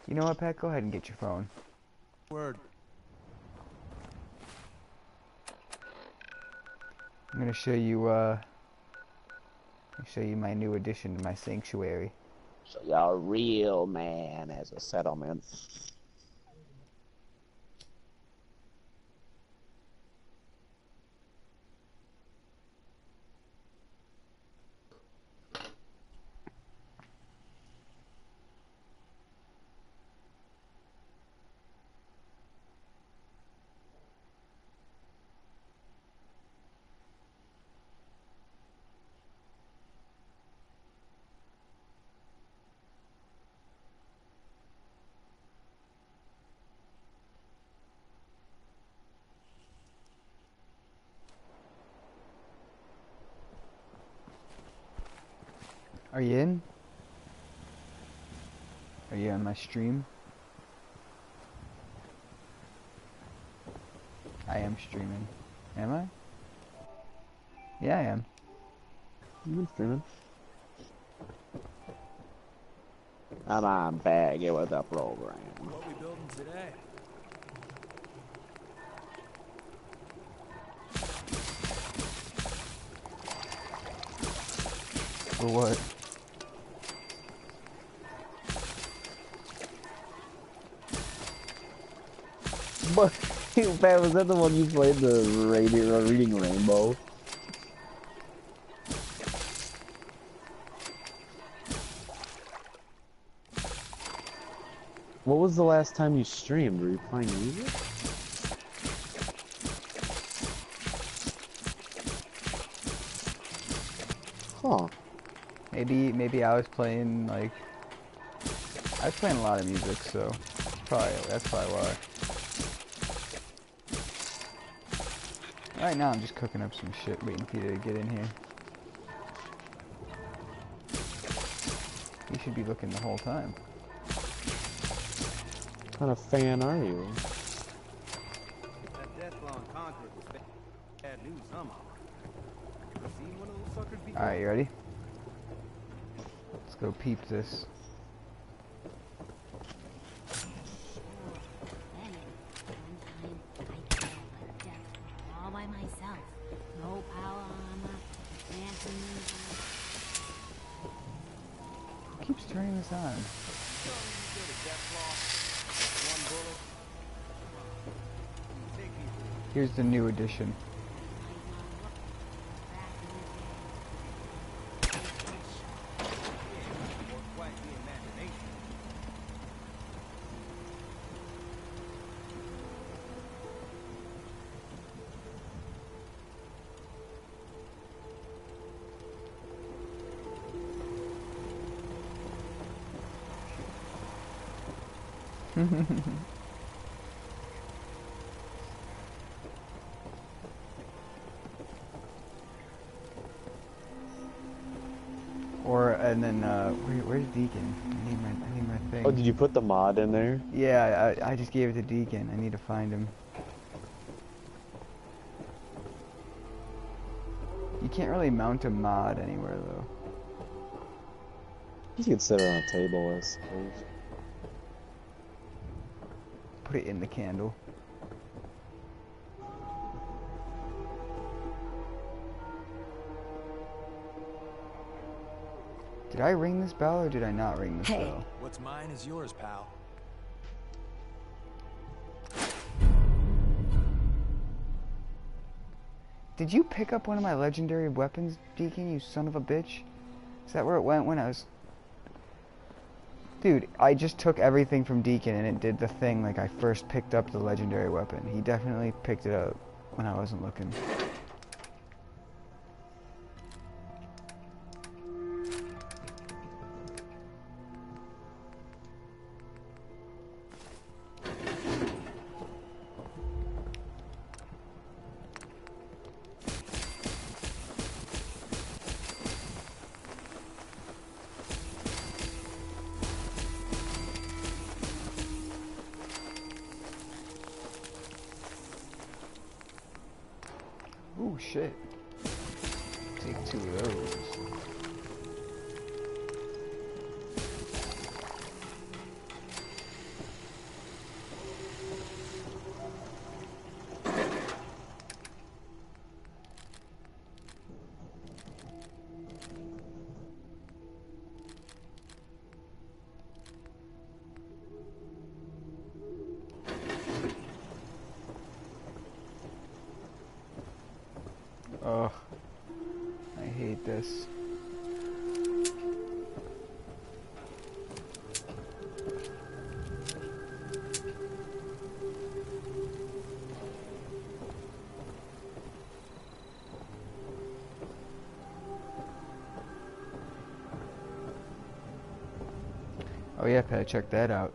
You know what, Pat? Go ahead and get your phone. Word. I'm gonna show you, my new addition to my sanctuary. So you're a real man as a settlement. Are you in? Are you on my stream? I am streaming. Am I? Yeah, I am. You've been streaming. Come on, bag it with the program. What we building today? For what? But, Pat, was that the one you played, the Reading Rainbow? What was the last time you streamed? Were you playing music? Huh. Maybe I was playing, like... I was playing a lot of music, so... That's probably why. Right now I'm just cooking up some shit, waiting for you to get in here. You should be looking the whole time. What kind of fan are you? That death law in Concord was bad news somehow. You ever seen one of those suckers before? Alright, you ready? Let's go peep this. All by myself. No power armor. Who keeps turning this on? Here's the new edition. And then where's Deacon? I need my thing. Oh, did you put the mod in there? Yeah, I just gave it to Deacon. I need to find him. You can't really mount a mod anywhere though. You could sit it on a table, I suppose. Put it in the candle. Did I ring this bell or did I not ring this bell? What's mine is yours, pal. Did you pick up one of my legendary weapons, Deacon, you son of a bitch? Is that where it went when I was... Dude, I just took everything from Deacon and it did the thing like I first picked up the legendary weapon. He definitely picked it up when I wasn't looking. Oh shit. Take 2 of those. Ugh. I hate this. Oh yeah, Pat, check that out.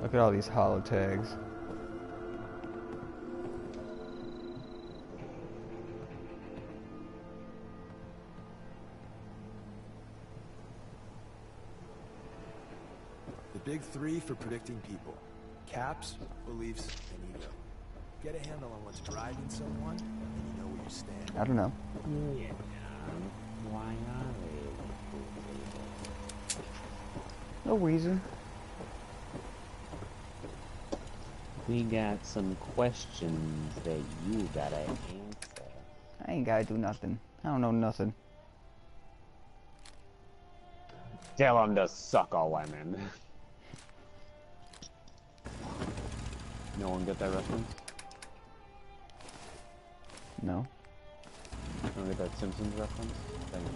Look at all these holo tags. Big 3 for predicting people. Caps, beliefs, and ego. Get a handle on what's driving someone, and you know where you stand. I don't know. Yeah. Why are they? No reason. We got some questions that you gotta answer. I ain't gotta do nothing. I don't know nothing. Tell them to suck all women. No one get that reference? No. No one get that Simpsons reference? Dang it.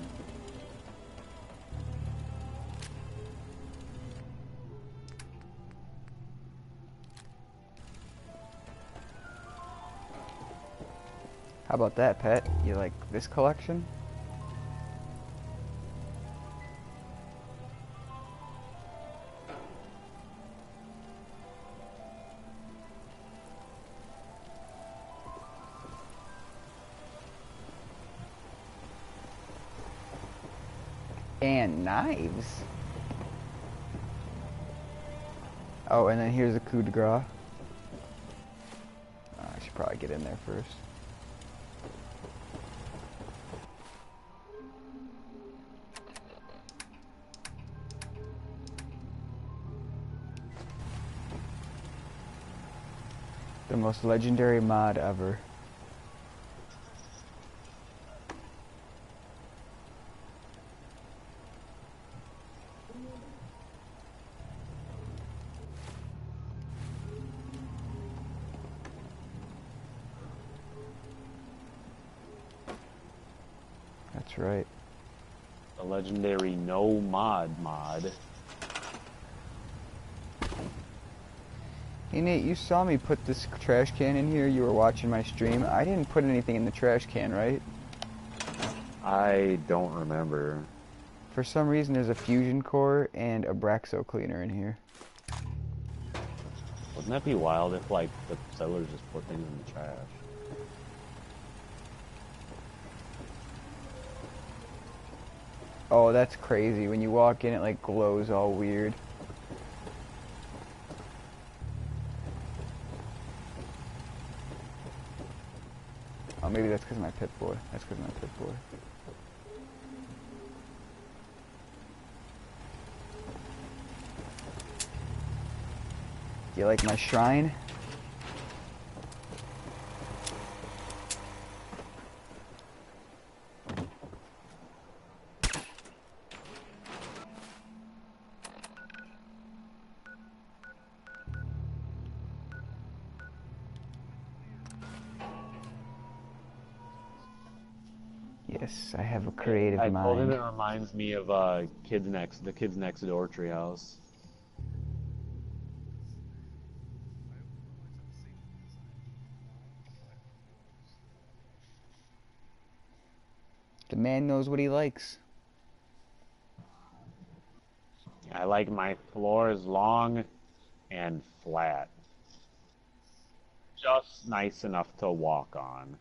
How about that, Pet? You like this collection? And knives. Oh, and then here's a coup de grace. I should probably get in there first. The most legendary mod ever. That's right. The legendary no mod. Hey Nate, you saw me put this trash can in here. You were watching my stream. I didn't put anything in the trash can, right? I don't remember. For some reason, there's a fusion core and a Braxo cleaner in here. Wouldn't that be wild if, like, the settlers just put things in the trash? Oh, that's crazy. When you walk in, it like glows all weird. Oh, maybe that's because of my Pip-Boy. That's because of my Pip-Boy. Do you like my shrine? Yes, I have a creative mind. I told him it reminds me of the Kids Next Door treehouse. The man knows what he likes. I like my floors long and flat. Just nice enough to walk on.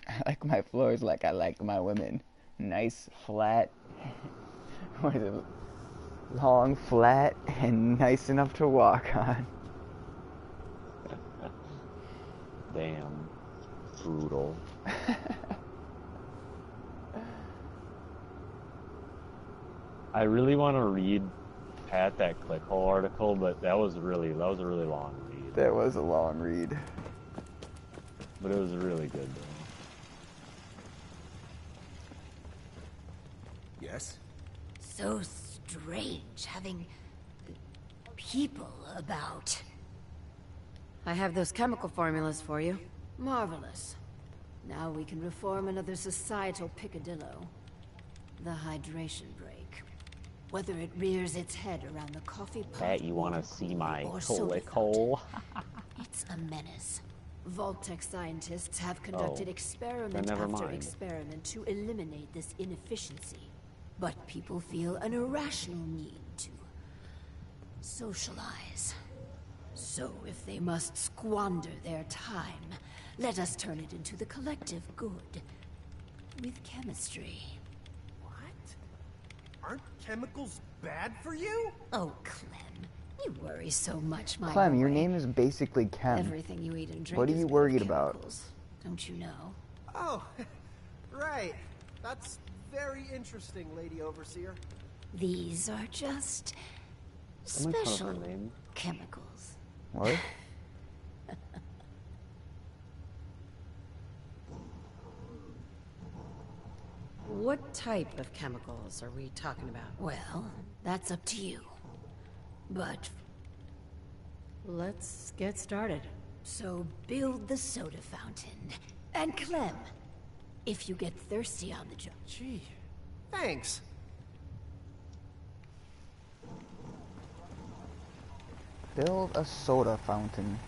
I like my floors like I like my women. Nice, flat. What is it? Long, flat, and nice enough to walk on. Damn. Brutal. I really want to read Pat that ClickHole article, but that was a really long read. That was a long read. But it was really good though. Yes? So strange having people about. I have those chemical formulas for you. Marvelous. Now we can reform another societal picadillo. The hydration break. Whether it rears its head around the coffee pot. Pat, you want to see my soda ClickHole? It's a menace. Vault-Tec scientists have conducted experiment never after mind. experiment to eliminate this inefficiency. But people feel an irrational need to socialize. So if they must squander their time, let us turn it into the collective good. With chemistry. What? Aren't chemicals bad for you? Oh, Clem. You worry so much, my Clem, your boy. name is basically Chem. Everything you eat and drink What are is you made of worried about? chemicals, don't you know? Oh, right. That's very interesting, Lady Overseer. These are just Someone tell us her special name. chemicals. What? What type of chemicals are we talking about? Well, that's up to you. But Let's get started. so build the soda fountain. And Clem, if you get thirsty on the job. Gee, thanks. Build a soda fountain.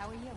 How are you?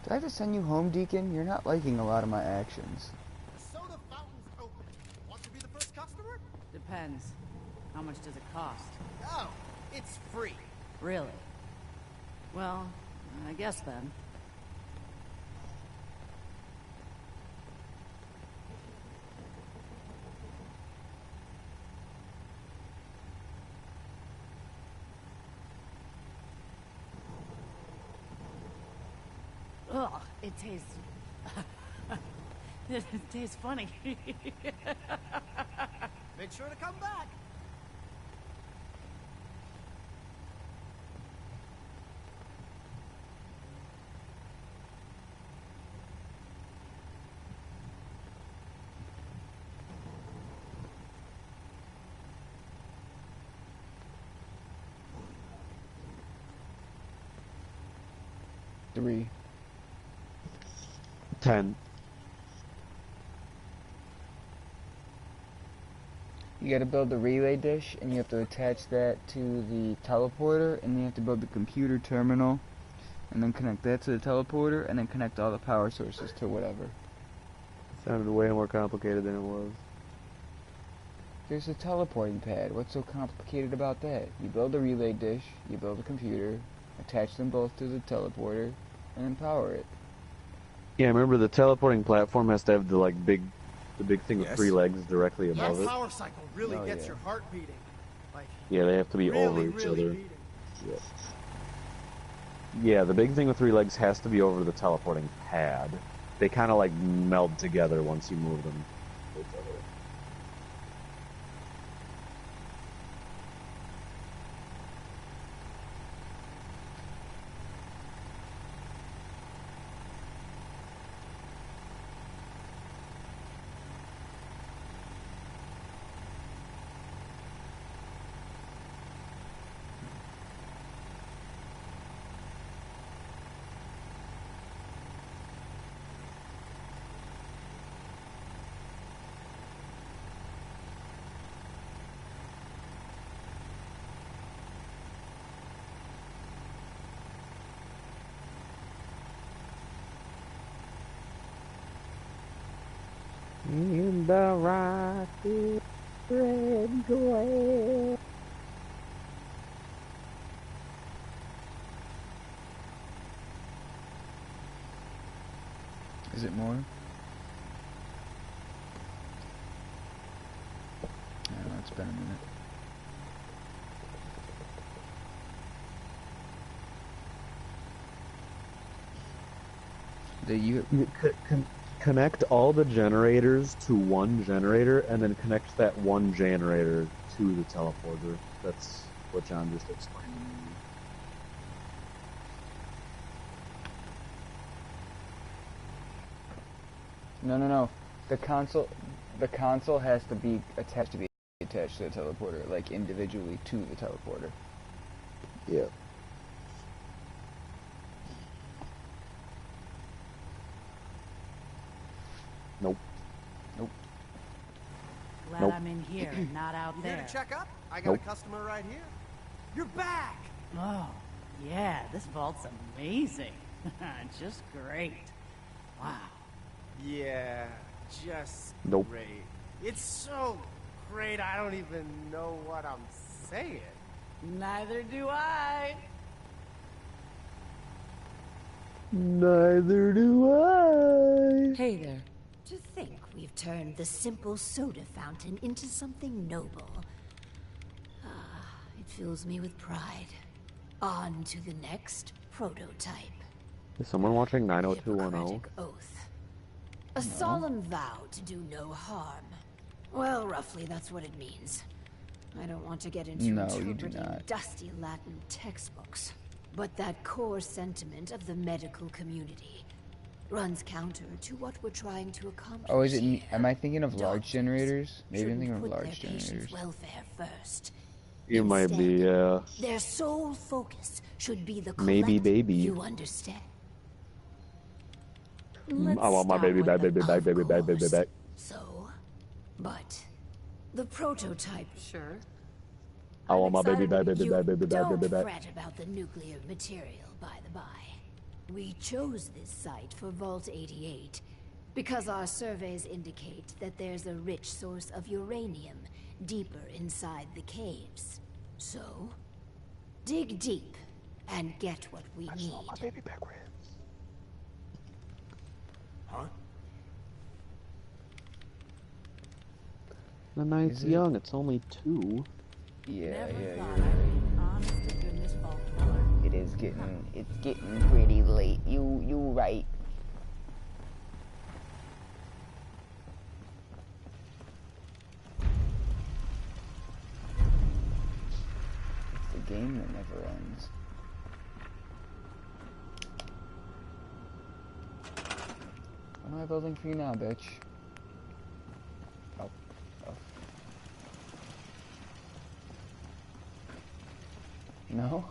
Did I just send you home, Deacon? You're not liking a lot of my actions. The soda fountain's open. Want to be the first customer? Depends. How much does it cost? Oh, it's free. Really? Well, I guess then. Ugh, it tastes... it tastes funny. Make sure to come back. Three. 10. You gotta build the relay dish, and you have to attach that to the teleporter, and you have to build the computer terminal, and then connect that to the teleporter, and then connect all the power sources to whatever. Sounded way more complicated than it was. There's a teleporting pad. What's so complicated about that? You build a relay dish, you build a computer, attach them both to the teleporter, and then power it. Yeah, remember the teleporting platform has to have the big thing with 3 legs directly above That it. power cycle really gets your heart beating. Like, Yeah, they have to be really, over each really other. beating. Yeah, the big thing with 3 legs has to be over the teleporting pad. They kind of meld together once you move them to each other. In the rocket red glare. Is it more? No, it's been a minute. You connect all the generators to one generator, and then connect that one generator to the teleporter. That's what John just explained to me. No. The console has to be attached to the teleporter, individually to the teleporter. Yeah. Nope. Glad I'm in here and not out You there. here to check up? I got a customer right here. You're back! Oh, yeah, this vault's amazing. Just great. Wow. Yeah, just Nope. great. It's so great I don't even know what I'm saying. Neither do I. Neither do I. Hey there. To think we've turned the simple soda fountain into something noble. It fills me with pride. On to the next prototype. Is someone watching The 90210? Hippocratic Oath. A solemn vow to do no harm. Well, roughly that's what it means. I don't want to get into No, you do interpreting not. dusty Latin textbooks. But that core sentiment of the medical community runs counter to what we're trying to accomplish. Oh, is it? here. Am I thinking of large Doctors generators? Maybe I'm shouldn't thinking of put large their patients' generators. welfare first. You might be, Instead, yeah. Their sole focus should be the Maybe, collective. baby. You understand? I Let's want my start baby with back, the baby back, baby back, baby course. back. So, but the prototype. Sure. I want my baby excited back, to baby back, baby back, Don't baby back. fret about the nuclear material, by the by. We chose this site for Vault 88 because our surveys indicate that there's a rich source of uranium deeper inside the caves. So, dig deep and get what we need. My baby back ribs. Huh? The night's Is it? young, it's only 2. Yeah, Never yeah, thought you're I'd right. be an honest to goodness vault dweller. It is getting, it's getting pretty late. You right. It's the game that never ends. What am I building for you now, bitch? Oh. Oh. No?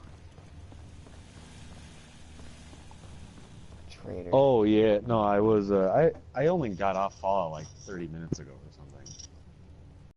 Traitor. Oh yeah, no, I was I only got off Fallout like 30 minutes ago.